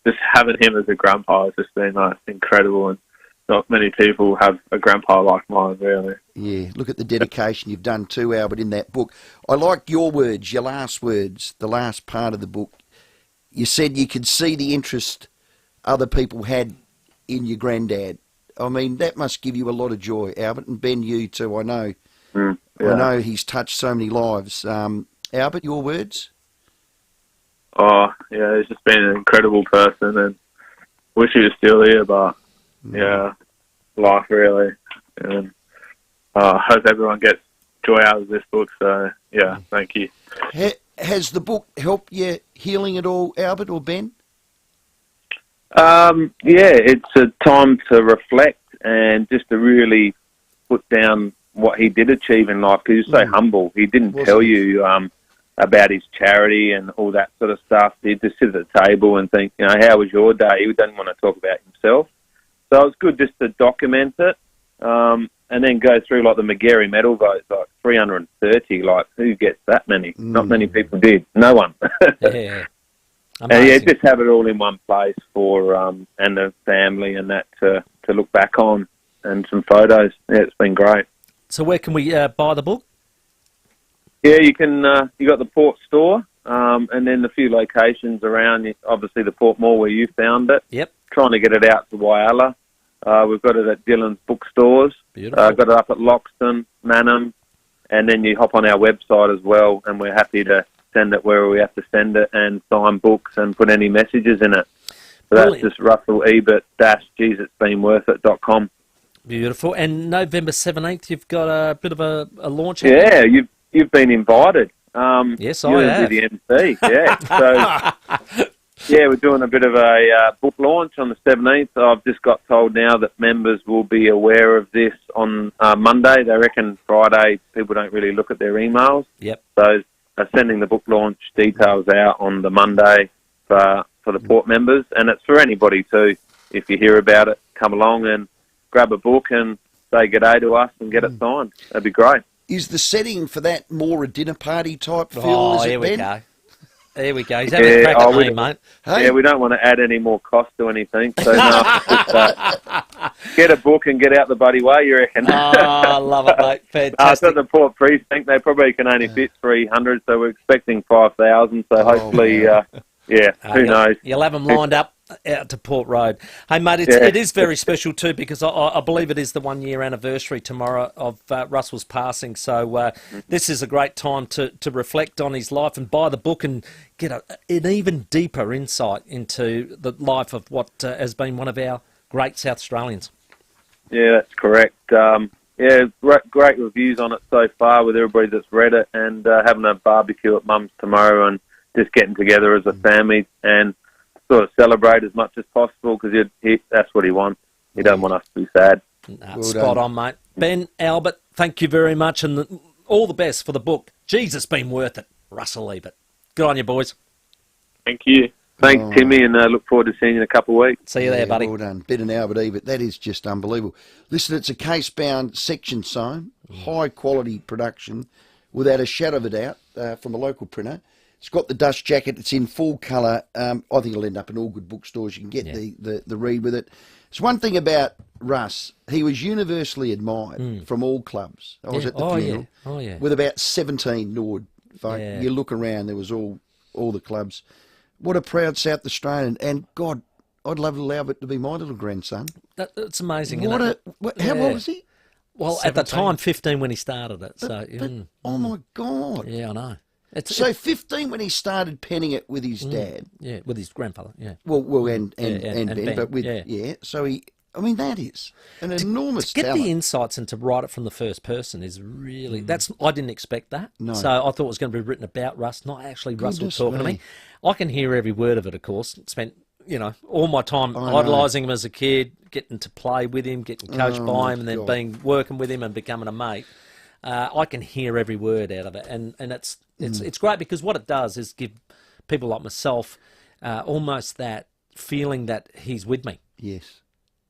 just having him as a grandpa has just been incredible. And not many people have a grandpa like mine, really. Yeah, look at the dedication you've done too, Albert, in that book. I like your words, your last words, the last part of the book. You said you could see the interest other people had in your granddad. I mean, that must give you a lot of joy, Albert, and Ben, you too, I know. I know he's touched so many lives. Albert, your words? Oh, yeah, he's just been an incredible person, and wish he was still here, but, life really. And I hope everyone gets joy out of this book, so, thank you. Has the book helped you healing at all, Albert or Ben? It's a time to reflect and just to really put down what he did achieve in life, because he was so humble. He didn't tell you about his charity and all that sort of stuff. He'd just sit at the table and think, how was your day? He didn't want to talk about himself. So it was good just to document it and then go through like the McGarry medal votes, like 330. Like, who gets that many? Not many people did. No one. And just have it all in one place for and the family and that to look back on, and some photos. Yeah, it's been great. So where can we buy the book? Yeah, you can. You got the Port store, and then a few locations around. Obviously, the Port Mall where you found it. Yep. Trying to get it out to Whyalla. We've got it at Dylan's bookstores. Beautiful. Got it up at Loxton, Manham, and then you hop on our website as well, and we're happy to send it where we have to send it and sign books and put any messages in it. So that's just RussellEbert-JesusIt'sBeenWorthIt.com. Beautiful. And November 17th, you've got a bit of a launch. Yeah, you've been invited. Yes, I have. You're the MC, yeah. So, we're doing a bit of a book launch on the 17th. I've just got told now that members will be aware of this on Monday. They reckon Friday people don't really look at their emails. Yep. So sending the book launch details out on the Monday for the Port members, and it's for anybody too. If you hear about it, come along and grab a book and say good day to us and get it signed. That'd be great. Is the setting for that more a dinner party type feel? Oh, here we go. There we go. He's having a crack at me, mate. Hey? Yeah, we don't want to add any more cost to anything. So just, get a book and get out the bloody way, you reckon? Oh, I love it, mate. Fantastic. At the Port Precinct, they probably can only fit 300, so we're expecting 5,000. So hopefully, who knows? You'll have them lined up out to Port Road. Hey, mate, it is very special too, because I believe it is the 1 year anniversary tomorrow of Russell's passing. So this is a great time to reflect on his life and buy the book and get an even deeper insight into the life of what has been one of our great South Australians. Yeah, that's correct. Great reviews on it so far with everybody that's read it, and having a barbecue at Mum's tomorrow and just getting together as a family and sort of celebrate as much as possible, because that's what he wants. He don't want us to be sad. Spot on, mate. Ben, Albert, thank you very much, and all the best for the book. Jesus, been worth it. Russell Ebert. Good on you, boys. Thank you. Thanks, Timmy, and look forward to seeing you in a couple of weeks. See you there, buddy. Well done. Ben and Albert Ebert. That is just unbelievable. Listen, it's a case-bound section sewn, high-quality production, without a shadow of a doubt, from a local printer. It's got the dust jacket. It's in full colour. I think it'll end up in all good bookstores. You can get the read with it. It's one thing about Russ. He was universally admired from all clubs. I was at the funeral with about 17 Nord folk. You look around, there was all the clubs. What a proud South Australian. And, God, I'd love Albert to be my little grandson. That's amazing. How old was he? Well, 17. at the time, 15 when he started it. Oh, my God. Yeah, I know. So 15 when he started penning it with his dad. Yeah, with his grandfather, yeah. Well, and Ben, but with, yeah. So that is an enormous to get talent. the insights and to write it from the first person is really, I didn't expect that. No. So I thought it was going to be written about Russ, not actually Russell Goodness talking to me. me. I can hear every word of it, of course. Spent, all my time idolising him as a kid, getting to play with him, getting coached by him, and then working with him and becoming a mate. I can hear every word out of it, and it's great because what it does is give people like myself almost that feeling that he's with me. Yes.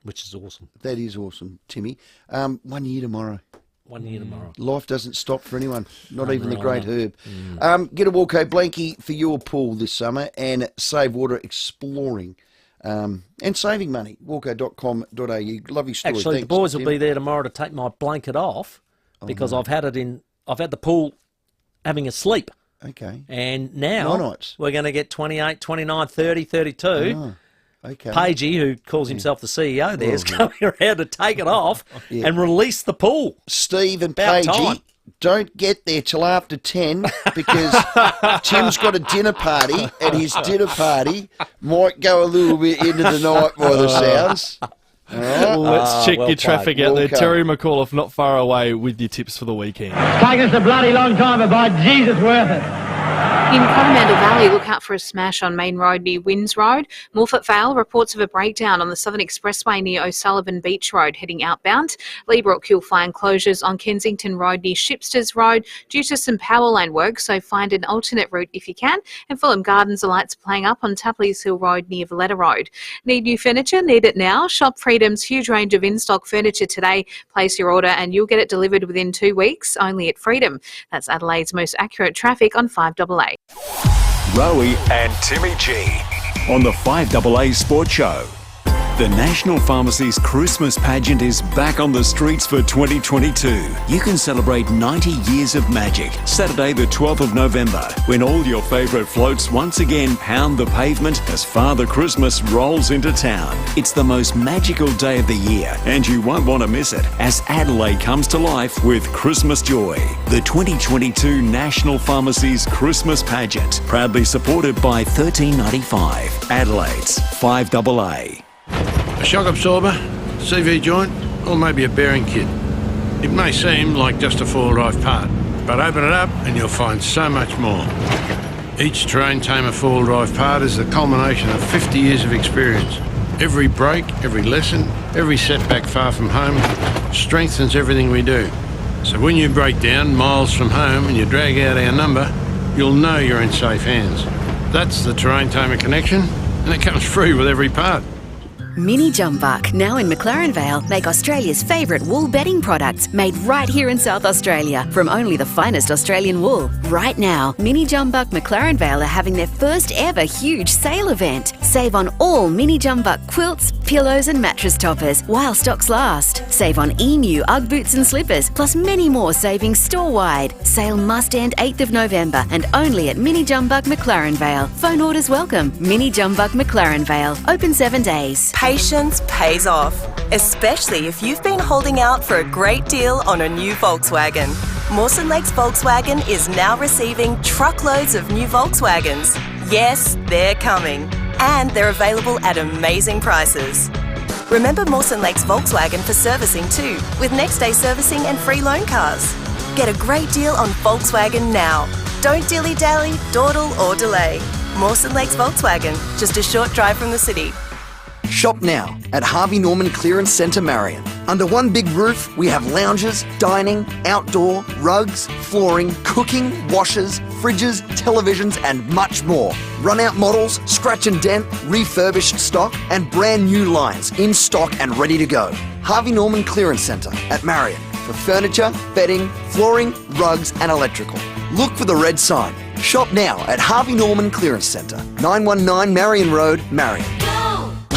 Which is awesome. That is awesome, Timmy. 1 year tomorrow. 1 year tomorrow. Life doesn't stop for anyone, not even the Unreal, great Herb. Get a Walco blankie for your pool this summer and save water exploring and saving money. Walco.com.au. Lovely story. Actually, Thanks, the boys will Tim. be there tomorrow to take my blanket off because I've had the pool having a sleep. Okay. And now nights. we're going to get 28, 29, 30, 32. Okay. Pagey, who calls himself the CEO there, is coming around to take it off and release the pool. Steve and About Pagey, time. don't get there till after 10 because Tim's got a dinner party and his dinner party might go a little bit into the night by the sounds. All right? Let's check your traffic out there. Walco. Terry McAuliffe, not far away with your tips for the weekend. Taking us a bloody long time, but by Jesus, worth it. In Coromandel Valley, look out for a smash on Main Road near Winns Road. Morphett Vale, reports of a breakdown on the Southern Expressway near O'Sullivan Beach Road heading outbound. Leebrook Kilfine closures on Kensington Road near Shipsters Road due to some power line work, so find an alternate route if you can. And Fulham Gardens, the lights are playing up on Tapley's Hill Road near Valletta Road. Need new furniture? Need it now? Shop Freedom's huge range of in-stock furniture today. Place your order and you'll get it delivered within 2 weeks, only at Freedom. That's Adelaide's most accurate traffic on 5AA. Rowie and Timmy G on the 5AA Sports Show. The National Pharmacy's Christmas pageant is back on the streets for 2022. You can celebrate 90 years of magic Saturday the 12th of November when all your favourite floats once again pound the pavement as Father Christmas rolls into town. It's the most magical day of the year and you won't want to miss it as Adelaide comes to life with Christmas Joy. The 2022 National Pharmacy's Christmas pageant, proudly supported by 1395 Adelaide's 5AA. A shock absorber, CV joint, or maybe a bearing kit. It may seem like just a four-wheel-drive part, but open it up and you'll find so much more. Each terrain tamer four-wheel-drive part is the culmination of 50 years of experience. Every break, every lesson, every setback far from home strengthens everything we do. So when you break down miles from home and you drag out our number, you'll know you're in safe hands. That's the terrain tamer connection, and it comes free with every part. Mini Jumbuck, now in McLaren Vale, make Australia's favourite wool bedding products made right here in South Australia from only the finest Australian wool. Right now, Mini Jumbuck McLaren Vale are having their first ever huge sale event. Save on all Mini Jumbuck quilts, pillows and mattress toppers while stocks last. Save on Emu, Ugg boots and slippers, plus many more savings store-wide. Sale must end 8th of November and only at Mini Jumbuck McLaren Vale. Phone orders welcome. Mini Jumbuck McLaren Vale. Open 7 days. Patience pays off, especially if you've been holding out for a great deal on a new Volkswagen. Mawson Lakes Volkswagen is now receiving truckloads of new Volkswagens. Yes, they're coming. And they're available at amazing prices. Remember Mawson Lakes Volkswagen for servicing too, with next day servicing and free loan cars. Get a great deal on Volkswagen now. Don't dilly-dally, dawdle or delay. Mawson Lakes Volkswagen, just a short drive from the city. Shop now at Harvey Norman Clearance Centre Marion. Under one big roof, we have lounges, dining, outdoor, rugs, flooring, cooking, washers, fridges, televisions and much more. Run-out models, scratch and dent, refurbished stock and brand new lines in stock and ready to go. Harvey Norman Clearance Centre at Marion for furniture, bedding, flooring, rugs and electrical. Look for the red sign. Shop now at Harvey Norman Clearance Centre, 919 Marion Road, Marion.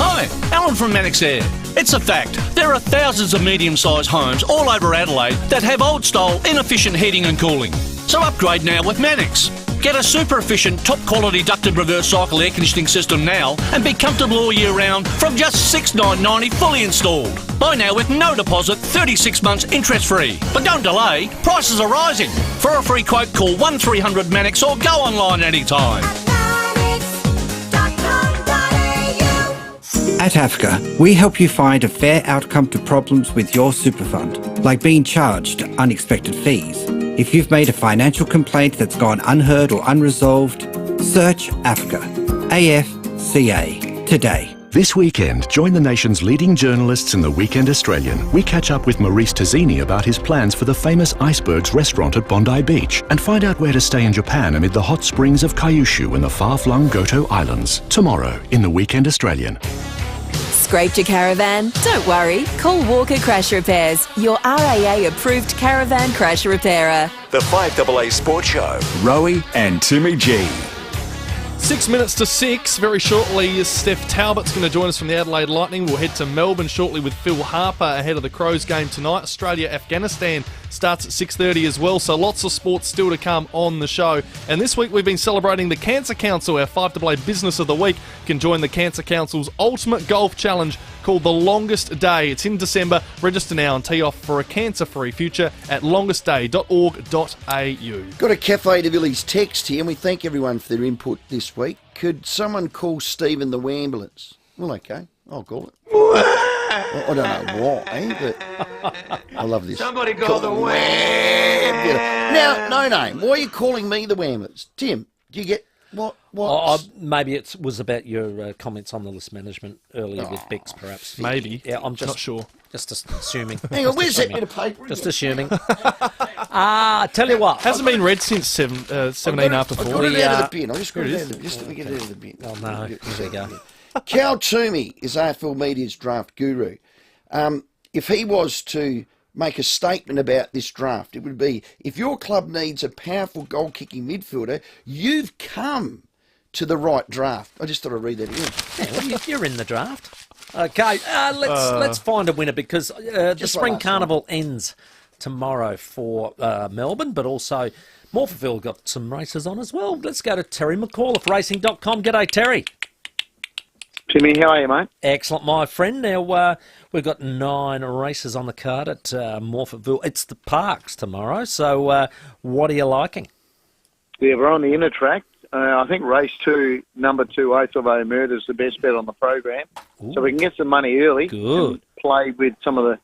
Hi, Alan from Mannix Air. It's a fact, there are thousands of medium-sized homes all over Adelaide that have old-style, inefficient heating and cooling. So upgrade now with Mannix. Get a super efficient, top quality ducted reverse cycle air conditioning system now and be comfortable all year round from just $6,990 fully installed. Buy now with no deposit, 36 months interest free. But don't delay, prices are rising. For a free quote, call 1300 Mannix or go online anytime. At AFCA, we help you find a fair outcome to problems with your super fund, like being charged unexpected fees. If you've made a financial complaint that's gone unheard or unresolved, search AFCA, AFCA, today. This weekend, join the nation's leading journalists in the Weekend Australian. We catch up with Maurice Tazzini about his plans for the famous Icebergs restaurant at Bondi Beach and find out where to stay in Japan amid the hot springs of Kyushu and the far-flung Goto Islands. Tomorrow in the Weekend Australian. Scraped your caravan? Don't worry. Call Walker Crash Repairs, your RAA-approved caravan crash repairer. The 5AA Sports Show. Rowie and Timmy G. 6 minutes to 6. Very shortly, Steph Talbot's going to join us from the Adelaide Lightning. We'll head to Melbourne shortly with Phil Harper ahead of the Crows game tonight. Australia-Afghanistan starts at 6:30 as well, so lots of sports still to come on the show. And this week we've been celebrating the Cancer Council. Our 5AA Business of the Week can join the Cancer Council's ultimate golf challenge called The Longest Day. It's in December. Register now and tee off for a cancer-free future at longestday.org.au. Got a Cafe de Villiers text here, and we thank everyone for their input this week. Could someone call Stephen the Wambulance? Well, okay, I'll call it. I don't know why, but I love this. Somebody call the Wambulance. Now, no name. Why are you calling me the Wambulance? Tim, do you get what? Maybe it was about your comments on the list management earlier with Bex, perhaps. Maybe. Yeah, I'm just not sure. Just assuming. Hang on, where's that bit of paper? Just assuming. Tell you what. Hasn't been read since 17 after 4. I got it out of the bin. I just got it out of the bin. Just let me get it out of the bin. Oh, no. Here we go. Cal Toomey is AFL Media's draft guru. If he was to make a statement about this draft, it would be, if your club needs a powerful goal-kicking midfielder, you've come to the right draft. I just thought I'd read that again. Yeah, well, you're in the draft. Okay, let's find a winner, because the Spring Carnival ends tomorrow for Melbourne, but also Morpheville got some races on as well. Let's go to Terry McAuliffe, racing.com. G'day, Terry. Timmy, how are you, mate? Excellent, my friend. Now, we've got 9 races on the card at Morpheville. It's the Parks tomorrow, so what are you liking? Yeah, we're on the inner track. I think race 2, number 2, Oath of A Murder is the best bet on the program. Ooh. So we can get some money early. Good. And play with some of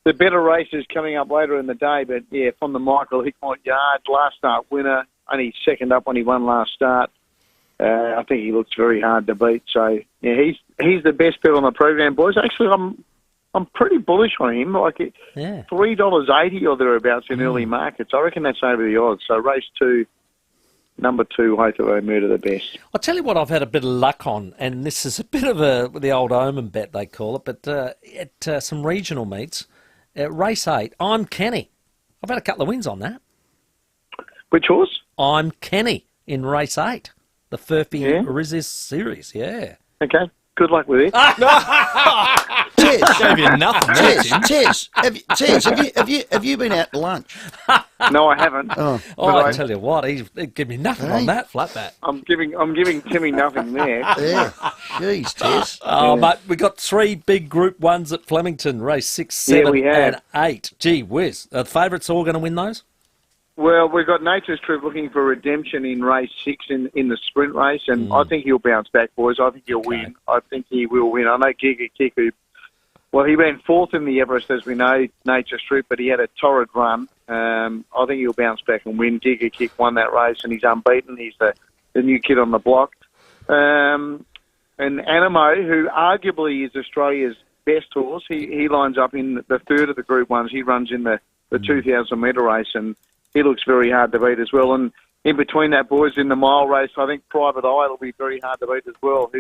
the better races coming up later in the day. But, yeah, from the Michael Hickmott Yard, last start winner, only second up when he won last start. I think he looks very hard to beat. So, yeah, he's the best bet on the program, boys. Actually, I'm pretty bullish on him. Like $3.80 or thereabouts in early markets. I reckon that's over the odds. So race 2, number 2, Oath of A Murder, the best. I'll tell you what I've had a bit of luck on, and this is a bit of the old omen bet, they call it, but at some regional meets, at race 8, I'm Kenny. I've had a couple of wins on that. Which horse? I'm Kenny in race 8, the Furphy Resist Series, yeah. Okay, good luck with it. Tez, gave you nothing. Tez, have you been out to lunch? No, I haven't. I tell you what, he give me nothing on that flat bat. I'm giving Timmy nothing there. Yeah, jeez, Tez. Oh, mate, we got 3 big Group 1s at Flemington, race 6, 7 and 8. Gee whiz. Are the favourites all going to win those? Well, we've got Nature's Trip looking for redemption in race 6 in the sprint race, and I think he'll bounce back, boys. I think he'll win. I think he will win. I know Giga Kick, he ran 4th in the Everest, as we know, Nature's Trip, but he had a torrid run. I think he'll bounce back and win. Giga Kick won that race, and he's unbeaten. He's the new kid on the block. And Animo, who arguably is Australia's best horse, he lines up in the 3rd of the Group 1s. He runs in the 2,000-metre race, and he looks very hard to beat as well. And in between that, boys, in the mile race, I think Private Eye will be very hard to beat as well,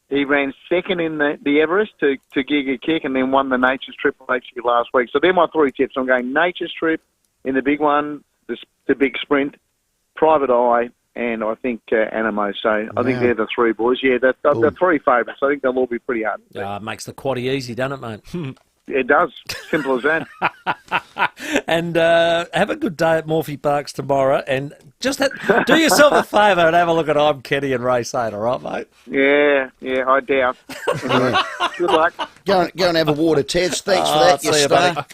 He ran 2nd in the Everest to Giga Kick and then won the Nature's Trip actually last week. So they're my 3 tips. I'm going Nature's Trip in the big one, the big sprint, Private Eye, and I think Animo. So I think they're the 3 boys. Yeah, the 3 favourites. I think they'll all be pretty hard. Makes the quaddie easy, doesn't it, mate? It does. Simple as that. And have a good day at Morphy Parks tomorrow. And just do yourself a favour and have a look at I'm Kenny and Race 8, all right, mate? Yeah, I doubt. Anyway, good luck. Go and have a water, Tez. Thanks for that, you see you, star.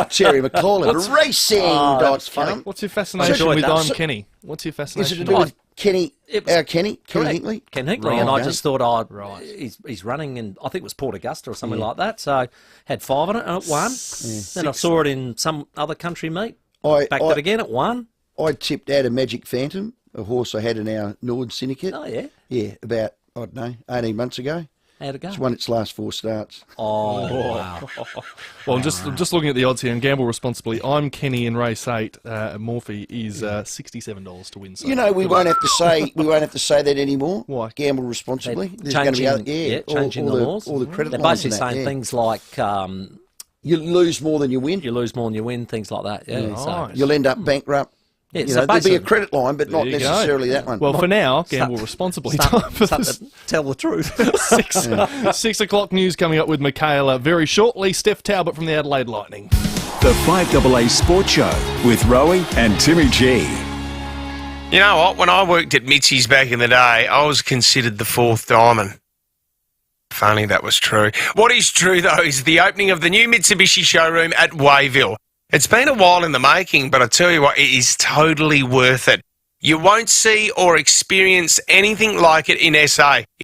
Terry McCall, racing.com. What's your fascination with I'm Kenny? What's your fascination? Is it to do with Kenny? Kenny Hinkley? Ken Hinkley, Right, and I okay. just thought, he's running in, I think it was Port Augusta or something like that, so had 5 on it and it won. Then I saw it in some other country meet, backed it again, it won. I tipped out a Magic Phantom, a horse I had in our Nord Syndicate. Oh, yeah? Yeah, about, I don't know, 18 months ago. How'd it go? It's won its last 4 starts. Oh, wow. Well, I'm just looking at the odds here and gamble responsibly. I'm Kenny in race 8. Morphy is $67 to win. So You know, we won't have to say that anymore. Why? Gamble responsibly. There's Changing, going to be changing the laws. all the credit They're lines basically and that, saying yeah. things like you lose more than you win. you lose more than you win, things like that. Yeah, so. You'll end up bankrupt. Yeah, You so know, there'll be a basically- credit line, but not There you go. necessarily that one. Well, for now, gamble responsibly. Time for this. Tell the truth. 6 o'clock news coming up with Michaela. Very shortly, Steph Talbot from the Adelaide Lightning. The 5AA Sports Show with Rowie and Timmy G. You know what? When I worked at Mitchie's back in the day, I was considered the fourth diamond. Funny that was true. What is true, though, is the opening of the new Mitsubishi showroom at Wayville. It's been a while in the making, but I tell you what, it is totally worth it. You won't see or experience anything like it in SA.